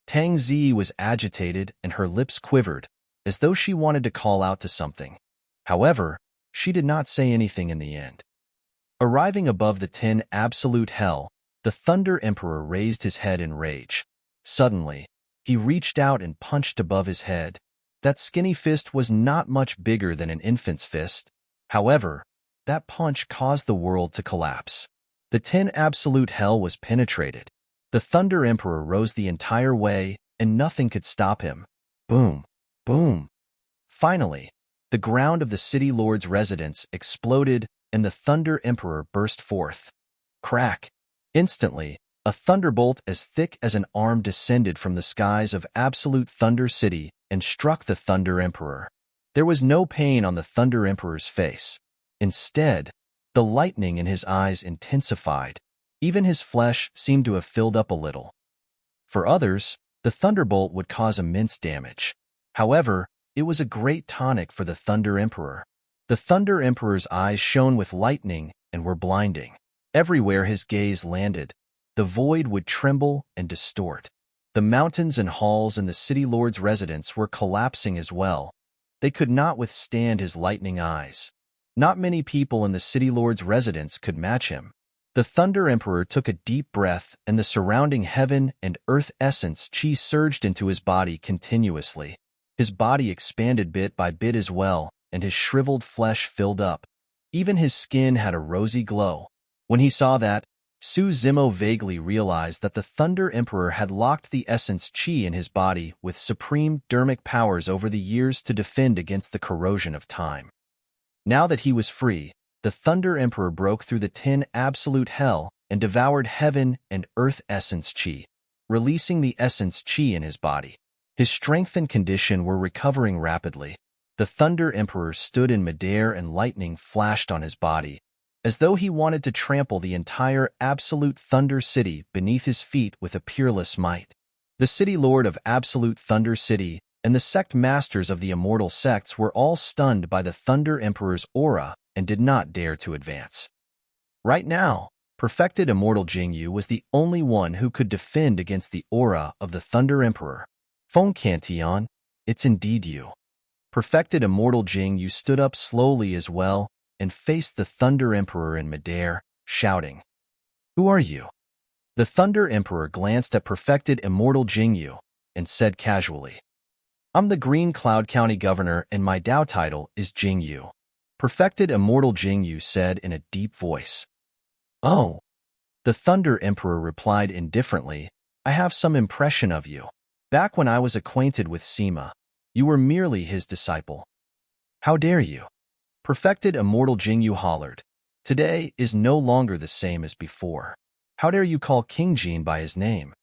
Tianxing was agitated and her lips quivered, as though she wanted to call out to something. However, she did not say anything in the end. Arriving above the 10 Absolute Hell, the Thunder Emperor raised his head in rage. Suddenly, he reached out and punched above his head. That skinny fist was not much bigger than an infant's fist. However, that punch caused the world to collapse. The 10 Absolute Hell was penetrated. The Thunder Emperor rose the entire way, and nothing could stop him. Boom, boom. Finally, the ground of the City Lord's residence exploded, and the Thunder Emperor burst forth. Crack! Instantly, a thunderbolt as thick as an arm descended from the skies of Absolute Thunder City and struck the Thunder Emperor. There was no pain on the Thunder Emperor's face. Instead, the lightning in his eyes intensified. Even his flesh seemed to have filled up a little. For others, the thunderbolt would cause immense damage. However, it was a great tonic for the Thunder Emperor. The Thunder Emperor's eyes shone with lightning and were blinding. Everywhere his gaze landed, the void would tremble and distort. The mountains and halls in the City Lord's residence were collapsing as well. They could not withstand his lightning eyes. Not many people in the City Lord's residence could match him. The Thunder Emperor took a deep breath, and the surrounding heaven and earth essence chi surged into his body continuously. His body expanded bit by bit as well, and his shriveled flesh filled up. Even his skin had a rosy glow. When he saw that, Su Zimo vaguely realized that the Thunder Emperor had locked the essence chi in his body with supreme dermic powers over the years to defend against the corrosion of time. Now that he was free, the Thunder Emperor broke through the 10 Absolute Hell and devoured heaven and earth essence chi, releasing the essence chi in his body. His strength and condition were recovering rapidly. The Thunder Emperor stood in midair and lightning flashed on his body, as though he wanted to trample the entire Absolute Thunder City beneath his feet with a peerless might. The City Lord of Absolute Thunder City and the sect masters of the immortal sects were all stunned by the Thunder Emperor's aura and did not dare to advance. Right now, perfected immortal Jingyu was the only one who could defend against the aura of the Thunder Emperor. Feng Cantian, it's indeed you. Perfected immortal Jingyu stood up slowly as well and faced the Thunder Emperor in midair, shouting, "Who are you?" The Thunder Emperor glanced at perfected immortal Jingyu and said casually, "I'm the Green Cloud County Governor and my Dao title is Jingyu." Perfected immortal Jingyu said in a deep voice. "Oh." The Thunder Emperor replied indifferently, "I have some impression of you. Back when I was acquainted with Sima, you were merely his disciple." "How dare you?" Perfected immortal Jingyu hollered. "Today is no longer the same as before. How dare you call King Jin by his name?"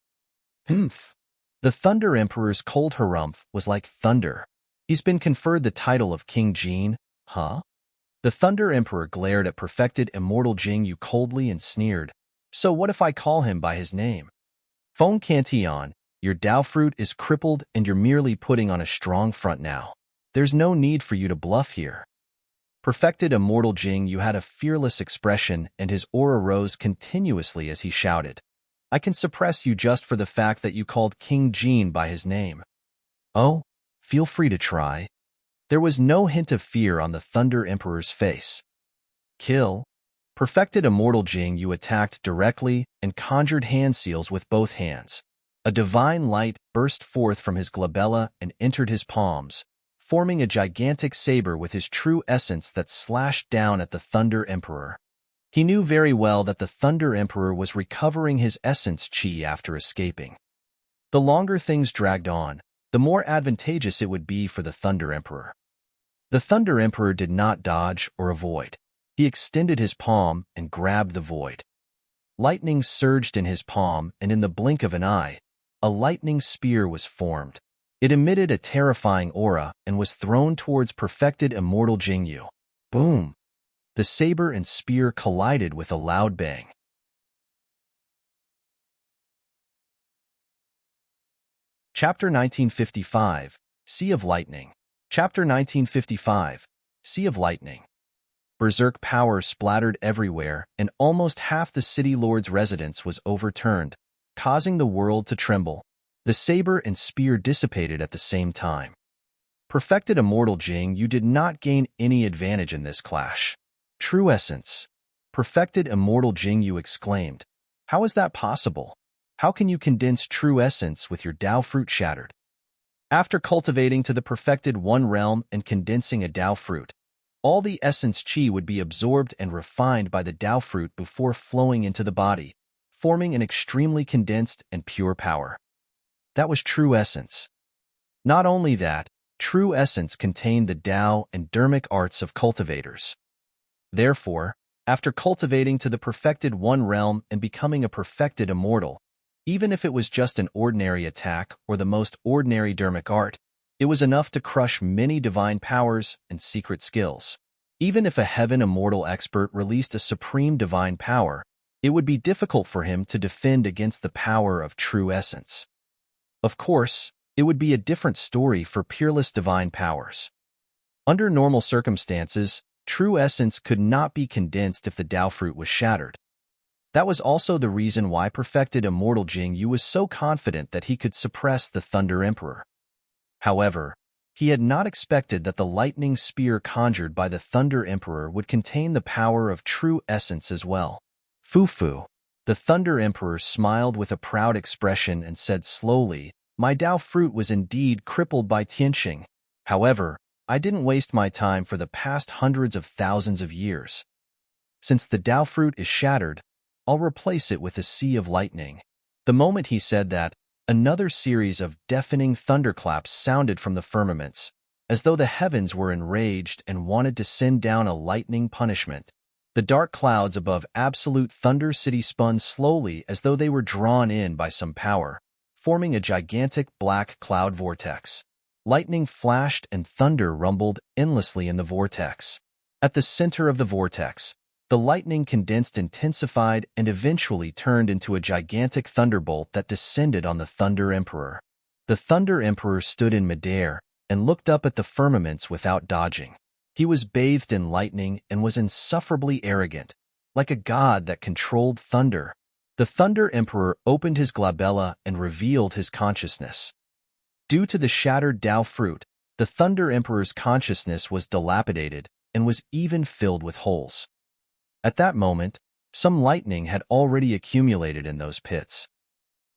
"Humph." The Thunder Emperor's cold harumph was like thunder. "He's been conferred the title of King Jin, huh?" The Thunder Emperor glared at perfected immortal Jingyu coldly and sneered. "So what if I call him by his name?" "Feng Cantian, your Dao fruit is crippled and you're merely putting on a strong front now. There's no need for you to bluff here." Perfected immortal Jingyu had a fearless expression and his aura rose continuously as he shouted, "I can suppress you just for the fact that you called King Jin by his name." "Oh, feel free to try." There was no hint of fear on the Thunder Emperor's face. "Kill." Perfected immortal Jingyu attacked directly and conjured hand seals with both hands. A divine light burst forth from his glabella and entered his palms, forming a gigantic saber with his true essence that slashed down at the Thunder Emperor. He knew very well that the Thunder Emperor was recovering his essence chi after escaping. The longer things dragged on, the more advantageous it would be for the Thunder Emperor. The Thunder Emperor did not dodge or avoid. He extended his palm and grabbed the void. Lightning surged in his palm, and in the blink of an eye, a lightning spear was formed. It emitted a terrifying aura and was thrown towards perfected immortal Jingyu. Boom! The saber and spear collided with a loud bang. Chapter 1955, Sea of Lightning. Chapter 1955, Sea of Lightning. Berserk power splattered everywhere, and almost half the city lord's residence was overturned, causing the world to tremble. The saber and spear dissipated at the same time. Perfected immortal Jingyu did not gain any advantage in this clash. "True essence." Perfected immortal Jingyu exclaimed. "How is that possible? How can you condense true essence with your Dao fruit shattered?" After cultivating to the perfected one realm and condensing a Dao fruit, all the essence chi would be absorbed and refined by the Dao fruit before flowing into the body, forming an extremely condensed and pure power. That was true essence. Not only that, true essence contained the Dao and dermic arts of cultivators. Therefore, after cultivating to the perfected one realm and becoming a perfected immortal, even if it was just an ordinary attack or the most ordinary dermic art, it was enough to crush many divine powers and secret skills. Even if a heaven immortal expert released a supreme divine power, it would be difficult for him to defend against the power of true essence. Of course, it would be a different story for peerless divine powers. Under normal circumstances, true essence could not be condensed if the Dao fruit was shattered. That was also the reason why perfected immortal Jingyu was so confident that he could suppress the Thunder Emperor. However, he had not expected that the lightning spear conjured by the Thunder Emperor would contain the power of true essence as well. "Fufu." The Thunder Emperor smiled with a proud expression and said slowly, "My Dao fruit was indeed crippled by Tianxing. However, I didn't waste my time for the past hundreds of thousands of years. Since the Dao fruit is shattered, I'll replace it with a sea of lightning." The moment he said that, another series of deafening thunderclaps sounded from the firmaments, as though the heavens were enraged and wanted to send down a lightning punishment. The dark clouds above Absolute Thunder City spun slowly as though they were drawn in by some power, forming a gigantic black cloud vortex. Lightning flashed and thunder rumbled endlessly in the vortex. At the center of the vortex, the lightning condensed, intensified, and eventually turned into a gigantic thunderbolt that descended on the Thunder Emperor. The Thunder Emperor stood in midair and looked up at the firmaments without dodging. He was bathed in lightning and was insufferably arrogant, like a god that controlled thunder. The Thunder Emperor opened his glabella and revealed his consciousness. Due to the shattered Tao fruit, the Thunder Emperor's consciousness was dilapidated and was even filled with holes. At that moment, some lightning had already accumulated in those pits.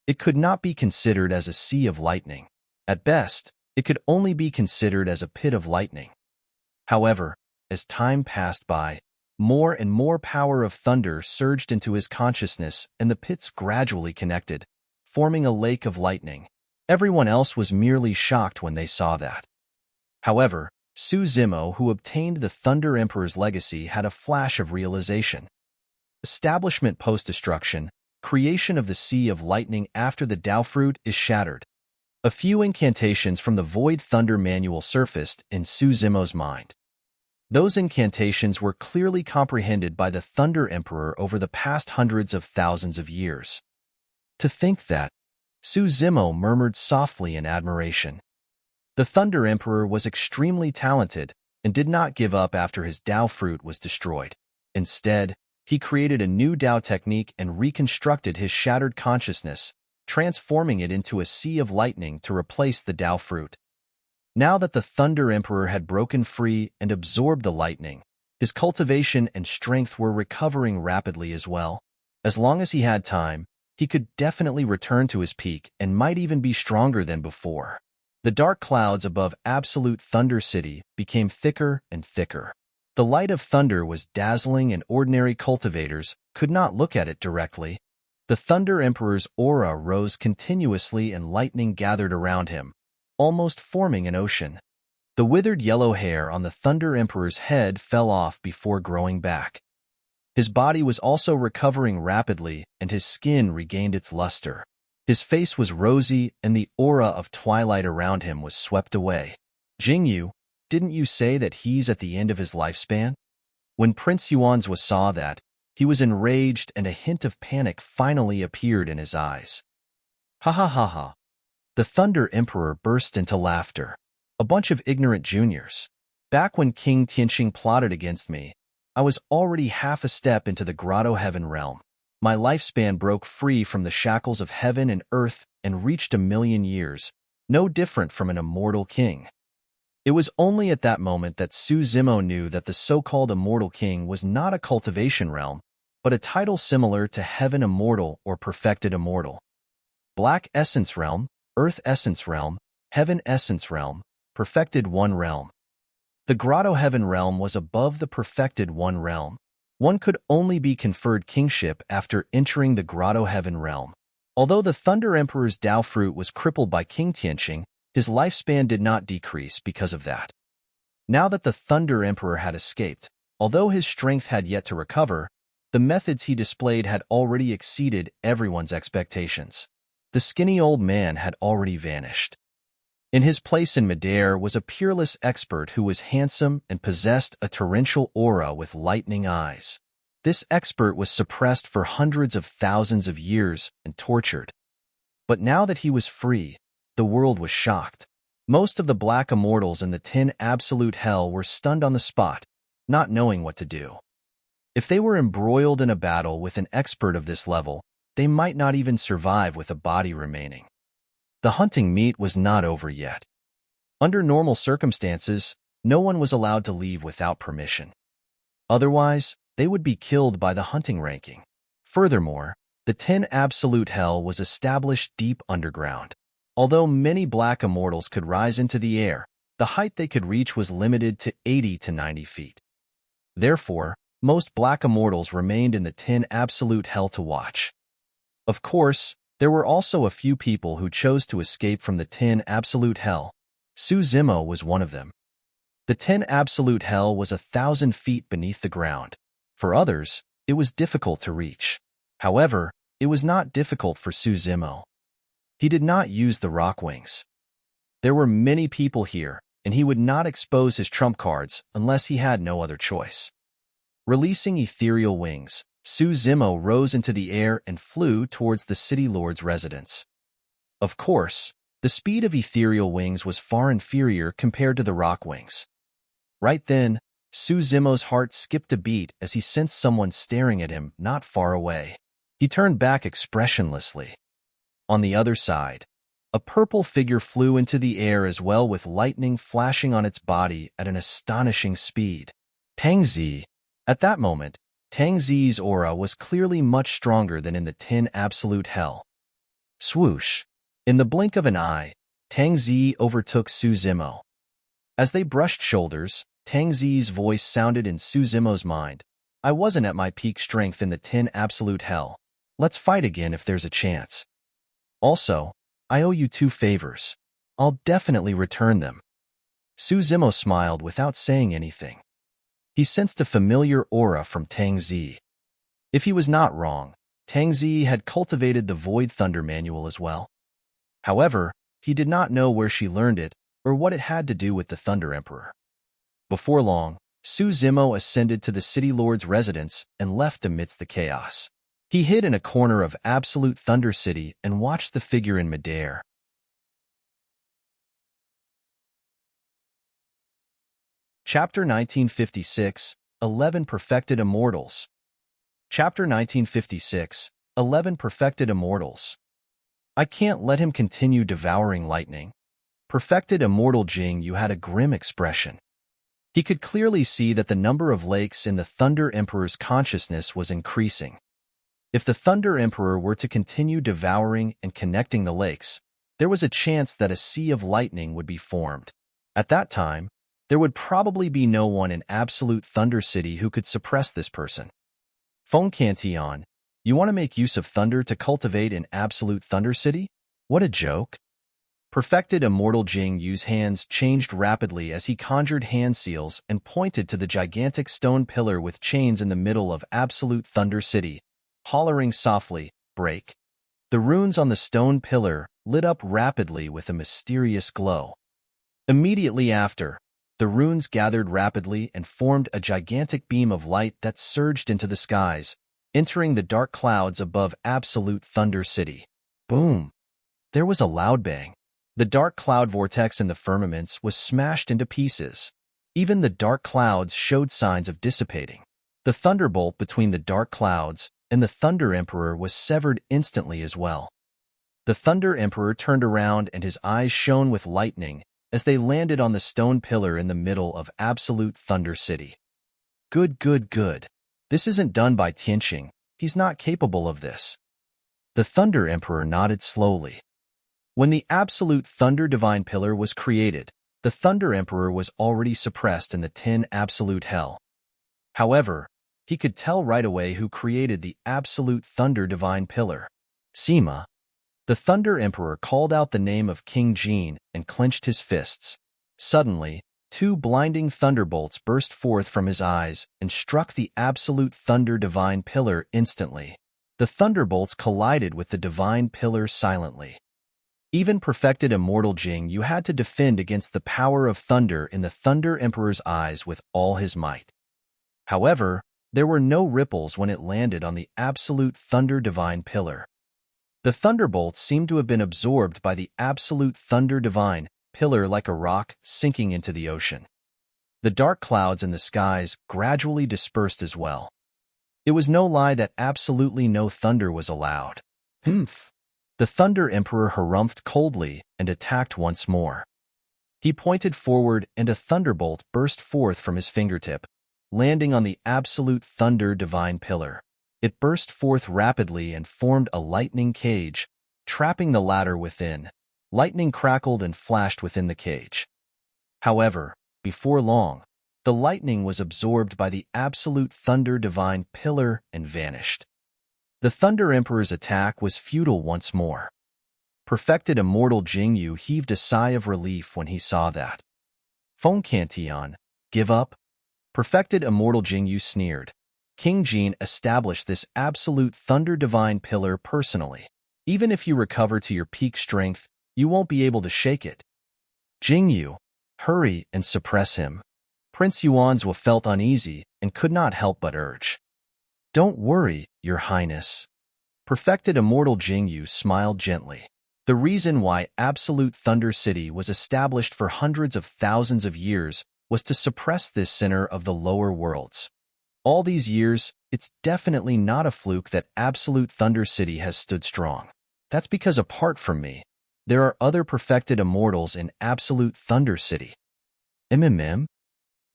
It could not be considered as a sea of lightning. At best, it could only be considered as a pit of lightning. However, as time passed by, more and more power of thunder surged into his consciousness and the pits gradually connected, forming a lake of lightning. Everyone else was merely shocked when they saw that. However, Su Zimo, who obtained the Thunder Emperor's legacy, had a flash of realization. Establishment post-destruction, creation of the Sea of Lightning after the Tao Fruit is shattered. A few incantations from the Void Thunder manual surfaced in Su Zimo's mind. Those incantations were clearly comprehended by the Thunder Emperor over the past hundreds of thousands of years. To think that, Su Zimo murmured softly in admiration. The Thunder Emperor was extremely talented and did not give up after his Tao fruit was destroyed. Instead, he created a new Tao technique and reconstructed his shattered consciousness, transforming it into a sea of lightning to replace the Tao fruit. Now that the Thunder Emperor had broken free and absorbed the lightning, his cultivation and strength were recovering rapidly as well. As long as he had time, he could definitely return to his peak and might even be stronger than before. The dark clouds above Absolute Thunder City became thicker and thicker. The light of thunder was dazzling and ordinary cultivators could not look at it directly. The Thunder Emperor's aura rose continuously and lightning gathered around him, almost forming an ocean. The withered yellow hair on the Thunder Emperor's head fell off before growing back. His body was also recovering rapidly and his skin regained its luster. His face was rosy and the aura of twilight around him was swept away. Jingyu, didn't you say that he's at the end of his lifespan? When Prince Yuanzhua saw that, he was enraged and a hint of panic finally appeared in his eyes. Ha ha ha ha. The Thunder Emperor burst into laughter. A bunch of ignorant juniors. Back when King Tianxing plotted against me, I was already half a step into the Grotto Heaven realm. My lifespan broke free from the shackles of heaven and earth and reached 1,000,000 years, no different from an immortal king. It was only at that moment that Su Zimo knew that the so-called Immortal King was not a cultivation realm, but a title similar to Heaven Immortal or Perfected Immortal. Black Essence Realm, Earth Essence Realm, Heaven Essence Realm, Perfected One Realm. The Grotto Heaven realm was above the Perfected One realm. One could only be conferred kingship after entering the Grotto Heaven realm. Although the Thunder Emperor's Tao fruit was crippled by King Tianxing, his lifespan did not decrease because of that. Now that the Thunder Emperor had escaped, although his strength had yet to recover, the methods he displayed had already exceeded everyone's expectations. The skinny old man had already vanished. In his place in midair was a peerless expert who was handsome and possessed a torrential aura with lightning eyes. This expert was suppressed for hundreds of thousands of years and tortured. But now that he was free, the world was shocked. Most of the Black Immortals in the 10 Absolute Hell were stunned on the spot, not knowing what to do. If they were embroiled in a battle with an expert of this level, they might not even survive with a body remaining. The hunting meet was not over yet. Under normal circumstances, no one was allowed to leave without permission. Otherwise, they would be killed by the hunting ranking. Furthermore, the 10 Absolute Hell was established deep underground. Although many Black Immortals could rise into the air, the height they could reach was limited to 80 to 90 feet. Therefore, most Black Immortals remained in the 10 Absolute Hell to watch. Of course, there were also a few people who chose to escape from the 10 Absolute Hell. Su Zimo was one of them. The 10 Absolute Hell was 1,000 feet beneath the ground. For others, it was difficult to reach. However, it was not difficult for Su Zimo. He did not use the rock wings. There were many people here, and he would not expose his trump cards unless he had no other choice. Releasing ethereal wings, Su Zimo rose into the air and flew towards the city lord's residence. Of course, The speed of ethereal wings was far inferior compared to the rock wings. Right then, Su Zimo's heart skipped a beat as he sensed someone staring at him not far away. He turned back expressionlessly. On the other side, a purple figure flew into the air as well, with lightning flashing on its body at an astonishing speed. Tianxing. At that moment, Tianxing's aura was clearly much stronger than in the 10 absolute hell. Swoosh. In the blink of an eye, Tianxing overtook Su Zimo. As they brushed shoulders, Tianxing's voice sounded in Su Zimo's mind. I wasn't at my peak strength in the 10 absolute hell. Let's fight again if there's a chance. Also, I owe you 2 favors. I'll definitely return them. Su Zimo smiled without saying anything. He sensed a familiar aura from Tianxing. If he was not wrong, Tianxing had cultivated the Void Thunder Manual as well. However, he did not know where she learned it or what it had to do with the Thunder Emperor. Before long, Su Zimo ascended to the City Lord's residence and left amidst the chaos. He hid in a corner of Absolute Thunder City and watched the figure in midair. Chapter 1956, 11 Perfected Immortals. Chapter 1956, 11 Perfected Immortals. I can't let him continue devouring lightning. Perfected Immortal Jing Yu had a grim expression. He could clearly see that the number of lakes in the Thunder Emperor's consciousness was increasing. If the Thunder Emperor were to continue devouring and connecting the lakes, there was a chance that a sea of lightning would be formed. At that time, there would probably be no one in Absolute Thunder City who could suppress this person. Feng Cantian, you want to make use of thunder to cultivate in Absolute Thunder City? What a joke. Perfected Immortal Jing Yu's hands changed rapidly as he conjured hand seals and pointed to the gigantic stone pillar with chains in the middle of Absolute Thunder City, hollering softly, break. The runes on the stone pillar lit up rapidly with a mysterious glow. Immediately after, the runes gathered rapidly and formed a gigantic beam of light that surged into the skies, entering the dark clouds above Absolute Thunder City. Boom! There was a loud bang. The dark cloud vortex in the firmaments was smashed into pieces. Even the dark clouds showed signs of dissipating. The thunderbolt between the dark clouds and the Thunder Emperor was severed instantly as well. The Thunder Emperor turned around and his eyes shone with lightning as they landed on the stone pillar in the middle of Absolute Thunder City. Good, good, good. This isn't done by Tianxing. He's not capable of this. The Thunder Emperor nodded slowly. When the Absolute Thunder Divine Pillar was created, the Thunder Emperor was already suppressed in the 10 Absolute Hell. However, he could tell right away who created the Absolute Thunder Divine Pillar. Sima. The Thunder Emperor called out the name of King Jin and clenched his fists. Suddenly, 2 blinding thunderbolts burst forth from his eyes and struck the Absolute Thunder Divine Pillar instantly. The thunderbolts collided with the Divine Pillar silently. Even perfected Immortal Jing Yu had to defend against the power of thunder in the Thunder Emperor's eyes with all his might. However, there were no ripples when it landed on the Absolute Thunder Divine Pillar. The thunderbolts seemed to have been absorbed by the Absolute Thunder Divine Pillar like a rock sinking into the ocean. The dark clouds in the skies gradually dispersed as well. It was no lie that absolutely no thunder was allowed. Humph! The Thunder Emperor harumphed coldly and attacked once more. He pointed forward and a thunderbolt burst forth from his fingertip, landing on the Absolute Thunder Divine Pillar. It burst forth rapidly and formed a lightning cage, trapping the latter within. Lightning crackled and flashed within the cage. However, before long, the lightning was absorbed by the Absolute Thunder Divine Pillar and vanished. The Thunder Emperor's attack was futile once more. Perfected Immortal Jing Yu heaved a sigh of relief when he saw that. Feng Cantian, give up? Perfected Immortal Jing Yu sneered. King Jin established this Absolute Thunder Divine Pillar personally. Even if you recover to your peak strength, you won't be able to shake it. Jing Yu, hurry and suppress him. Prince Yuanzhua felt uneasy and could not help but urge. Don't worry, Your Highness. Perfected Immortal Jing Yu smiled gently. The reason why Absolute Thunder City was established for hundreds of thousands of years was to suppress this sinner of the lower worlds. All these years, it's definitely not a fluke that Absolute Thunder City has stood strong. That's because apart from me, there are other perfected immortals in Absolute Thunder City.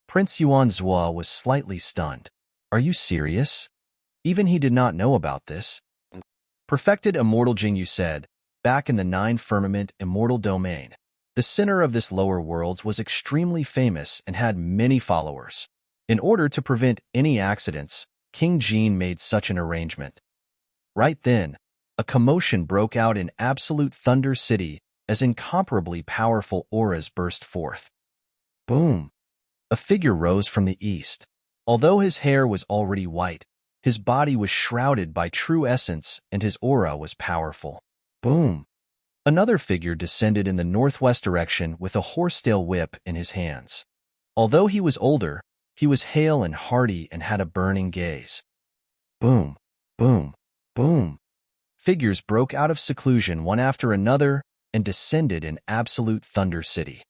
Prince Yuan Zhua was slightly stunned. Are you serious? Even he did not know about this. Perfected Immortal Jingyu said, back in the 9 Firmament Immortal domain, the sinner of this lower worlds was extremely famous and had many followers. In order to prevent any accidents, King Jin made such an arrangement. Right then, a commotion broke out in Absolute Thunder City as incomparably powerful auras burst forth. Boom! A figure rose from the east. Although his hair was already white, his body was shrouded by true essence and his aura was powerful. Boom! Another figure descended in the northwest direction with a horsetail whip in his hands. Although he was older, he was hale and hearty and had a burning gaze. Boom! Boom! Boom! Figures broke out of seclusion one after another and descended in Absolute Thunder City.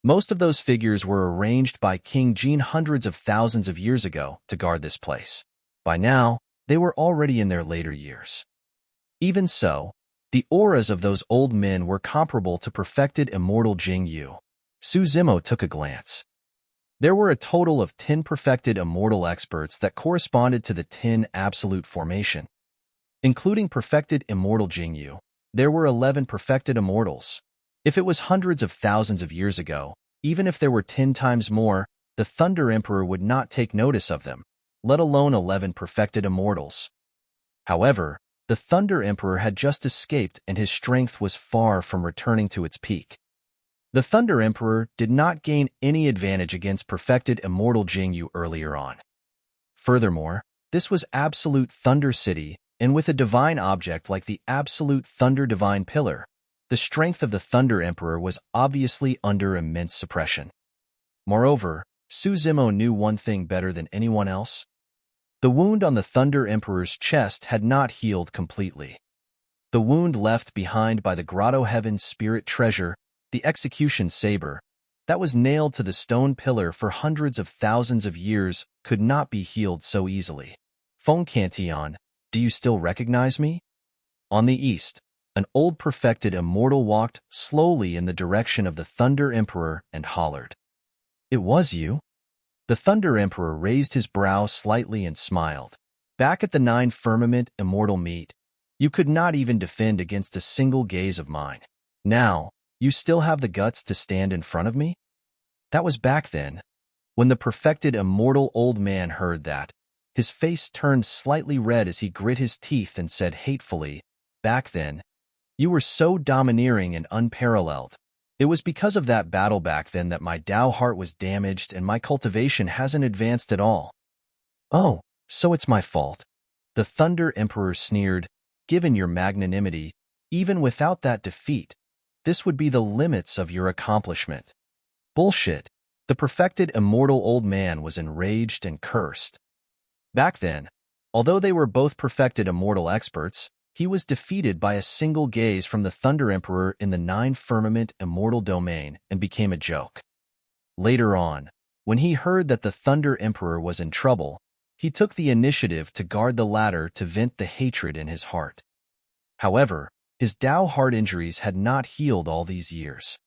Most of those figures were arranged by King Jin hundreds of thousands of years ago to guard this place. By now, they were already in their later years. Even so, the auras of those old men were comparable to perfected immortal Jingyu. Su Zimo took a glance. There were a total of 10 perfected immortal experts that corresponded to the 10 absolute formation. Including perfected immortal Jingyu, there were 11 perfected immortals. If it was hundreds of thousands of years ago, even if there were 10 times more, the Thunder Emperor would not take notice of them, let alone 11 perfected immortals. However, the Thunder Emperor had just escaped and his strength was far from returning to its peak. The Thunder Emperor did not gain any advantage against perfected immortal Jingyu earlier on. Furthermore, this was Absolute Thunder City, and with a divine object like the Absolute Thunder Divine Pillar, the strength of the Thunder Emperor was obviously under immense suppression. Moreover, Su Zimo knew one thing better than anyone else. The wound on the Thunder Emperor's chest had not healed completely. The wound left behind by the Grotto Heaven's spirit treasure, the execution saber, that was nailed to the stone pillar for hundreds of thousands of years, could not be healed so easily. Feng Cantian, do you still recognize me? On the east, an old perfected immortal walked slowly in the direction of the Thunder Emperor and hollered. It was you? The Thunder Emperor raised his brow slightly and smiled. Back at the 9 Firmament Immortal meet, you could not even defend against a single gaze of mine. Now, you still have the guts to stand in front of me? That was back then. When the perfected immortal old man heard that, his face turned slightly red as he grit his teeth and said hatefully, back then, you were so domineering and unparalleled. It was because of that battle back then that my Dao heart was damaged and my cultivation hasn't advanced at all. Oh, so it's my fault. The Thunder Emperor sneered, given your magnanimity, even without that defeat, this would be the limits of your accomplishment. Bullshit. The perfected immortal old man was enraged and cursed. Back then, although they were both perfected immortal experts, he was defeated by a single gaze from the Thunder Emperor in the 9 Firmament Immortal domain and became a joke. Later on, when he heard that the Thunder Emperor was in trouble, he took the initiative to guard the latter to vent the hatred in his heart. However, his Dao heart injuries had not healed all these years.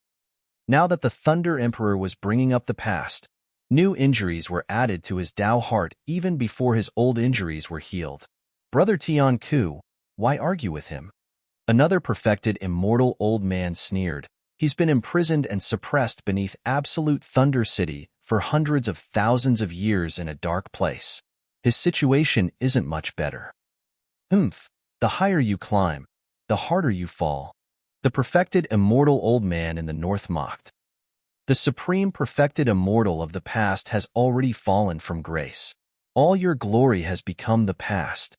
Now that the Thunder Emperor was bringing up the past, new injuries were added to his Dao heart even before his old injuries were healed. Brother Tianku, why argue with him? Another perfected immortal old man sneered. He's been imprisoned and suppressed beneath Absolute Thunder City for hundreds of thousands of years in a dark place. His situation isn't much better. The higher you climb, the harder you fall. The perfected immortal old man in the north mocked. The supreme perfected immortal of the past has already fallen from grace. All your glory has become the past.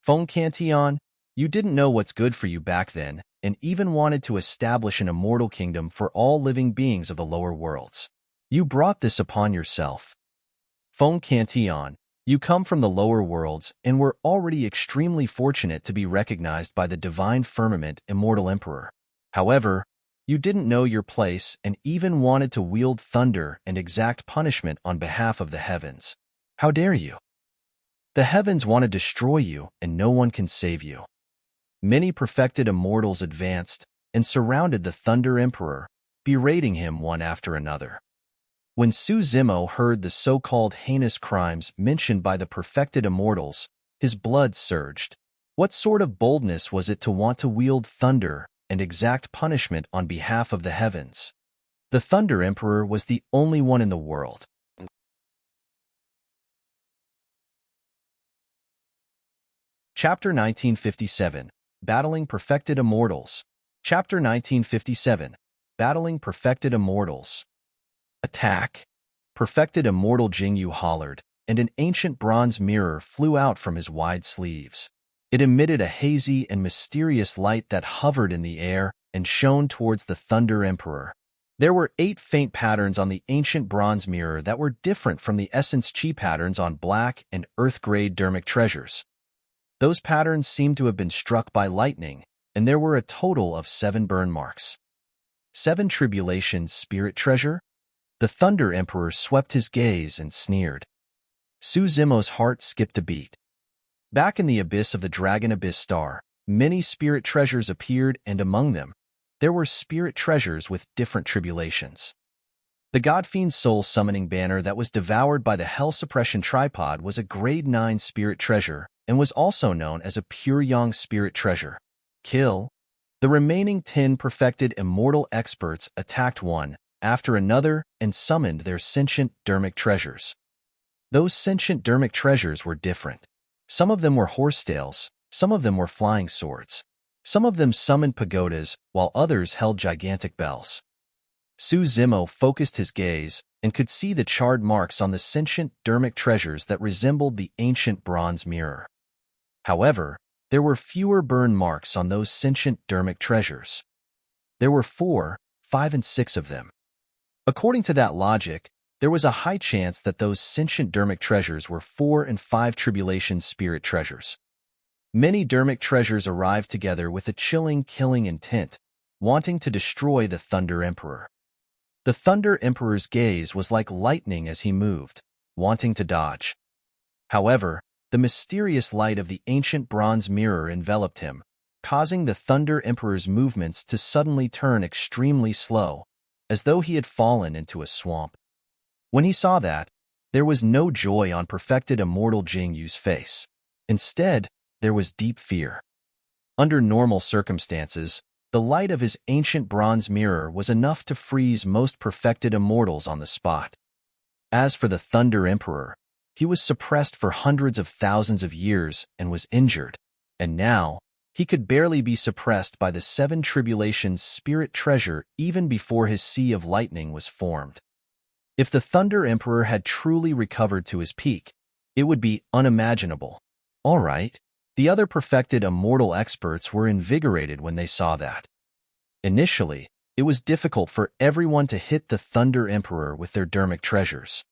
Feng Cantian, you didn't know what's good for you back then, and even wanted to establish an immortal kingdom for all living beings of the lower worlds. You brought this upon yourself. Feng Cantian, You come from the lower worlds and were already extremely fortunate to be recognized by the divine Firmament Immortal Emperor. However, you didn't know your place and even wanted to wield thunder and exact punishment on behalf of the heavens. How dare you? The heavens want to destroy you, and no one can save you. Many perfected immortals advanced and surrounded the Thunder Emperor, berating him one after another. When Su Zimo heard the so-called heinous crimes mentioned by the perfected immortals, his blood surged. What sort of boldness was it to want to wield thunder and exact punishment on behalf of the heavens? The Thunder Emperor was the only one in the world. Chapter 1957, Battling Perfected Immortals. Chapter 1957, Battling Perfected Immortals. Attack! Perfected Immortal Jingyu hollered, and an ancient bronze mirror flew out from his wide sleeves. It emitted a hazy and mysterious light that hovered in the air and shone towards the Thunder Emperor. There were 8 faint patterns on the ancient bronze mirror that were different from the essence chi patterns on black and earth-grade dermic treasures. Those patterns seemed to have been struck by lightning, and there were a total of 7 burn marks. 7 Tribulations Spirit Treasure? The Thunder Emperor swept his gaze and sneered. Su Zimo's heart skipped a beat. Back in the abyss of the Dragon Abyss Star, many spirit treasures appeared, and among them, there were spirit treasures with different tribulations. The Godfiend's soul summoning banner that was devoured by the Hell Suppression Tripod was a grade 9 spirit treasure and was also known as a pure yang spirit treasure. Kill. The remaining 10 perfected immortal experts attacked one after another and summoned their sentient dermic treasures. Those sentient dermic treasures were different. Some of them were horsetails, some of them were flying swords. Some of them summoned pagodas, while others held gigantic bells. Su Zimo focused his gaze and could see the charred marks on the sentient dermic treasures that resembled the ancient bronze mirror. However, there were fewer burn marks on those sentient dermic treasures. There were 4, 5, and 6 of them. According to that logic, there was a high chance that those sentient dermic treasures were 4 and 5 tribulation spirit treasures. Many dermic treasures arrived together with a chilling, killing intent, wanting to destroy the Thunder Emperor. The Thunder Emperor's gaze was like lightning as he moved, wanting to dodge. However, the mysterious light of the ancient bronze mirror enveloped him, causing the Thunder Emperor's movements to suddenly turn extremely slow, as though he had fallen into a swamp. When he saw that, there was no joy on perfected immortal Jingyu's face. Instead, there was deep fear. Under normal circumstances, the light of his ancient bronze mirror was enough to freeze most perfected immortals on the spot. As for the Thunder Emperor, he was suppressed for hundreds of thousands of years and was injured, and now he could barely be suppressed by the 7 Tribulations spirit treasure even before his Sea of Lightning was formed. If the Thunder Emperor had truly recovered to his peak, it would be unimaginable. All right. The other perfected immortal experts were invigorated when they saw that. Initially, it was difficult for everyone to hit the Thunder Emperor with their dermic treasures.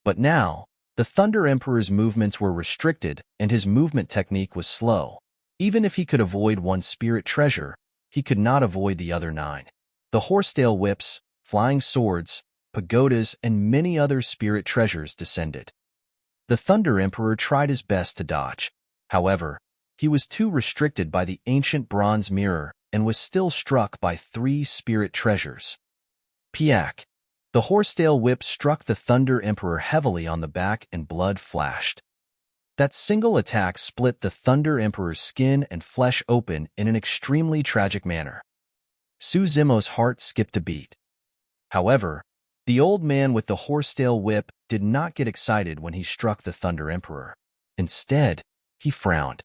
But now, the Thunder Emperor's movements were restricted and his movement technique was slow. Even if he could avoid one spirit treasure, he could not avoid the other 9. The horsetail whips, flying swords, pagodas, and many other spirit treasures descended. The Thunder Emperor tried his best to dodge. However, he was too restricted by the ancient bronze mirror and was still struck by 3 spirit treasures. Piak. The horsetail whip struck the Thunder Emperor heavily on the back and blood flashed. That single attack split the Thunder Emperor's skin and flesh open in an extremely tragic manner. Su Zimo's heart skipped a beat. However, the old man with the horsetail whip did not get excited when he struck the Thunder Emperor. Instead, he frowned.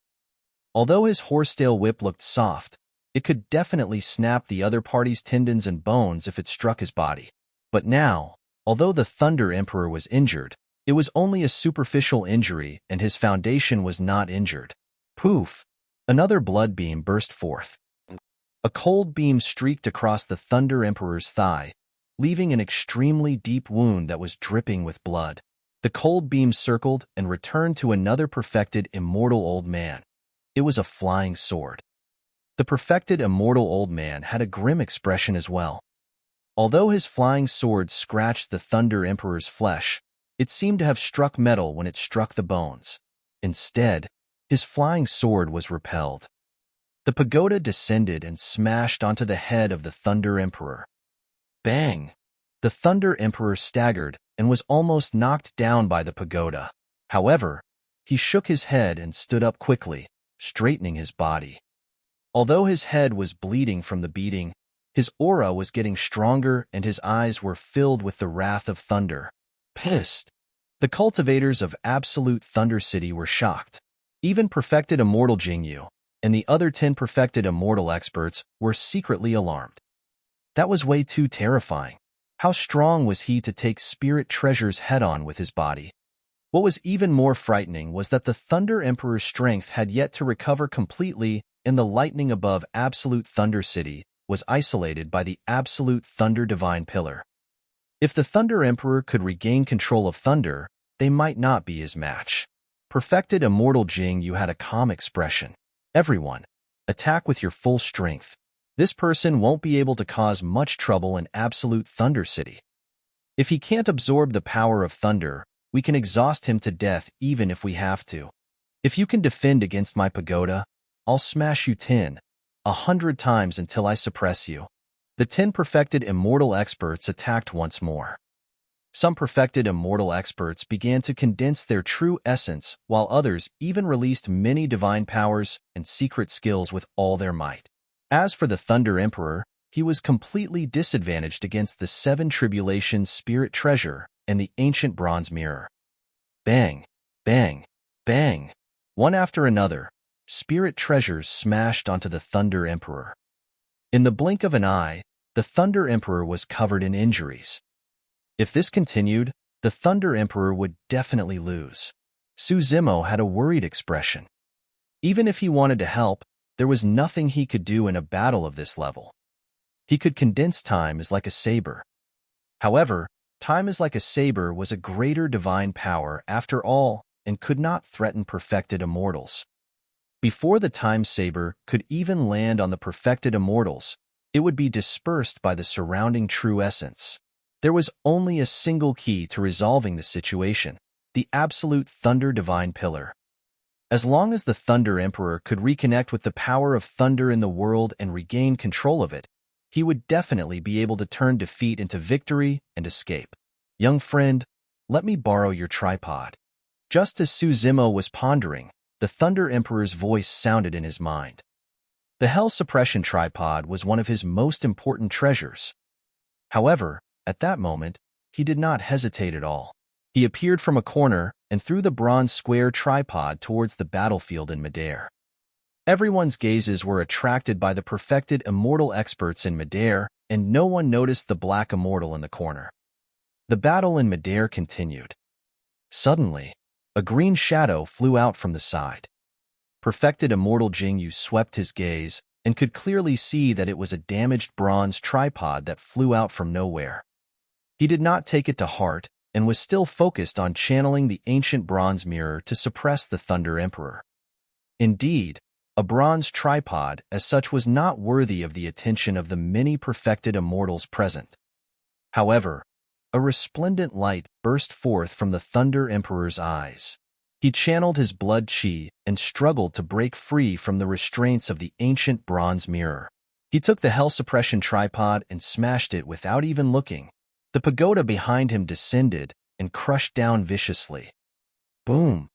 Although his horsetail whip looked soft, it could definitely snap the other party's tendons and bones if it struck his body. But now, although the Thunder Emperor was injured, it was only a superficial injury and his foundation was not injured. Poof! Another blood beam burst forth. A cold beam streaked across the Thunder Emperor's thigh, leaving an extremely deep wound that was dripping with blood. The cold beam circled and returned to another perfected immortal old man. It was a flying sword. The perfected immortal old man had a grim expression as well. Although his flying sword scratched the Thunder Emperor's flesh, it seemed to have struck metal when it struck the bones. Instead, his flying sword was repelled. The pagoda descended and smashed onto the head of the Thunder Emperor. Bang! The Thunder Emperor staggered and was almost knocked down by the pagoda. However, he shook his head and stood up quickly, straightening his body. Although his head was bleeding from the beating, his aura was getting stronger and his eyes were filled with the wrath of thunder. Pissed. The cultivators of Absolute Thunder City were shocked. Even perfected Immortal Jingyu and the other 10 perfected Immortal experts were secretly alarmed. That was way too terrifying. How strong was he to take spirit treasures head-on with his body? What was even more frightening was that the Thunder Emperor's strength had yet to recover completely, and the lightning above Absolute Thunder City was isolated by the Absolute Thunder Divine Pillar. If the Thunder Emperor could regain control of thunder, they might not be his match. Perfected Immortal Jingyu had a calm expression. Everyone, attack with your full strength. This person won't be able to cause much trouble in Absolute Thunder City. If he can't absorb the power of thunder, we can exhaust him to death even if we have to. If you can defend against my pagoda, I'll smash you 100 times until I suppress you. The 10 perfected immortal experts attacked once more. Some perfected immortal experts began to condense their true essence, while others even released many divine powers and secret skills with all their might. As for the Thunder Emperor, he was completely disadvantaged against the 7 Tribulations Spirit Treasure and the Ancient Bronze Mirror. Bang! Bang! Bang! One after another, spirit treasures smashed onto the Thunder Emperor. In the blink of an eye, the Thunder Emperor was covered in injuries. If this continued, the Thunder Emperor would definitely lose. Suzimo had a worried expression. Even if he wanted to help, there was nothing he could do in a battle of this level. He could condense time as like a saber. However, time as like a saber was a greater divine power after all and could not threaten perfected immortals. Before the time saber could even land on the perfected immortals, it would be dispersed by the surrounding true essence. There was only a single key to resolving the situation, the Absolute Thunder Divine Pillar. As long as the Thunder Emperor could reconnect with the power of thunder in the world and regain control of it, he would definitely be able to turn defeat into victory and escape. Young friend, let me borrow your tripod. Just as Suzimo was pondering, the Thunder Emperor's voice sounded in his mind. The Hell Suppression Tripod was one of his most important treasures. However, at that moment, he did not hesitate at all. He appeared from a corner and threw the bronze square tripod towards the battlefield in midair. Everyone's gazes were attracted by the perfected immortal experts in midair, and no one noticed the black immortal in the corner. The battle in midair continued. Suddenly, a green shadow flew out from the side. Perfected immortal Jingyu swept his gaze and could clearly see that it was a damaged bronze tripod that flew out from nowhere. He did not take it to heart and was still focused on channeling the ancient bronze mirror to suppress the Thunder Emperor. Indeed, a bronze tripod as such was not worthy of the attention of the many perfected immortals present. However, a resplendent light burst forth from the Thunder Emperor's eyes. He channeled his blood chi and struggled to break free from the restraints of the ancient bronze mirror. He took the Hell Suppression Tripod and smashed it without even looking. The pagoda behind him descended and crushed down viciously. Boom!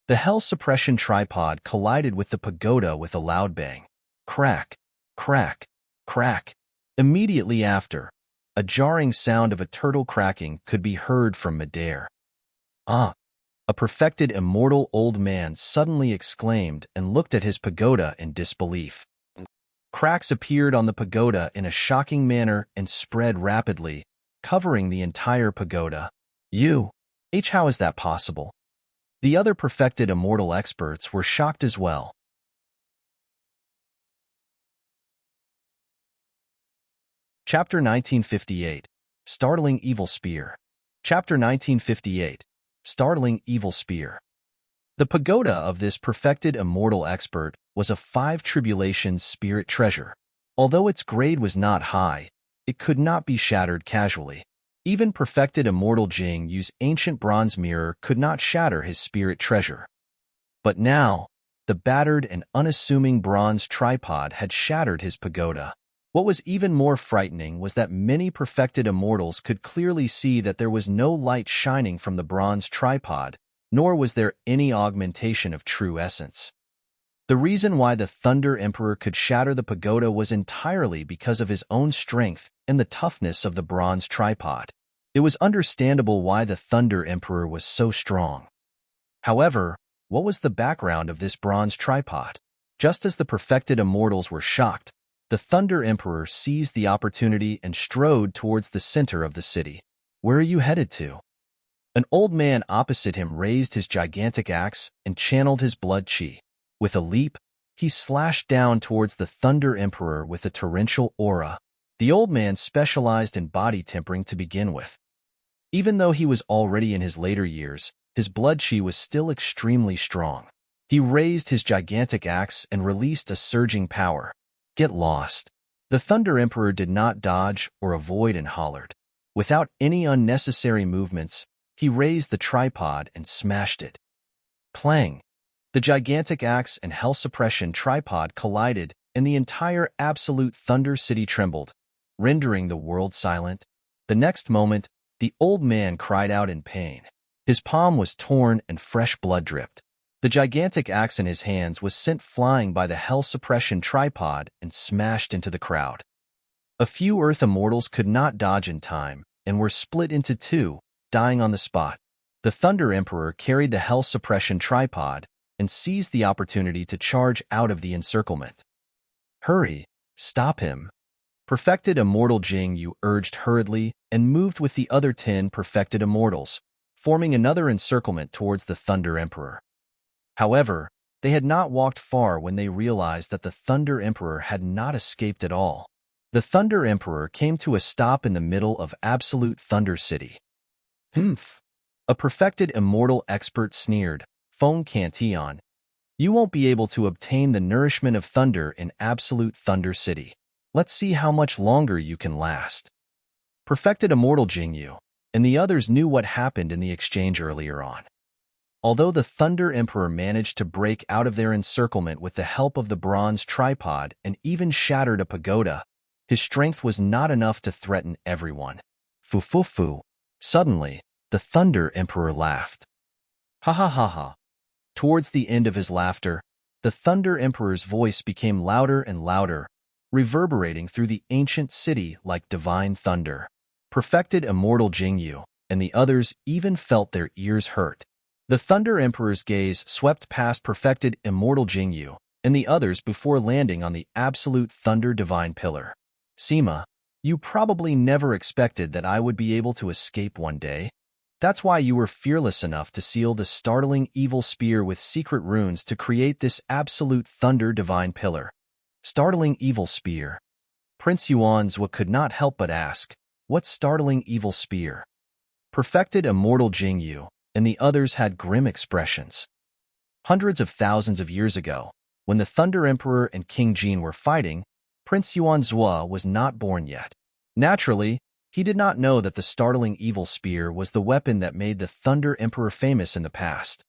The Hell Suppression Tripod collided with the pagoda with a loud bang. Crack! Crack! Crack! Immediately after, a jarring sound of a turtle cracking could be heard from midair. Ah! A perfected immortal old man suddenly exclaimed and looked at his pagoda in disbelief. Cracks appeared on the pagoda in a shocking manner and spread rapidly, covering the entire pagoda. How is that possible? The other perfected immortal experts were shocked as well. Chapter 1958, Startling Evil Spear. Chapter 1958, Startling Evil Spear. The pagoda of this perfected immortal expert was a 5 tribulations spirit treasure. Although its grade was not high, it could not be shattered casually. Even perfected immortal Jing Yu's ancient bronze mirror could not shatter his spirit treasure. But now, the battered and unassuming bronze tripod had shattered his pagoda. What was even more frightening was that many perfected immortals could clearly see that there was no light shining from the bronze tripod, nor was there any augmentation of true essence. The reason why the Thunder Emperor could shatter the pagoda was entirely because of his own strength and the toughness of the bronze tripod. It was understandable why the Thunder Emperor was so strong. However, what was the background of this bronze tripod? Just as the perfected immortals were shocked, the Thunder Emperor seized the opportunity and strode towards the center of the city. Where are you headed to? An old man opposite him raised his gigantic axe and channeled his blood chi. With a leap, he slashed down towards the Thunder Emperor with a torrential aura. The old man specialized in body tempering to begin with. Even though he was already in his later years, his blood chi was still extremely strong. He raised his gigantic axe and released a surging power. Get lost. The Thunder Emperor did not dodge or avoid and hollered. Without any unnecessary movements, he raised the tripod and smashed it. Clang! The gigantic axe and hell suppression tripod collided, and the entire absolute Thunder City trembled, rendering the world silent. The next moment, the old man cried out in pain. His palm was torn and fresh blood dripped. The gigantic axe in his hands was sent flying by the hell suppression tripod and smashed into the crowd. A few Earth Immortals could not dodge in time and were split into 2, dying on the spot. The Thunder Emperor carried the hell suppression tripod and seized the opportunity to charge out of the encirclement. Hurry! Stop him! Perfected Immortal Jing Yu urged hurriedly and moved with the other 10 perfected Immortals, forming another encirclement towards the Thunder Emperor. However, they had not walked far when they realized that the Thunder Emperor had not escaped at all. The Thunder Emperor came to a stop in the middle of absolute Thunder City. Humph! A perfected immortal expert sneered, Feng Cantian. You won't be able to obtain the nourishment of thunder in absolute Thunder City. Let's see how much longer you can last. Perfected immortal Jingyu and the others knew what happened in the exchange earlier on. Although the Thunder Emperor managed to break out of their encirclement with the help of the bronze tripod and even shattered a pagoda, his strength was not enough to threaten everyone. Fu. Suddenly, the Thunder Emperor laughed. Ha ha ha ha. Towards the end of his laughter, the Thunder Emperor's voice became louder and louder, reverberating through the ancient city like divine thunder. Perfected immortal Jingyu and the others even felt their ears hurt. The Thunder Emperor's gaze swept past perfected immortal Jingyu and the others before landing on the absolute Thunder Divine Pillar. Sima, you probably never expected that I would be able to escape one day. That's why you were fearless enough to seal the startling evil spear with secret runes to create this absolute Thunder Divine Pillar. Startling evil spear. Prince Yuanzhua could not help but ask, what startling evil spear? Perfected immortal Jingyu and the others had grim expressions. Hundreds of thousands of years ago, when the Thunder Emperor and King Jin were fighting, Prince Yuanzhua was not born yet. Naturally, he did not know that the startling evil spear was the weapon that made the Thunder Emperor famous in the past.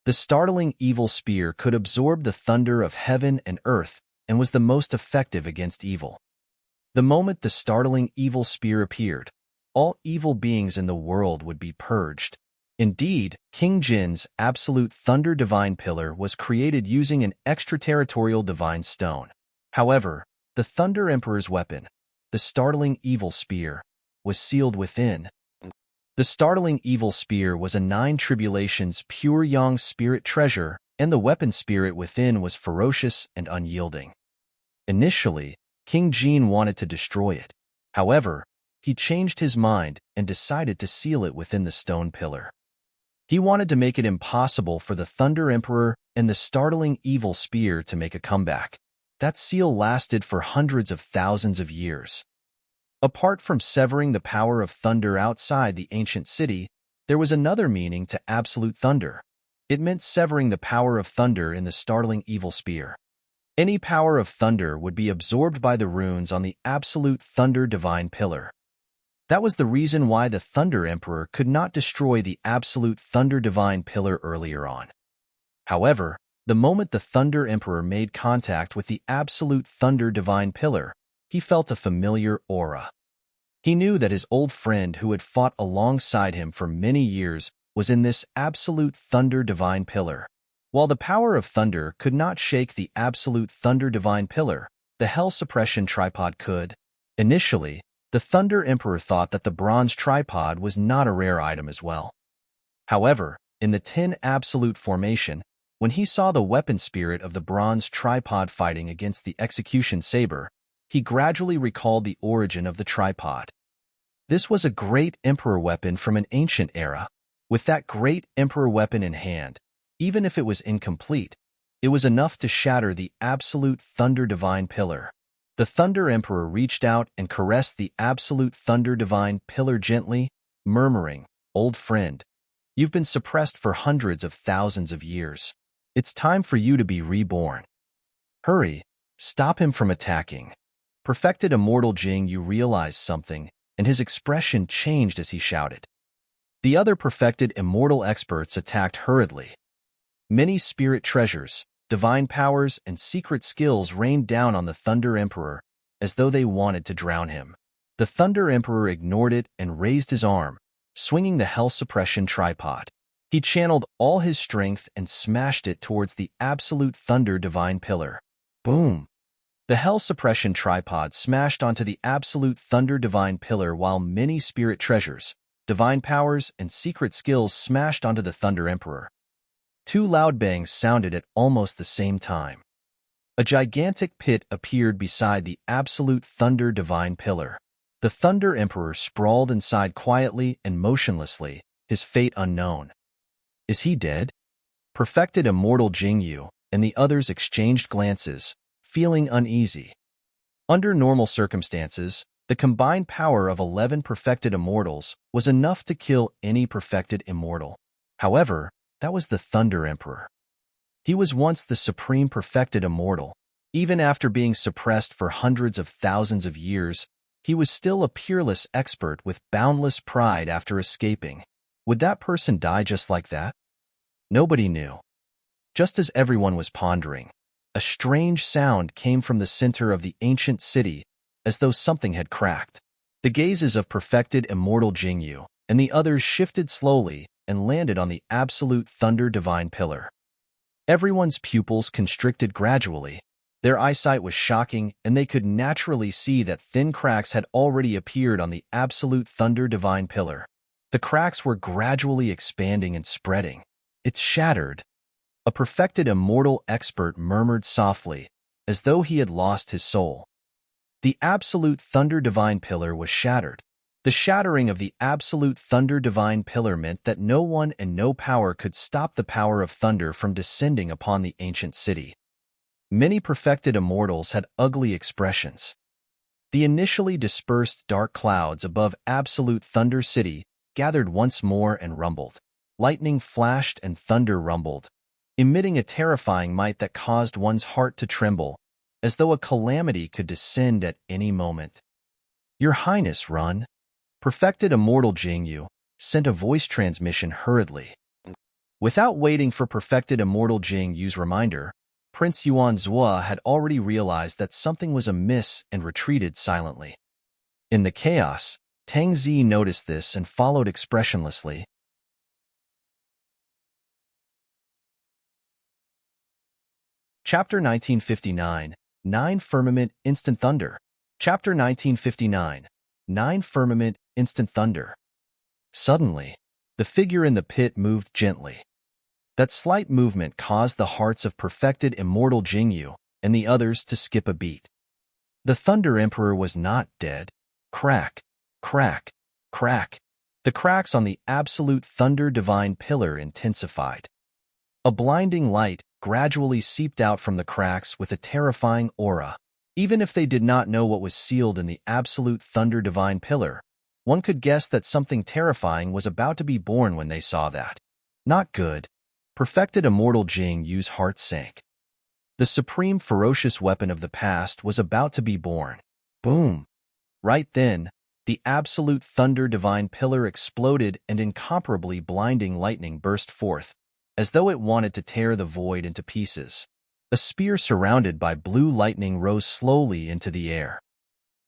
The startling evil spear could absorb the thunder of heaven and earth and was the most effective against evil. The moment the startling evil spear appeared, all evil beings in the world would be purged. Indeed, King Jin's absolute Thunder Divine Pillar was created using an extraterritorial divine stone. However, the Thunder Emperor's weapon, the startling evil spear, was sealed within. The startling evil spear was a 9 tribulations pure yang spirit treasure, and the weapon spirit within was ferocious and unyielding. Initially, King Jin wanted to destroy it. However, he changed his mind and decided to seal it within the stone pillar. He wanted to make it impossible for the Thunder Emperor and the startling evil spear to make a comeback. That seal lasted for hundreds of thousands of years. Apart from severing the power of thunder outside the ancient city, There was another meaning to absolute thunder. It meant severing the power of thunder in the Startling evil spear. Any power of thunder would be absorbed by the runes on the absolute thunder divine pillar. That was the reason why the Thunder Emperor could not destroy the absolute thunder divine pillar earlier on. However, the moment the Thunder Emperor made contact with the absolute thunder divine pillar, he felt a familiar aura. He knew that his old friend who had fought alongside him for many years was in this absolute thunder divine pillar. While the power of thunder could not shake the absolute thunder divine pillar, the hell suppression tripod could. Initially, the Thunder Emperor thought that the bronze tripod was not a rare item as well. However, in the 10 absolute formation, when he saw the weapon spirit of the bronze tripod fighting against the execution saber, he gradually recalled the origin of the tripod. This was a great emperor weapon from an ancient era. With that great emperor weapon in hand, even if it was incomplete, it was enough to shatter the absolute thunder divine pillar. The Thunder Emperor reached out and caressed the absolute thunder divine pillar gently, murmuring, "Old friend, you've been suppressed for hundreds of thousands of years. It's time for you to be reborn. Hurry, stop him from attacking." Perfected Immortal Jingyu realized something, and his expression changed as he shouted. The other perfected Immortal experts attacked hurriedly. Many spirit treasures, divine powers, and secret skills rained down on the Thunder Emperor, as though they wanted to drown him. The Thunder Emperor ignored it and raised his arm, swinging the Hell Suppression tripod. He channeled all his strength and smashed it towards the absolute thunder divine pillar. Boom! The Hell Suppression tripod smashed onto the absolute thunder divine pillar while many spirit treasures, divine powers, and secret skills smashed onto the Thunder Emperor. Two loud bangs sounded at almost the same time. A gigantic pit appeared beside the absolute thunder divine pillar. The Thunder Emperor sprawled inside quietly and motionlessly, his fate unknown. Is he dead? Perfected Immortal Jingyu and the others exchanged glances, feeling uneasy. Under normal circumstances, the combined power of 11 perfected immortals was enough to kill any perfected immortal. However, that was the Thunder Emperor. He was once the supreme perfected immortal. Even after being suppressed for hundreds of thousands of years, he was still a peerless expert with boundless pride after escaping. Would that person die just like that? Nobody knew. Just as everyone was pondering, a strange sound came from the center of the ancient city, as though something had cracked. The gazes of perfected Immortal Jingyu and the others shifted slowly and landed on the absolute thunder divine pillar. Everyone's pupils constricted gradually. Their eyesight was shocking, and they could naturally see that thin cracks had already appeared on the absolute thunder divine pillar. The cracks were gradually expanding and spreading. "It's shattered." A perfected immortal expert murmured softly, as though he had lost his soul. The absolute thunder divine pillar was shattered. The shattering of the absolute thunder divine pillar meant that no one and no power could stop the power of thunder from descending upon the ancient city. Many perfected immortals had ugly expressions. The initially dispersed dark clouds above absolute thunder city gathered once more and rumbled. Lightning flashed and thunder rumbled, emitting a terrifying might that caused one's heart to tremble, as though a calamity could descend at any moment. "Your Highness, run!" Perfected Immortal Jingyu sent a voice transmission hurriedly. Without waiting for Perfected Immortal Jingyu's reminder, Prince Yuan Zhua had already realized that something was amiss and retreated silently. In the chaos, Tang Zi noticed this and followed expressionlessly. Chapter 1959, 9 Firmament Instant Thunder. Chapter 1959, 9 Firmament Instant Thunder. Suddenly, the figure in the pit moved gently. That slight movement caused the hearts of perfected Immortal Jingyu and the others to skip a beat. The Thunder Emperor was not dead. Crack, crack, crack. The cracks on the absolute thunder divine pillar intensified. A blinding light gradually seeped out from the cracks with a terrifying aura. Even if they did not know what was sealed in the absolute thunder divine pillar, One could guess that something terrifying was about to be born when they saw that. Not good. Perfected Immortal Jing Yu's heart sank. The supreme ferocious weapon of the past was about to be born. Boom! Right then, the absolute thunder divine pillar exploded and incomparably blinding lightning burst forth, as though it wanted to tear the void into pieces. A spear surrounded by blue lightning rose slowly into the air.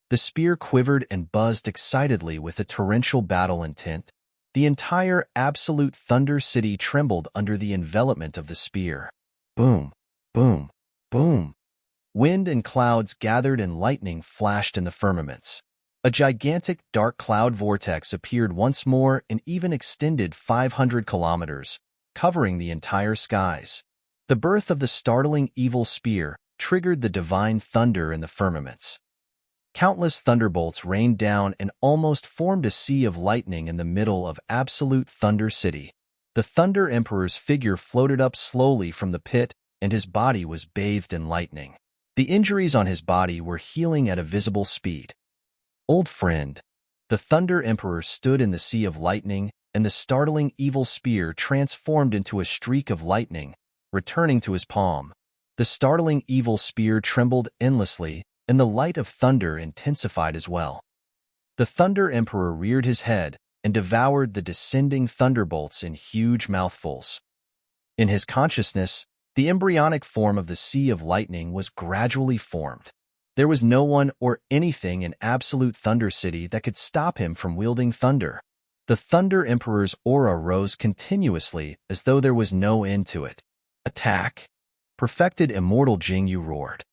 The spear quivered and buzzed excitedly with a torrential battle intent. The entire absolute thunder city trembled under the envelopment of the spear. Boom, boom, boom. Wind and clouds gathered and lightning flashed in the firmaments. A gigantic dark cloud vortex appeared once more and even extended 500 kilometers, covering the entire skies. The birth of the startling evil spear triggered the divine thunder in the firmaments. Countless thunderbolts rained down and almost formed a sea of lightning in the middle of absolute Thunder City. The Thunder Emperor's figure floated up slowly from the pit, and his body was bathed in lightning. The injuries on his body were healing at a visible speed. Old friend, the Thunder Emperor stood in the sea of lightning, and the startling evil spear transformed into a streak of lightning, returning to his palm. The startling evil spear trembled endlessly, and the light of thunder intensified as well. The Thunder Emperor reared his head and devoured the descending thunderbolts in huge mouthfuls. In his consciousness, the embryonic form of the Sea of Lightning was gradually formed. There was no one or anything in absolute Thunder City that could stop him from wielding thunder. The Thunder Emperor's aura rose continuously as though there was no end to it. Attack! Perfected Immortal Jing Yu roared.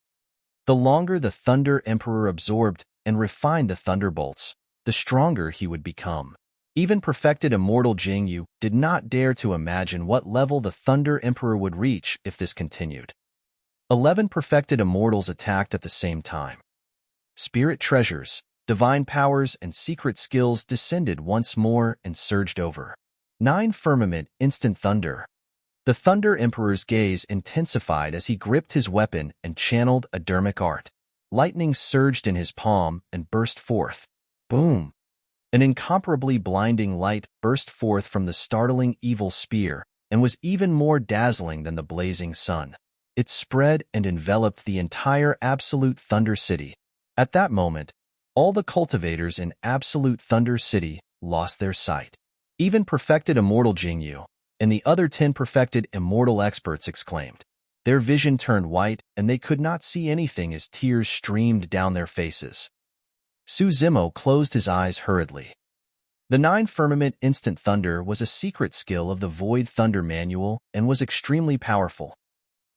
The longer the Thunder Emperor absorbed and refined the thunderbolts, the stronger he would become. Even perfected Immortal Jing Yu did not dare to imagine what level the Thunder Emperor would reach if this continued. 11 perfected Immortals attacked at the same time. Spirit treasures, divine powers, and secret skills descended once more and surged over. 9 Firmament instant thunder. The Thunder Emperor's gaze intensified as he gripped his weapon and channeled a dermic art. Lightning surged in his palm and burst forth. Boom! An incomparably blinding light burst forth from the startling evil spear and was even more dazzling than the blazing sun. It spread and enveloped the entire Absolute Thunder City. At that moment, all the cultivators in Absolute Thunder City lost their sight. Even perfected Immortal Jing Yu and the other 10 perfected Immortal experts exclaimed. Their vision turned white, and they could not see anything as tears streamed down their faces. Su Zimo closed his eyes hurriedly. The 9 Firmament Instant Thunder was a secret skill of the Void Thunder Manual and was extremely powerful.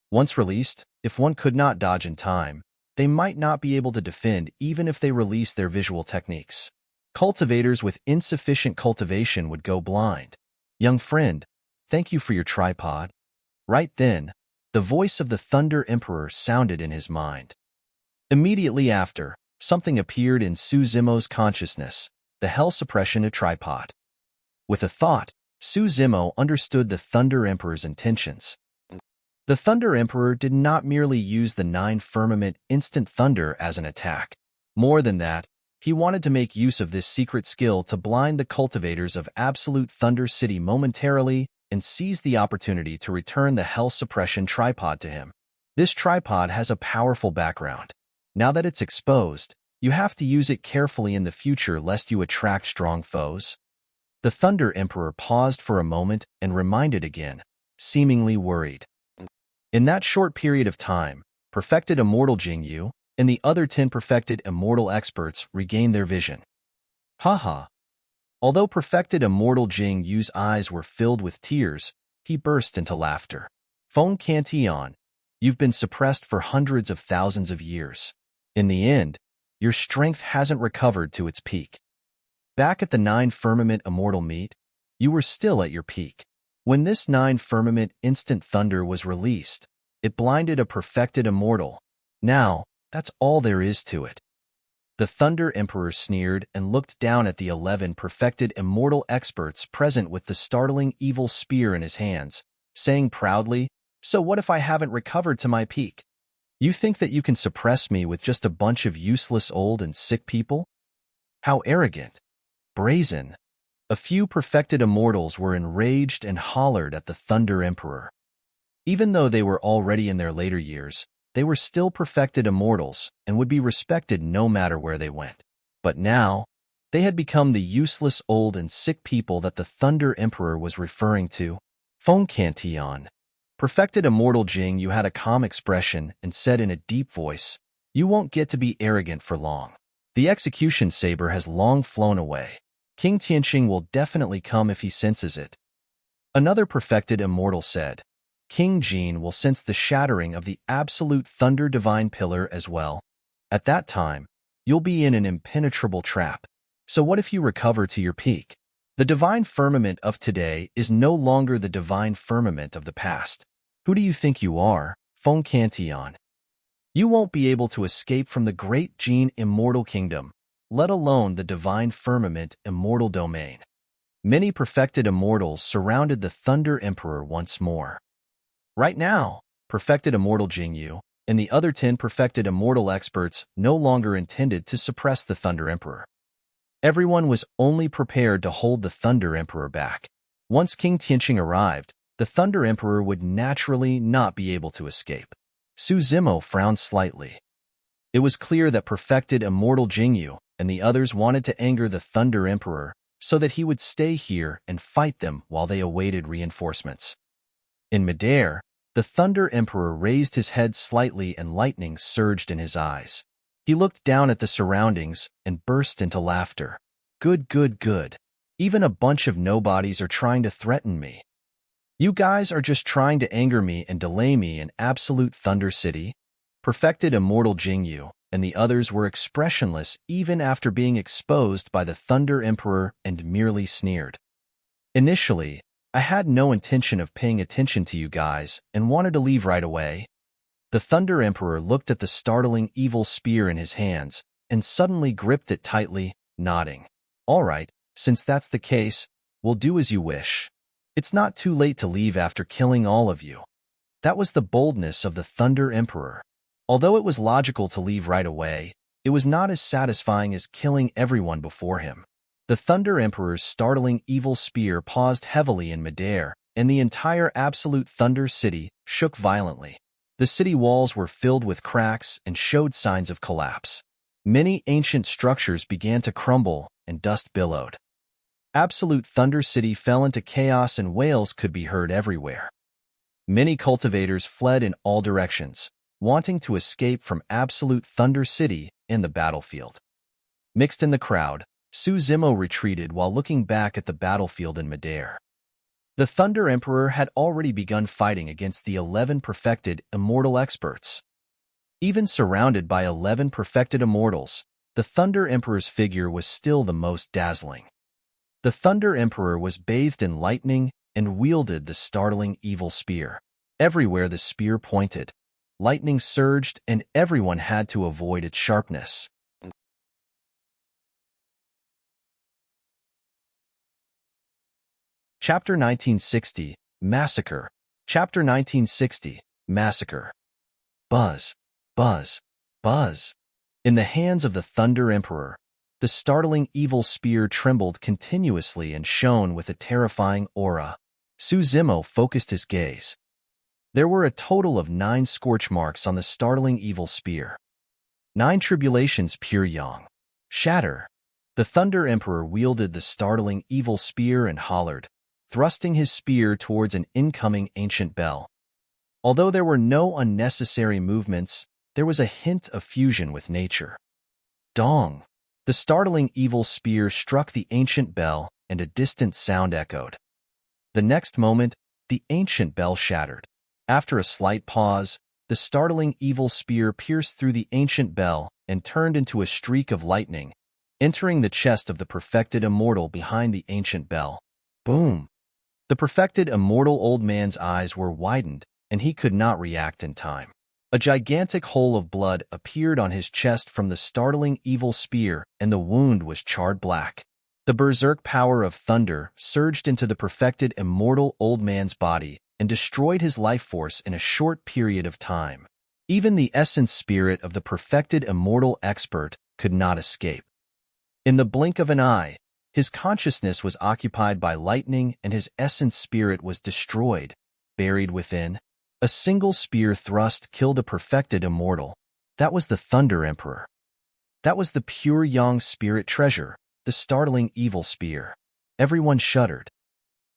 Once released, if one could not dodge in time, they might not be able to defend even if they released their visual techniques. Cultivators with insufficient cultivation would go blind. Young friend, thank you for your tripod. Right then, the voice of the Thunder Emperor sounded in his mind. Immediately after, something appeared in Su Zimo's consciousness, the Hell Suppression tripod. With a thought, Su Zimo understood the Thunder Emperor's intentions. The Thunder Emperor did not merely use the 9 Firmament Instant Thunder as an attack. More than that, he wanted to make use of this secret skill to blind the cultivators of Absolute Thunder City momentarily and seize the opportunity to return the Hell Suppression tripod to him. This tripod has a powerful background. Now that it's exposed, you have to use it carefully in the future lest you attract strong foes. The Thunder Emperor paused for a moment and reminded again, seemingly worried. In that short period of time, perfected Immortal Jing Yu and the other 10 perfected Immortal experts regained their vision. Haha. Although perfected Immortal Jing Yu's eyes were filled with tears, he burst into laughter. Feng Cantian, you've been suppressed for hundreds of thousands of years. In the end, your strength hasn't recovered to its peak. Back at the 9 Firmament Immortal meet, you were still at your peak. When this 9 Firmament Instant Thunder was released, it blinded a perfected Immortal. Now, that's all there is to it. The Thunder Emperor sneered and looked down at the 11 perfected Immortal experts present with the startling evil spear in his hands, saying proudly, "So what if I haven't recovered to my peak? You think that you can suppress me with just a bunch of useless old and sick people? How arrogant. brazen. A few perfected immortals were enraged and hollered at the Thunder Emperor. Even though they were already in their later years, they were still perfected immortals and would be respected no matter where they went. But now, they had become the useless old and sick people that the Thunder Emperor was referring to. Feng Cantian. Perfected immortal Jing, you had a calm expression and said in a deep voice, "You won't get to be arrogant for long. The execution saber has long flown away. King Tianxing will definitely come if he senses it." Another perfected immortal said, "King Jin will sense the shattering of the absolute thunder divine pillar as well. At that time, you'll be in an impenetrable trap. So what if you recover to your peak? The divine firmament of today is no longer the divine firmament of the past. Who do you think you are, Feng Cantian? You won't be able to escape from the great Jin immortal kingdom, let alone the divine firmament immortal domain." Many perfected immortals surrounded the Thunder Emperor once more. Right now, perfected immortal Jingyu and the other 10 perfected immortal experts no longer intended to suppress the Thunder Emperor. Everyone was only prepared to hold the Thunder Emperor back. Once King Tianxing arrived, the Thunder Emperor would naturally not be able to escape. Su Zimo frowned slightly. It was clear that perfected immortal Jingyu and the others wanted to anger the Thunder Emperor so that he would stay here and fight them while they awaited reinforcements. In midair, the Thunder Emperor raised his head slightly and lightning surged in his eyes. He looked down at the surroundings and burst into laughter. Good, good, good. Even a bunch of nobodies are trying to threaten me. You guys are just trying to anger me and delay me in absolute Thunder City? Perfected immortal Jingyu and the others were expressionless even after being exposed by the Thunder Emperor and merely sneered. Initially, I had no intention of paying attention to you guys and wanted to leave right away. The Thunder Emperor looked at the startling evil spear in his hands and suddenly gripped it tightly, nodding. All right, since that's the case, we'll do as you wish. It's not too late to leave after killing all of you. That was the boldness of the Thunder Emperor. Although it was logical to leave right away, it was not as satisfying as killing everyone before him. The Thunder Emperor's startling evil spear paused heavily in midair, and the entire absolute Thunder City shook violently. The city walls were filled with cracks and showed signs of collapse. Many ancient structures began to crumble, and dust billowed. Absolute Thunder City fell into chaos and wails could be heard everywhere. Many cultivators fled in all directions, wanting to escape from Absolute Thunder City in the battlefield. Mixed in the crowd, Su Zimo retreated while looking back at the battlefield in midair. The Thunder Emperor had already begun fighting against the 11 perfected immortal experts. Even surrounded by 11 perfected immortals, the Thunder Emperor's figure was still the most dazzling. The Thunder Emperor was bathed in lightning and wielded the startling evil spear. Everywhere the spear pointed, lightning surged and everyone had to avoid its sharpness. Chapter 1960, Massacre. Chapter 1960, Massacre. Buzz, buzz, buzz. In the hands of the Thunder Emperor, the startling evil spear trembled continuously and shone with a terrifying aura. Su Zimo focused his gaze. There were a total of 9 scorch marks on the startling evil spear. 9 tribulations pure yang. Shatter. The Thunder Emperor wielded the startling evil spear and hollered, thrusting his spear towards an incoming ancient bell. Although there were no unnecessary movements, there was a hint of fusion with nature. Dong! The startling evil spear struck the ancient bell and a distant sound echoed. The next moment, the ancient bell shattered. After a slight pause, the startling evil spear pierced through the ancient bell and turned into a streak of lightning, entering the chest of the perfected immortal behind the ancient bell. Boom! The perfected immortal old man's eyes were widened, and he could not react in time. A gigantic hole of blood appeared on his chest from the startling evil spear, and the wound was charred black. The berserk power of thunder surged into the perfected immortal old man's body and destroyed his life force in a short period of time. Even the essence spirit of the perfected immortal expert could not escape. In the blink of an eye, His consciousness was occupied by lightning and his essence spirit was destroyed, buried within. A single spear thrust killed a perfected immortal. That was the Thunder Emperor. That was the pure Yang spirit treasure, the startling evil spear. Everyone shuddered.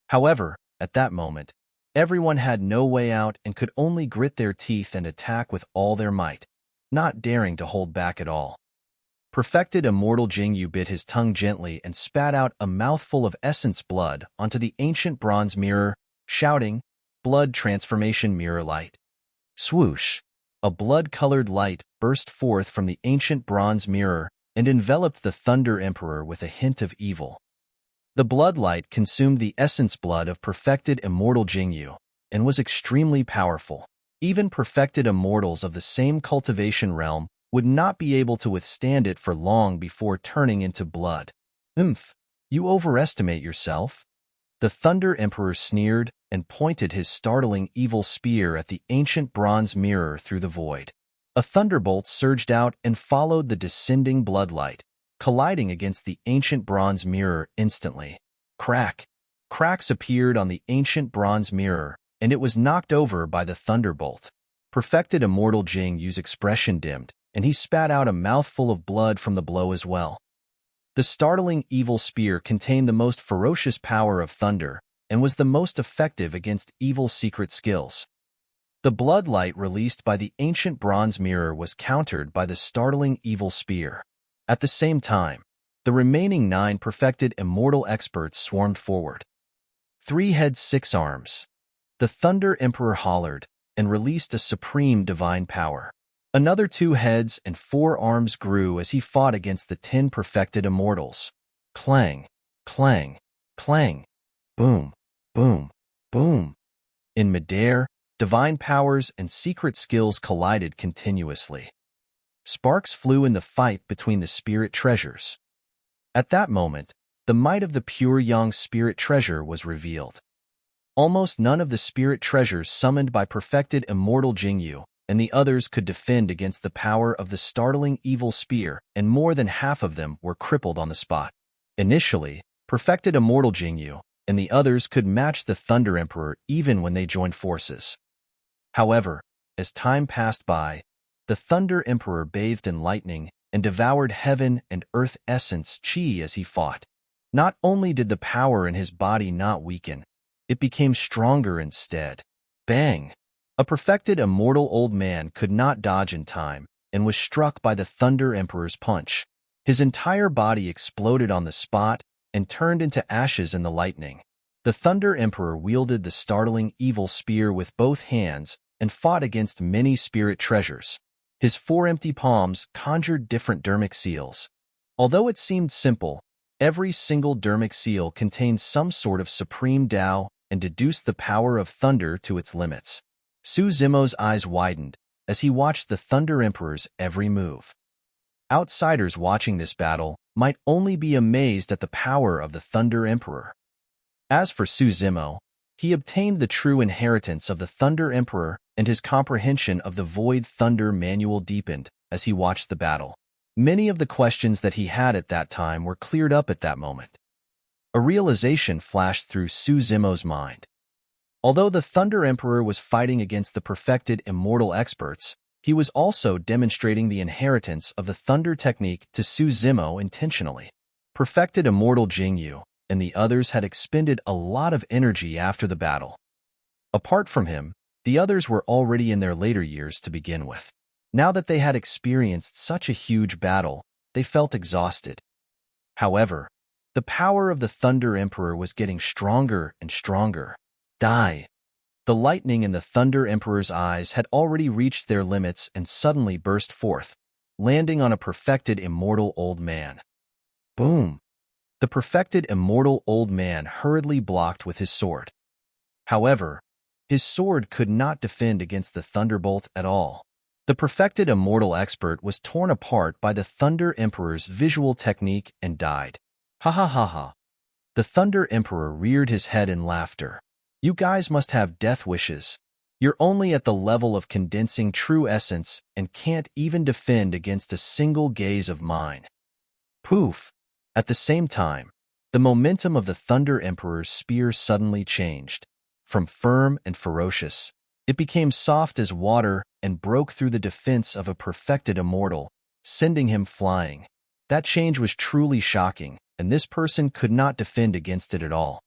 However, at that moment, everyone had no way out and could only grit their teeth and attack with all their might, not daring to hold back at all. Perfected Immortal Jingyu bit his tongue gently and spat out a mouthful of essence blood onto the ancient bronze mirror, shouting, "Blood transformation mirror light." Swoosh! A blood-colored light burst forth from the ancient bronze mirror and enveloped the Thunder Emperor with a hint of evil. The blood light consumed the essence blood of perfected Immortal Jingyu and was extremely powerful. Even perfected immortals of the same cultivation realm would not be able to withstand it for long before turning into blood. You overestimate yourself." The Thunder Emperor sneered and pointed his startling evil spear at the ancient bronze mirror through the void. A thunderbolt surged out and followed the descending bloodlight, colliding against the ancient bronze mirror instantly. Crack! Cracks appeared on the ancient bronze mirror, and it was knocked over by the thunderbolt. Perfected Immortal Jingyu's expression dimmed, and he spat out a mouthful of blood from the blow as well. The startling evil spear contained the most ferocious power of thunder and was the most effective against evil secret skills. The blood light released by the ancient bronze mirror was countered by the startling evil spear. At the same time, the remaining 9 perfected immortal experts swarmed forward. 3 heads, 6 arms. The Thunder Emperor hollered and released a supreme divine power. Another 2 heads and 4 arms grew as he fought against the 10 perfected immortals. Clang, clang, clang, boom, boom, boom. In midair, divine powers and secret skills collided continuously. Sparks flew in the fight between the spirit treasures. At that moment, the might of the pure Yang spirit treasure was revealed. Almost none of the spirit treasures summoned by perfected Immortal Jingyu and the others could defend against the power of the startling evil spear, and more than half of them were crippled on the spot. Initially, perfected Immortal Jingyu and the others could match the Thunder Emperor even when they joined forces. However, as time passed by, the Thunder Emperor bathed in lightning and devoured heaven and earth essence chi as he fought. Not only did the power in his body not weaken, it became stronger instead. Bang! A perfected immortal old man could not dodge in time and was struck by the Thunder Emperor's punch. His entire body exploded on the spot and turned into ashes in the lightning. The Thunder Emperor wielded the startling evil spear with both hands and fought against many spirit treasures. His 4 empty palms conjured different dermic seals. Although it seemed simple, every single dermic seal contained some sort of supreme Tao and deduced the power of thunder to its limits. Su Zimo's eyes widened as he watched the Thunder Emperor's every move. Outsiders watching this battle might only be amazed at the power of the Thunder Emperor. As for Su Zimo, he obtained the true inheritance of the Thunder Emperor, and his comprehension of the Void Thunder manual deepened as he watched the battle. Many of the questions that he had at that time were cleared up at that moment. A realization flashed through Su Zimo's mind. Although the Thunder Emperor was fighting against the perfected immortal experts, he was also demonstrating the inheritance of the Thunder technique to Su Zimo intentionally. Perfected Immortal Jingyu and the others had expended a lot of energy after the battle. Apart from him, the others were already in their later years to begin with. Now that they had experienced such a huge battle, they felt exhausted. However, the power of the Thunder Emperor was getting stronger and stronger. Die! The lightning in the Thunder Emperor's eyes had already reached their limits and suddenly burst forth, landing on a perfected immortal old man. Boom! The perfected immortal old man hurriedly blocked with his sword. However, his sword could not defend against the thunderbolt at all. The perfected immortal expert was torn apart by the Thunder Emperor's visual technique and died. Ha ha ha ha! The Thunder Emperor reared his head in laughter. You guys must have death wishes. You're only at the level of condensing true essence and can't even defend against a single gaze of mine. Poof! At the same time, The momentum of the Thunder Emperor's spear suddenly changed. From firm and ferocious, it became soft as water and broke through the defense of a perfected immortal, sending him flying. That change was truly shocking, and this person could not defend against it at all.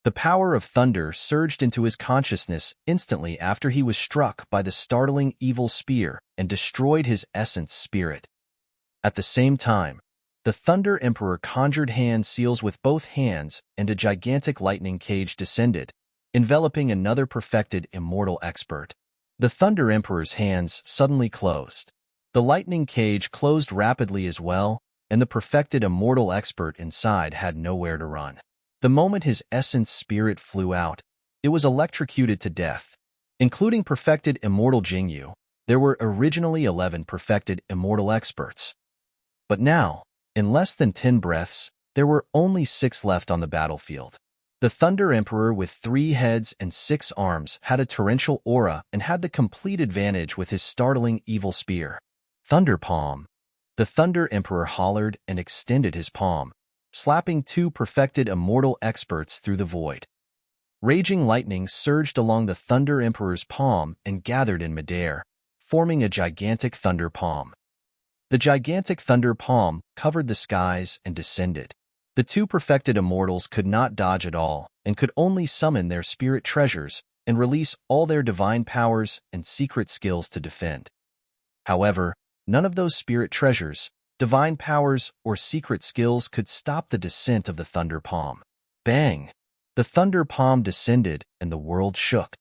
The power of thunder surged into his consciousness instantly after he was struck by the startling evil spear and destroyed his essence spirit. At the same time, the Thunder Emperor conjured hand seals with both hands, and a gigantic lightning cage descended, enveloping another perfected immortal expert. The Thunder Emperor's hands suddenly closed. The lightning cage closed rapidly as well, and the perfected immortal expert inside had nowhere to run. The moment his essence spirit flew out, it was electrocuted to death. Including perfected immortal Jingyu, there were originally 11 perfected immortal experts. But now, in less than 10 breaths, there were only 6 left on the battlefield. The Thunder Emperor with 3 heads and 6 arms had a torrential aura and had the complete advantage with his startling evil spear. Thunder Palm. The Thunder Emperor hollered and extended his palm, slapping 2 perfected immortal experts through the void. Raging lightning surged along the Thunder Emperor's palm and gathered in midair, forming a gigantic thunder palm. The gigantic thunder palm covered the skies and descended. The 2 perfected immortals could not dodge at all and could only summon their spirit treasures and release all their divine powers and secret skills to defend. However, none of those spirit treasures, divine powers, or secret skills could stop the descent of the thunder palm. Bang! The thunder palm descended and the world shook.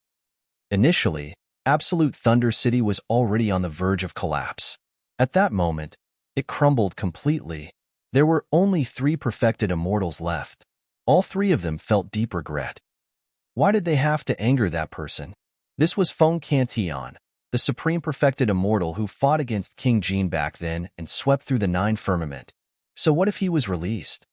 Initially, Absolute Thunder City was already on the verge of collapse. At that moment, it crumbled completely. There were only 3 perfected immortals left. All 3 of them felt deep regret. Why did they have to anger that person? This was Feng Cantian, the supreme perfected immortal who fought against King Jin back then and swept through the 9 Firmament. So what if he was released?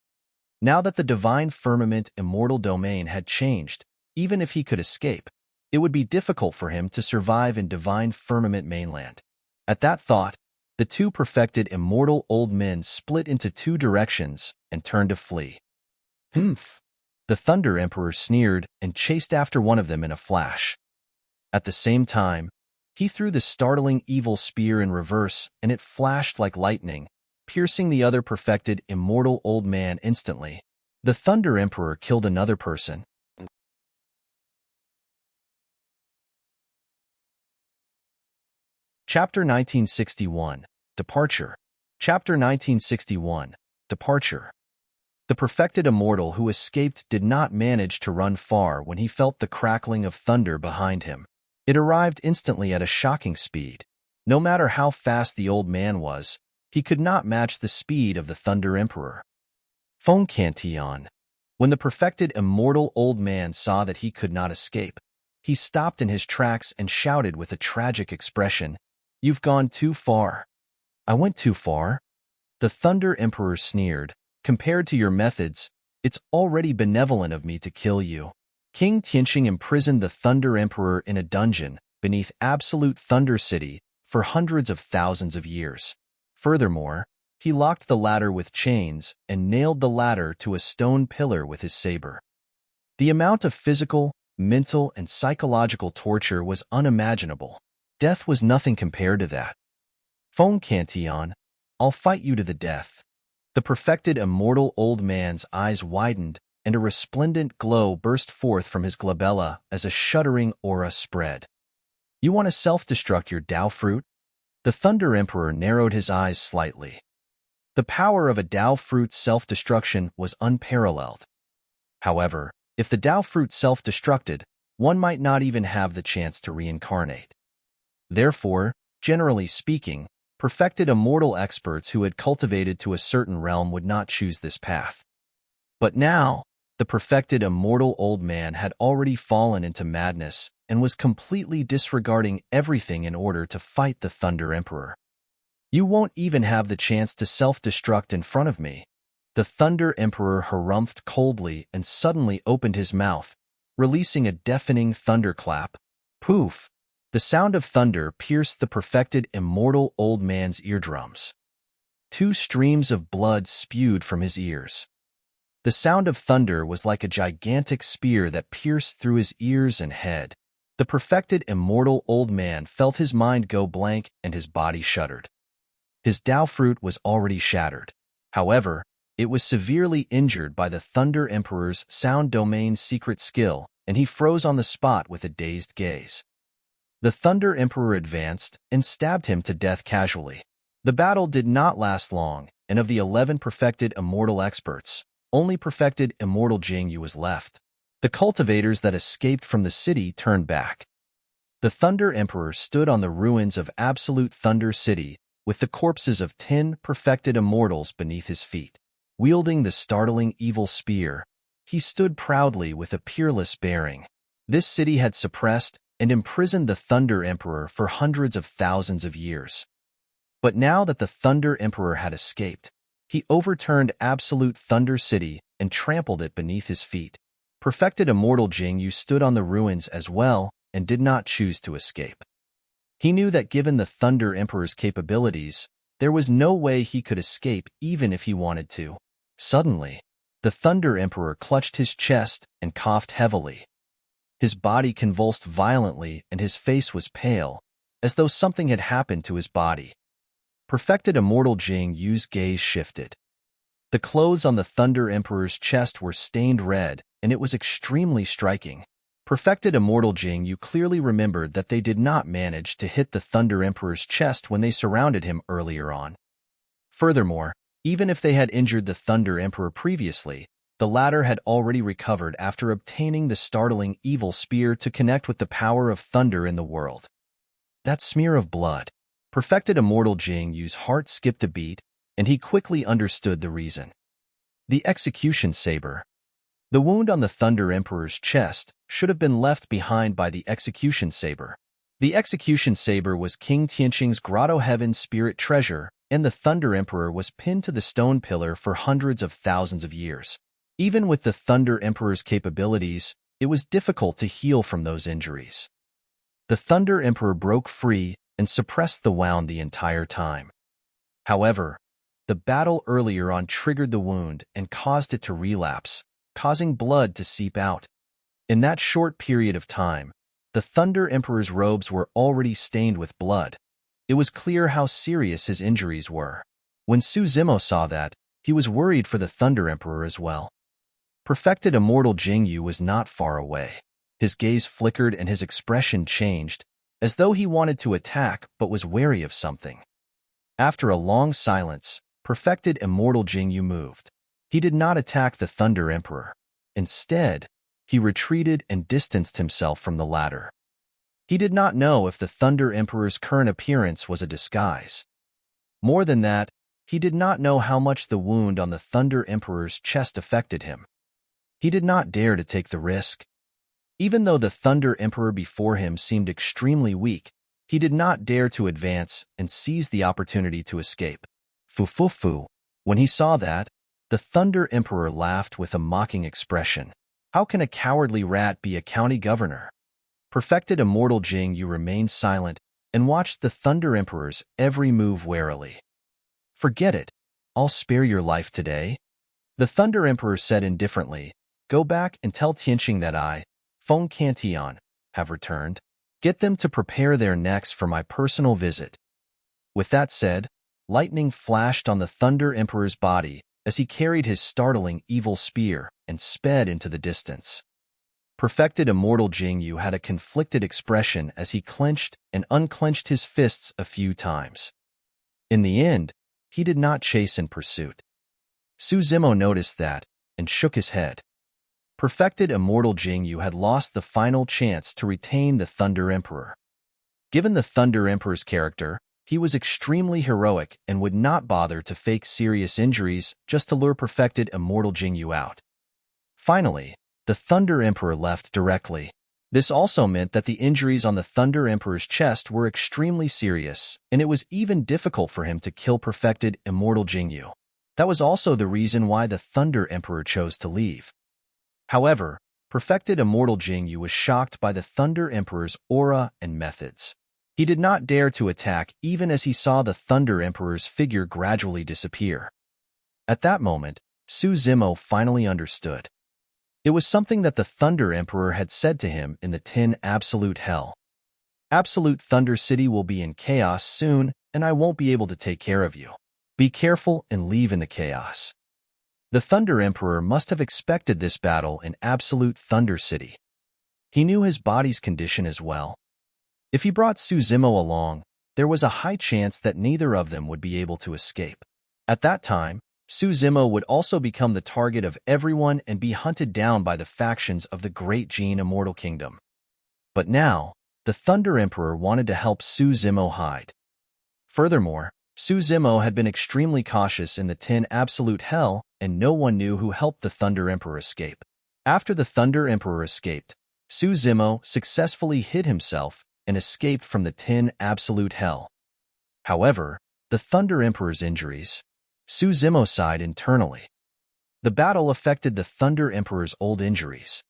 Now that the divine Firmament immortal domain had changed, even if he could escape, it would be difficult for him to survive in divine Firmament mainland. At that thought, the 2 perfected immortal old men split into 2 directions and turned to flee. Humph! The Thunder Emperor sneered and chased after one of them in a flash. At the same time, he threw the startling evil spear in reverse, and it flashed like lightning, piercing the other perfected immortal old man instantly. The Thunder Emperor killed another person. Chapter 1961. Departure. Chapter 1961. Departure. The perfected immortal who escaped did not manage to run far when he felt the crackling of thunder behind him. It arrived instantly at a shocking speed. No matter how fast the old man was, he could not match the speed of the Thunder Emperor. Feng Cantian. When the perfected immortal old man saw that he could not escape, he stopped in his tracks and shouted with a tragic expression, "You've gone too far." "I went too far?" The Thunder Emperor sneered. "Compared to your methods, it's already benevolent of me to kill you." King Tianxing imprisoned the Thunder Emperor in a dungeon beneath Absolute Thunder City for hundreds of thousands of years. Furthermore, he locked the ladder with chains and nailed the ladder to a stone pillar with his saber. The amount of physical, mental, and psychological torture was unimaginable. Death was nothing compared to that. Feng Cantian, I'll fight you to the death. The perfected immortal old man's eyes widened, and a resplendent glow burst forth from his glabella as a shuddering aura spread. You want to self-destruct your Tao fruit? The Thunder Emperor narrowed his eyes slightly. The power of a Tao fruit's self-destruction was unparalleled. However, if the Tao fruit self-destructed, one might not even have the chance to reincarnate. Therefore, generally speaking, perfected immortal experts who had cultivated to a certain realm would not choose this path. But now, the perfected immortal old man had already fallen into madness and was completely disregarding everything in order to fight the Thunder Emperor. You won't even have the chance to self-destruct in front of me. The Thunder Emperor harumphed coldly and suddenly opened his mouth, releasing a deafening thunderclap. Poof! The sound of thunder pierced the perfected immortal old man's eardrums. 2 streams of blood spewed from his ears. The sound of thunder was like a gigantic spear that pierced through his ears and head. The perfected immortal old man felt his mind go blank and his body shuddered. His Tao fruit was already shattered. However, it was severely injured by the Thunder Emperor's sound domain's secret skill, and he froze on the spot with a dazed gaze. The Thunder Emperor advanced and stabbed him to death casually. The battle did not last long, and of the 11 perfected immortal experts, only perfected immortal Jingyu was left. The cultivators that escaped from the city turned back. The Thunder Emperor stood on the ruins of Absolute Thunder City, with the corpses of 10 perfected immortals beneath his feet. Wielding the startling evil spear, he stood proudly with a peerless bearing. This city had suppressed and imprisoned the Thunder Emperor for hundreds of thousands of years. But now that the Thunder Emperor had escaped, he overturned Absolute Thunder City and trampled it beneath his feet. Perfected immortal Jingyu stood on the ruins as well and did not choose to escape. He knew that given the Thunder Emperor's capabilities, there was no way he could escape even if he wanted to. Suddenly, the Thunder Emperor clutched his chest and coughed heavily. His body convulsed violently and his face was pale, as though something had happened to his body. Perfected immortal Jingyu's gaze shifted. The clothes on the Thunder Emperor's chest were stained red, and it was extremely striking. Perfected immortal Jingyu clearly remembered that they did not manage to hit the Thunder Emperor's chest when they surrounded him earlier on. Furthermore, even if they had injured the Thunder Emperor previously, the latter had already recovered after obtaining the startling evil spear to connect with the power of thunder in the world. That smear of blood. Perfected immortal Jingyu's heart skipped a beat, and he quickly understood the reason. The execution saber. The wound on the Thunder Emperor's chest should have been left behind by the execution saber. The execution saber was King Tianxing's Grotto Heaven spirit treasure, and the Thunder Emperor was pinned to the stone pillar for hundreds of thousands of years. Even with the Thunder Emperor's capabilities, it was difficult to heal from those injuries. The Thunder Emperor broke free and suppressed the wound the entire time. However, the battle earlier on triggered the wound and caused it to relapse, causing blood to seep out. In that short period of time, the Thunder Emperor's robes were already stained with blood. It was clear how serious his injuries were. When Su Zimo saw that, he was worried for the Thunder Emperor as well. Perfected immortal Jingyu was not far away. His gaze flickered and his expression changed, as though he wanted to attack but was wary of something. After a long silence, perfected immortal Jingyu moved. He did not attack the Thunder Emperor. Instead, he retreated and distanced himself from the latter. He did not know if the Thunder Emperor's current appearance was a disguise. More than that, he did not know how much the wound on the Thunder Emperor's chest affected him. He did not dare to take the risk. Even though the Thunder Emperor before him seemed extremely weak, he did not dare to advance and seize the opportunity to escape. Fu. When he saw that, the Thunder Emperor laughed with a mocking expression. How can a cowardly rat be a county governor? Perfected immortal Jingyu remained silent and watched the Thunder Emperor's every move warily. Forget it. I'll spare your life today. The Thunder Emperor said indifferently, Go back and tell Tianxing that I, Feng Cantian, have returned. Get them to prepare their necks for my personal visit. With that said, lightning flashed on the Thunder Emperor's body as he carried his startling evil spear and sped into the distance. Perfected immortal Jingyu had a conflicted expression as he clenched and unclenched his fists a few times. In the end, he did not chase in pursuit. Su Zimo noticed that and shook his head. Perfected immortal Jingyu had lost the final chance to retain the Thunder Emperor. Given the Thunder Emperor's character, he was extremely heroic and would not bother to fake serious injuries just to lure perfected immortal Jingyu out. Finally, the Thunder Emperor left directly. This also meant that the injuries on the Thunder Emperor's chest were extremely serious, and it was even difficult for him to kill perfected immortal Jingyu. That was also the reason why the Thunder Emperor chose to leave. However, perfected immortal Jingyu was shocked by the Thunder Emperor's aura and methods. He did not dare to attack even as he saw the Thunder Emperor's figure gradually disappear. At that moment, Su Zimo finally understood. It was something that the Thunder Emperor had said to him in the 10 Absolute Hell. Absolute Thunder City will be in chaos soon, and I won't be able to take care of you. Be careful and leave in the chaos. The Thunder Emperor must have expected this battle in Absolute Thunder City. He knew his body's condition as well. If he brought Su Zimo along, there was a high chance that neither of them would be able to escape. At that time, Su Zimo would also become the target of everyone and be hunted down by the factions of the Great Gene Immortal Kingdom. But now, the Thunder Emperor wanted to help Su Zimo hide. Furthermore, Su Zimo had been extremely cautious in the 10 Absolute Hell, and no one knew who helped the Thunder Emperor escape. After the Thunder Emperor escaped, Su Zimo successfully hid himself and escaped from the 10 Absolute Hell. However, the Thunder Emperor's injuries, Su Zimo sighed internally. The battle affected the Thunder Emperor's old injuries.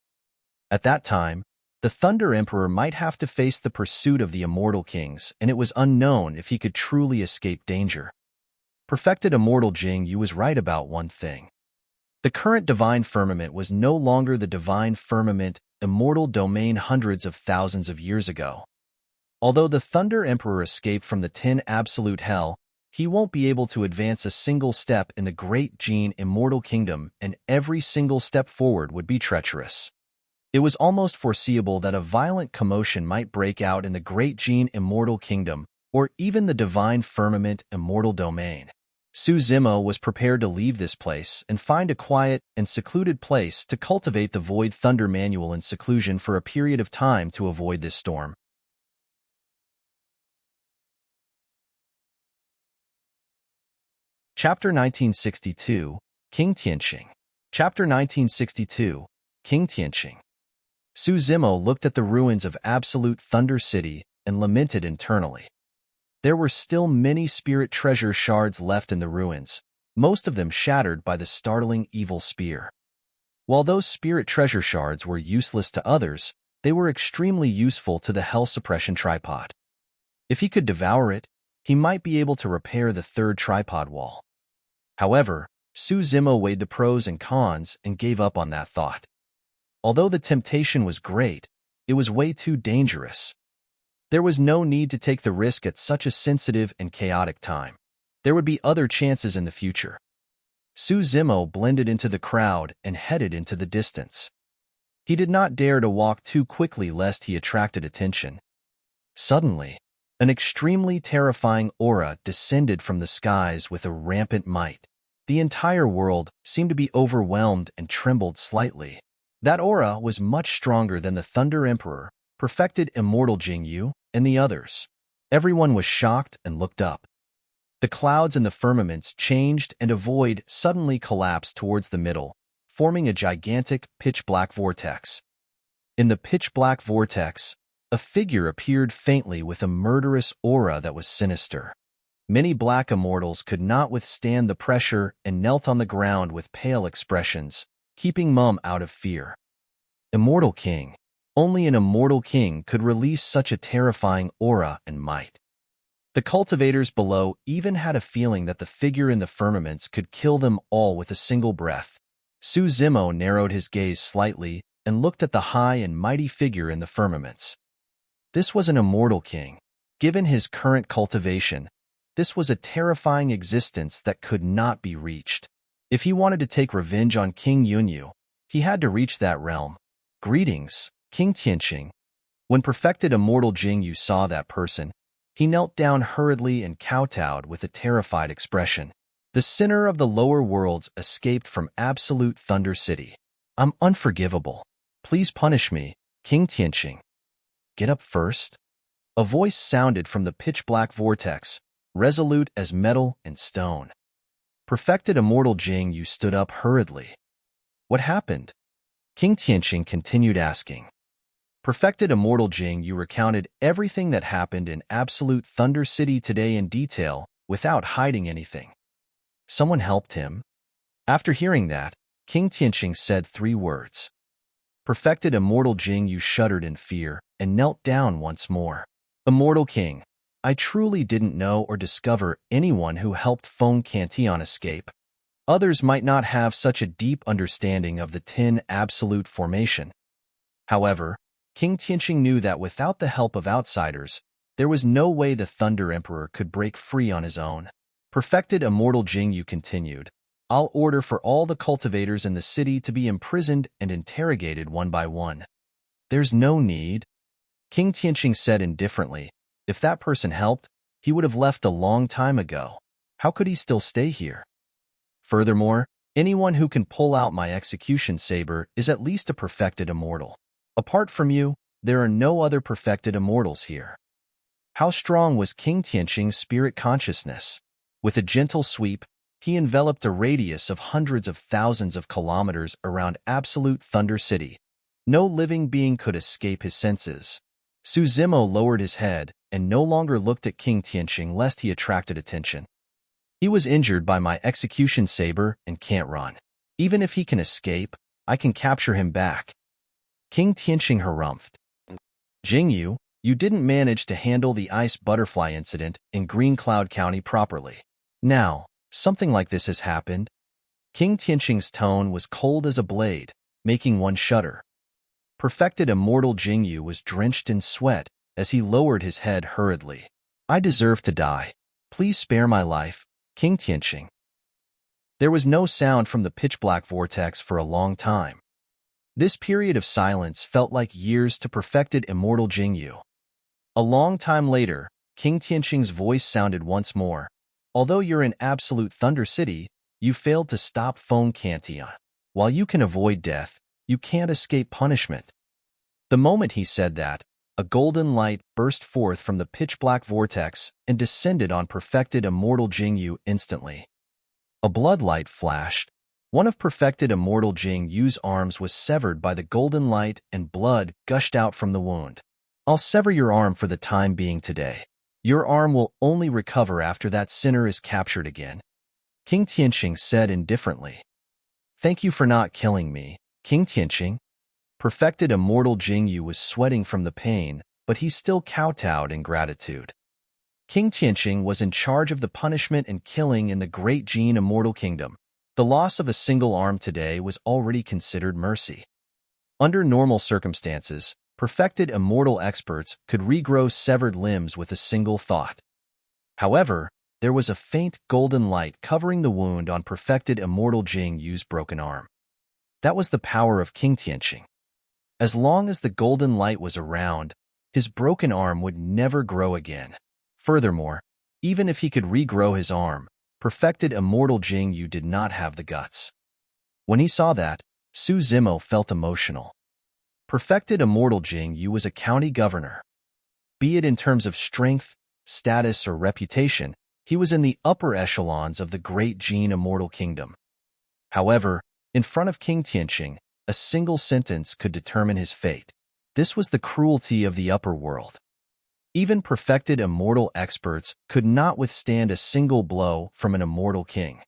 At that time, the Thunder Emperor might have to face the pursuit of the Immortal Kings, and it was unknown if he could truly escape danger. Perfected Immortal Jing Yu was right about one thing. The current Divine Firmament was no longer the Divine Firmament, immortal domain hundreds of thousands of years ago. Although the Thunder Emperor escaped from the 10 Absolute Hell, he won't be able to advance a single step in the Great Gene Immortal Kingdom, and every single step forward would be treacherous. It was almost foreseeable that a violent commotion might break out in the Great Gene Immortal Kingdom, or even the Divine Firmament Immortal Domain. Su Zimo was prepared to leave this place and find a quiet and secluded place to cultivate the Void Thunder Manual in seclusion for a period of time to avoid this storm. Chapter 1962, King Tianxing. Chapter 1962, King Tianxing. Su Zimo looked at the ruins of Absolute Thunder City and lamented internally. There were still many spirit treasure shards left in the ruins, most of them shattered by the startling evil spear. While those spirit treasure shards were useless to others, they were extremely useful to the Hell Suppression Tripod. If he could devour it, he might be able to repair the third tripod wall. However, Su Zimo weighed the pros and cons and gave up on that thought. Although the temptation was great, it was way too dangerous. There was no need to take the risk at such a sensitive and chaotic time. There would be other chances in the future. Su Zimo blended into the crowd and headed into the distance. He did not dare to walk too quickly lest he attracted attention. Suddenly, an extremely terrifying aura descended from the skies with a rampant might. The entire world seemed to be overwhelmed and trembled slightly. That aura was much stronger than the Thunder Emperor, Perfected Immortal Jing Yu, and the others. Everyone was shocked and looked up. The clouds in the firmaments changed and a void suddenly collapsed towards the middle, forming a gigantic pitch-black vortex. In the pitch-black vortex, a figure appeared faintly with a murderous aura that was sinister. Many black immortals could not withstand the pressure and knelt on the ground with pale expressions, keeping mum out of fear. Immortal King. Only an Immortal King could release such a terrifying aura and might. The cultivators below even had a feeling that the figure in the firmaments could kill them all with a single breath. Su Zimo narrowed his gaze slightly and looked at the high and mighty figure in the firmaments. This was an Immortal King. Given his current cultivation, this was a terrifying existence that could not be reached. If he wanted to take revenge on King Yunyu, he had to reach that realm. Greetings, King Tianxing. When Perfected Immortal Jing Yu saw that person, he knelt down hurriedly and kowtowed with a terrified expression. The sinner of the lower worlds escaped from Absolute Thunder City. I'm unforgivable. Please punish me, King Tianxing. Get up first. A voice sounded from the pitch-black vortex, resolute as metal and stone. Perfected Immortal Jing Yu stood up hurriedly. What happened? King Tianxing continued asking. Perfected Immortal Jing Yu recounted everything that happened in Absolute Thunder City today in detail, without hiding anything. Someone helped him. After hearing that, King Tianxing said 3 words. Perfected Immortal Jing Yu shuddered in fear and knelt down once more. Immortal King, I truly didn't know or discover anyone who helped Feng Cantian escape. Others might not have such a deep understanding of the 10 absolute formation. However, King Tianxing knew that without the help of outsiders, there was no way the Thunder Emperor could break free on his own. Perfected Immortal Jingyu continued, I'll order for all the cultivators in the city to be imprisoned and interrogated one by one. There's no need, King Tianxing said indifferently. If that person helped, he would have left a long time ago. How could he still stay here? Furthermore, anyone who can pull out my execution saber is at least a perfected immortal. Apart from you, there are no other perfected immortals here. How strong was King Tianxing's spirit consciousness? With a gentle sweep, he enveloped a radius of hundreds of thousands of kilometers around absolute Thunder City. No living being could escape his senses. Su Zimo lowered his head and no longer looked at King Tianxing lest he attracted attention. He was injured by my execution saber and can't run. Even if he can escape, I can capture him back. King Tianxing harumphed. Jingyu, you didn't manage to handle the ice butterfly incident in Green Cloud County properly. Now, something like this has happened. King Tianxing's tone was cold as a blade, making one shudder. Perfected Immortal Jingyu was drenched in sweat as he lowered his head hurriedly. I deserve to die. Please spare my life, King Tianxing. There was no sound from the pitch-black vortex for a long time. This period of silence felt like years to Perfected Immortal Jingyu. A long time later, King Tianxing's voice sounded once more. Although you're in absolute Thunder City, you failed to stop Feng Cantian. While you can avoid death, you can't escape punishment. The moment he said that, a golden light burst forth from the pitch-black vortex and descended on Perfected Immortal Jingyu instantly. A blood light flashed. One of Perfected Immortal Jingyu's arms was severed by the golden light and blood gushed out from the wound. I'll sever your arm for the time being today. Your arm will only recover after that sinner is captured again, King Tianxing said indifferently. Thank you for not killing me, King Tianxing. Perfected Immortal Jingyu was sweating from the pain, but he still kowtowed in gratitude. King Tianxing was in charge of the punishment and killing in the Great Jin Immortal Kingdom. The loss of a single arm today was already considered mercy. Under normal circumstances, perfected immortal experts could regrow severed limbs with a single thought. However, there was a faint golden light covering the wound on Perfected Immortal Jingyu's broken arm. That was the power of King Tianxing. As long as the golden light was around, his broken arm would never grow again. Furthermore, even if he could regrow his arm, Perfected Immortal Jingyu did not have the guts. When he saw that, Su Zimo felt emotional. Perfected Immortal Jingyu was a county governor. Be it in terms of strength, status, or reputation, he was in the upper echelons of the Great Jin Immortal Kingdom. However, in front of King Tianxing, a single sentence could determine his fate. This was the cruelty of the upper world. Even perfected immortal experts could not withstand a single blow from an immortal king.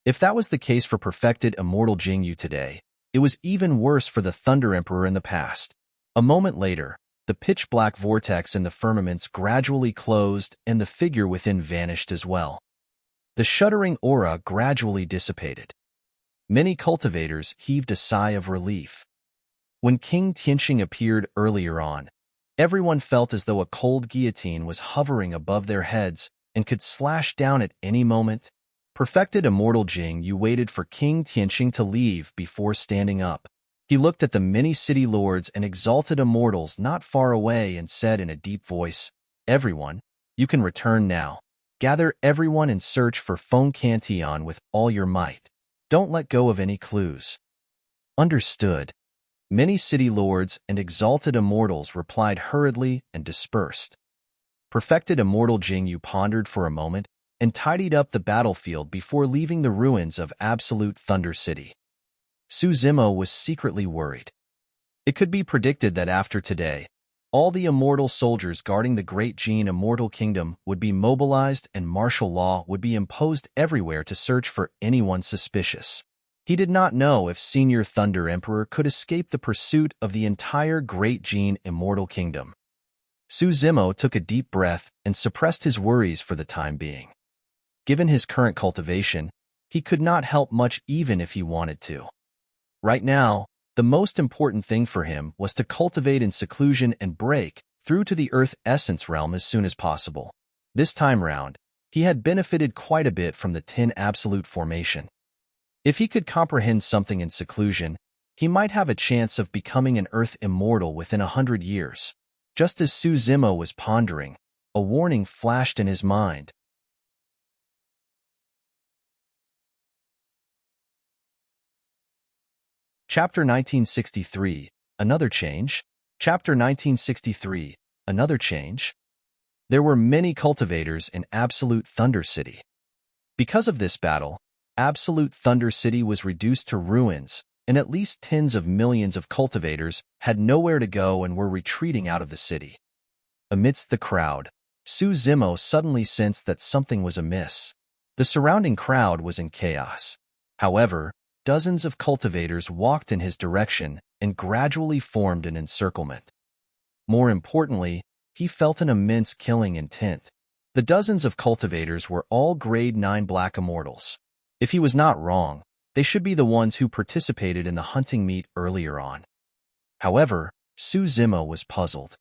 If that was the case for perfected immortal Jingyu today, it was even worse for the Thunder Emperor in the past. A moment later, the pitch-black vortex in the firmaments gradually closed and the figure within vanished as well. The shuddering aura gradually dissipated. Many cultivators heaved a sigh of relief. When King Tianxing appeared earlier on, everyone felt as though a cold guillotine was hovering above their heads and could slash down at any moment. Perfected Immortal Jingyu waited for King Tianxing to leave before standing up. He looked at the many city lords and exalted immortals not far away and said in a deep voice, "Everyone, you can return now. Gather everyone and search for Feng Cantian with all your might. Don't let go of any clues." Understood. Many city lords and exalted immortals replied hurriedly and dispersed. Perfected Immortal Jingyu pondered for a moment and tidied up the battlefield before leaving the ruins of Absolute Thunder City. Su Zimo was secretly worried. It could be predicted that after today, all the immortal soldiers guarding the Great Jin Immortal Kingdom would be mobilized and martial law would be imposed everywhere to search for anyone suspicious. He did not know if Senior Thunder Emperor could escape the pursuit of the entire Great Jin Immortal Kingdom. Su Zimo took a deep breath and suppressed his worries for the time being. Given his current cultivation, he could not help much even if he wanted to. Right now, the most important thing for him was to cultivate in seclusion and break through to the Earth Essence realm as soon as possible. This time round, he had benefited quite a bit from the 10 Absolute formation. If he could comprehend something in seclusion, he might have a chance of becoming an Earth Immortal within 100 years. Just as Su Zimo was pondering, a warning flashed in his mind. Chapter 1963, Another Change. Chapter 1963, Another Change. There were many cultivators in Absolute Thunder City. Because of this battle, Absolute Thunder City was reduced to ruins, and at least tens of millions of cultivators had nowhere to go and were retreating out of the city. Amidst the crowd, Su Zimo suddenly sensed that something was amiss. The surrounding crowd was in chaos. However, dozens of cultivators walked in his direction and gradually formed an encirclement. More importantly, he felt an immense killing intent. The dozens of cultivators were all Grade 9 Black Immortals. If he was not wrong, they should be the ones who participated in the hunting meet earlier on. However, Su Zimo was puzzled.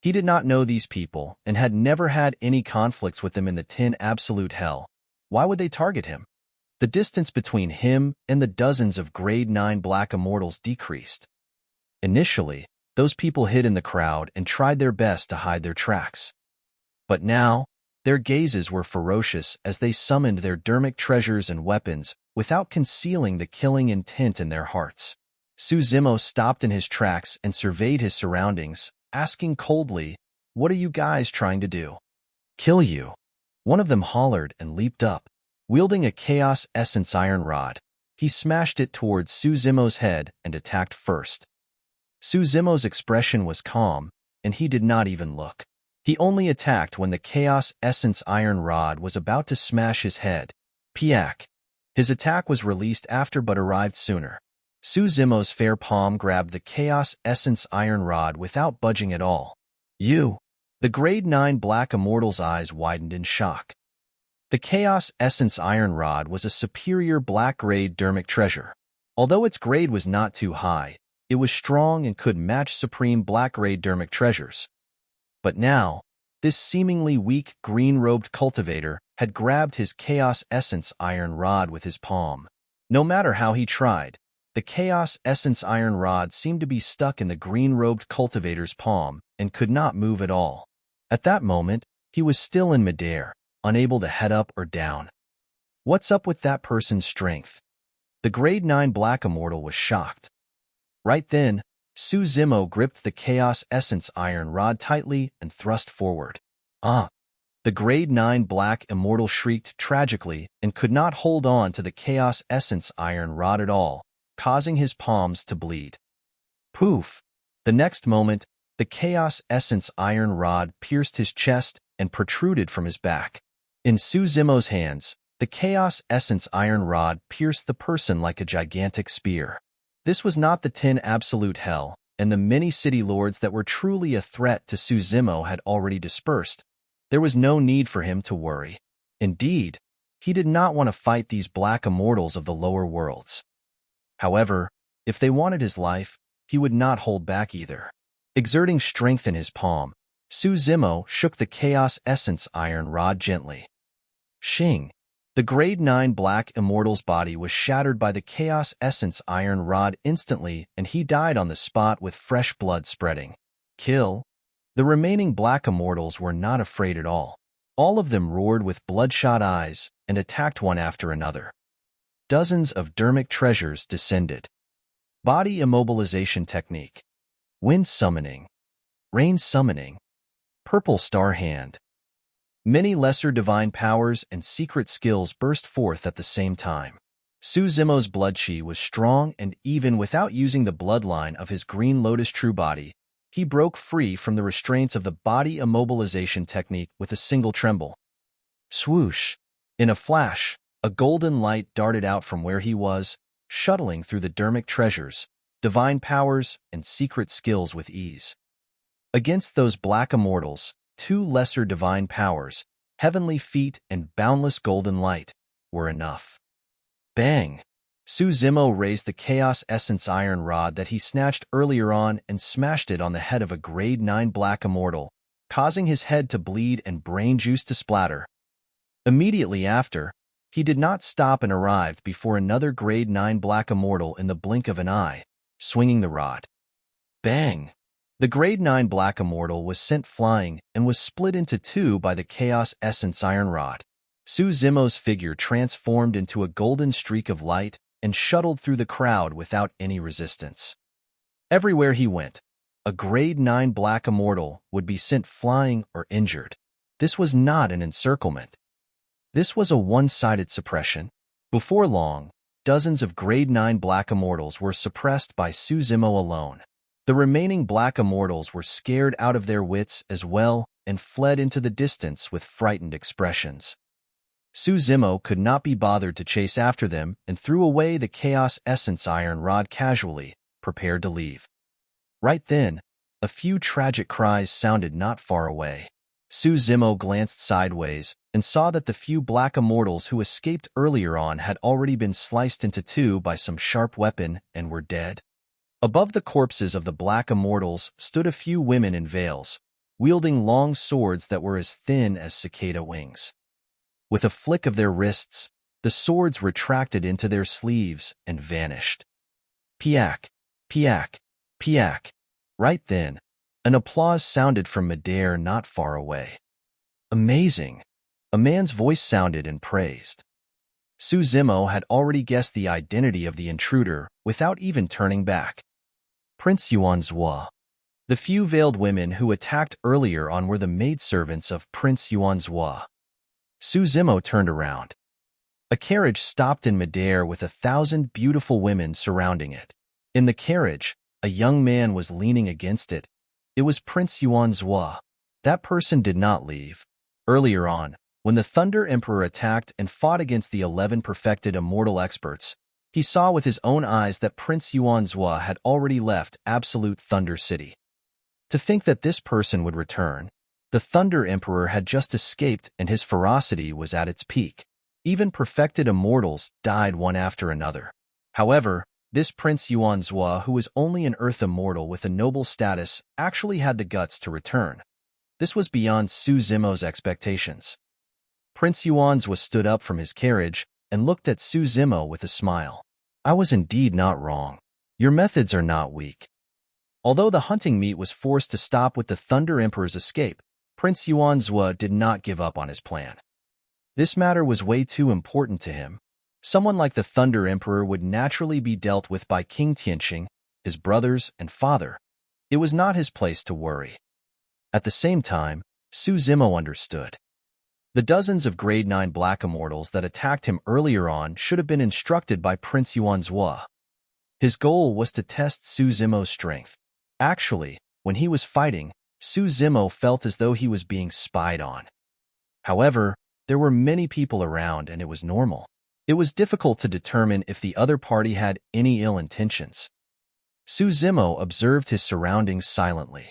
He did not know these people and had never had any conflicts with them in the 10 Absolute Hell. Why would they target him? The distance between him and the dozens of Grade 9 Black Immortals decreased. Initially, those people hid in the crowd and tried their best to hide their tracks. But now, their gazes were ferocious as they summoned their dermic treasures and weapons without concealing the killing intent in their hearts. Su Zimo stopped in his tracks and surveyed his surroundings, asking coldly, "What are you guys trying to do?" "Kill you." One of them hollered and leaped up. Wielding a Chaos Essence Iron Rod, he smashed it towards Su Zimo's head and attacked first. Su Zimo's expression was calm, and he did not even look. He only attacked when the Chaos Essence Iron Rod was about to smash his head. Piak. His attack was released after but arrived sooner. Su Zimo's fair palm grabbed the Chaos Essence Iron Rod without budging at all. "You!" The Grade 9 Black Immortal's eyes widened in shock. The Chaos Essence Iron Rod was a superior black-grade dermic treasure. Although its grade was not too high, it was strong and could match supreme black-grade dermic treasures. But now, this seemingly weak, green-robed cultivator had grabbed his Chaos Essence Iron Rod with his palm. No matter how he tried, the Chaos Essence Iron Rod seemed to be stuck in the green-robed cultivator's palm and could not move at all. At that moment, he was still in midair, unable to head up or down. What's up with that person's strength? The Grade 9 Black Immortal was shocked. Right then, Su Zimo gripped the Chaos Essence Iron Rod tightly and thrust forward. "Ah!" The Grade 9 Black Immortal shrieked tragically and could not hold on to the Chaos Essence Iron Rod at all, causing his palms to bleed. Poof! The next moment, the Chaos Essence Iron Rod pierced his chest and protruded from his back. In Su Zimo's hands, the Chaos Essence Iron Rod pierced the person like a gigantic spear. This was not the 10 Absolute Hell, and the many city lords that were truly a threat to Su Zimo had already dispersed. There was no need for him to worry. Indeed, he did not want to fight these Black Immortals of the lower worlds. However, if they wanted his life, he would not hold back either. Exerting strength in his palm, Su Zimo shook the Chaos Essence Iron Rod gently. Shing! The Grade 9 Black Immortal's body was shattered by the Chaos Essence Iron Rod instantly, and he died on the spot with fresh blood spreading. Kill! The remaining Black Immortals were not afraid at all. All of them roared with bloodshot eyes and attacked one after another. Dozens of dermic treasures descended. Body Immobilization Technique. Wind Summoning. Rain Summoning. Purple Star Hand. Many lesser divine powers and secret skills burst forth at the same time. Su Zimo's blood chi was strong, and even without using the bloodline of his Green Lotus true body, he broke free from the restraints of the body immobilization technique with a single tremble. Swoosh! In a flash, a golden light darted out from where he was, shuttling through the dermic treasures, divine powers, and secret skills with ease. Against those Black Immortals, 2 lesser divine powers, heavenly feet and boundless golden light, were enough. Bang! Su Zimo raised the Chaos Essence Iron Rod that he snatched earlier on and smashed it on the head of a Grade 9 Black Immortal, causing his head to bleed and brain juice to splatter. Immediately after, he did not stop and arrived before another Grade 9 Black Immortal in the blink of an eye, swinging the rod. Bang! The Grade 9 Black Immortal was sent flying and was split into two by the Chaos Essence Iron Rod. Su Zimo's figure transformed into a golden streak of light and shuttled through the crowd without any resistance. Everywhere he went, a Grade 9 Black Immortal would be sent flying or injured. This was not an encirclement. This was a one-sided suppression. Before long, dozens of Grade 9 Black Immortals were suppressed by Su Zimo alone. The remaining Black Immortals were scared out of their wits as well and fled into the distance with frightened expressions. Su Zimo could not be bothered to chase after them and threw away the Chaos Essence Iron Rod casually, prepared to leave. Right then, a few tragic cries sounded not far away. Su Zimo glanced sideways and saw that the few Black Immortals who escaped earlier on had already been sliced into two by some sharp weapon and were dead. Above the corpses of the Black Immortals stood a few women in veils, wielding long swords that were as thin as cicada wings. With a flick of their wrists, the swords retracted into their sleeves and vanished. Piak, piak, piak. Right then, an applause sounded from midair not far away. Amazing! A man's voice sounded and praised. Su Zimo had already guessed the identity of the intruder without even turning back. Prince Yuanzhua. The few veiled women who attacked earlier on were the maidservants of Prince Yuanzhua. Su Zimo turned around. A carriage stopped in midair with 1,000 beautiful women surrounding it. In the carriage, a young man was leaning against it. It was Prince Yuanzhua. That person did not leave. Earlier on, when the Thunder Emperor attacked and fought against the 11 perfected immortal experts, he saw with his own eyes that Prince Yuanzhua had already left Absolute Thunder City. To think that this person would return, the Thunder Emperor had just escaped and his ferocity was at its peak. Even perfected immortals died one after another. However, this Prince Yuanzhua, who was only an Earth immortal with a noble status, actually had the guts to return. This was beyond Su Zimo's expectations. Prince Yuanzhua stood up from his carriage and looked at Su Zimo with a smile. I was indeed not wrong. Your methods are not weak. Although the hunting meet was forced to stop with the Thunder Emperor's escape, Prince Yuanzhua did not give up on his plan. This matter was way too important to him. Someone like the Thunder Emperor would naturally be dealt with by King Tianxing, his brothers, and father. It was not his place to worry. At the same time, Su Zimo understood. The dozens of Grade 9 Black Immortals that attacked him earlier on should have been instructed by Prince Yuanzhua. His goal was to test Su Zimo's strength. Actually, when he was fighting, Su Zimo felt as though he was being spied on. However, there were many people around and it was normal. It was difficult to determine if the other party had any ill intentions. Su Zimo observed his surroundings silently.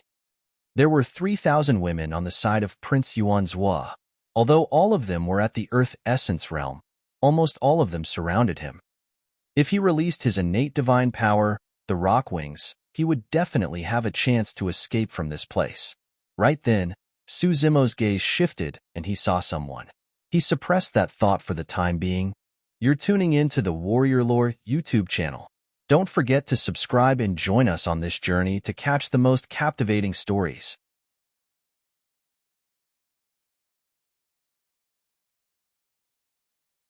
There were 3,000 women on the side of Prince Yuanzhua. Although all of them were at the Earth Essence realm, almost all of them surrounded him. If he released his innate divine power, the Rock Wings, he would definitely have a chance to escape from this place. Right then, Su Zimo's gaze shifted and he saw someone. He suppressed that thought for the time being. You're tuning in to the Warrior Lore YouTube channel. Don't forget to subscribe and join us on this journey to catch the most captivating stories.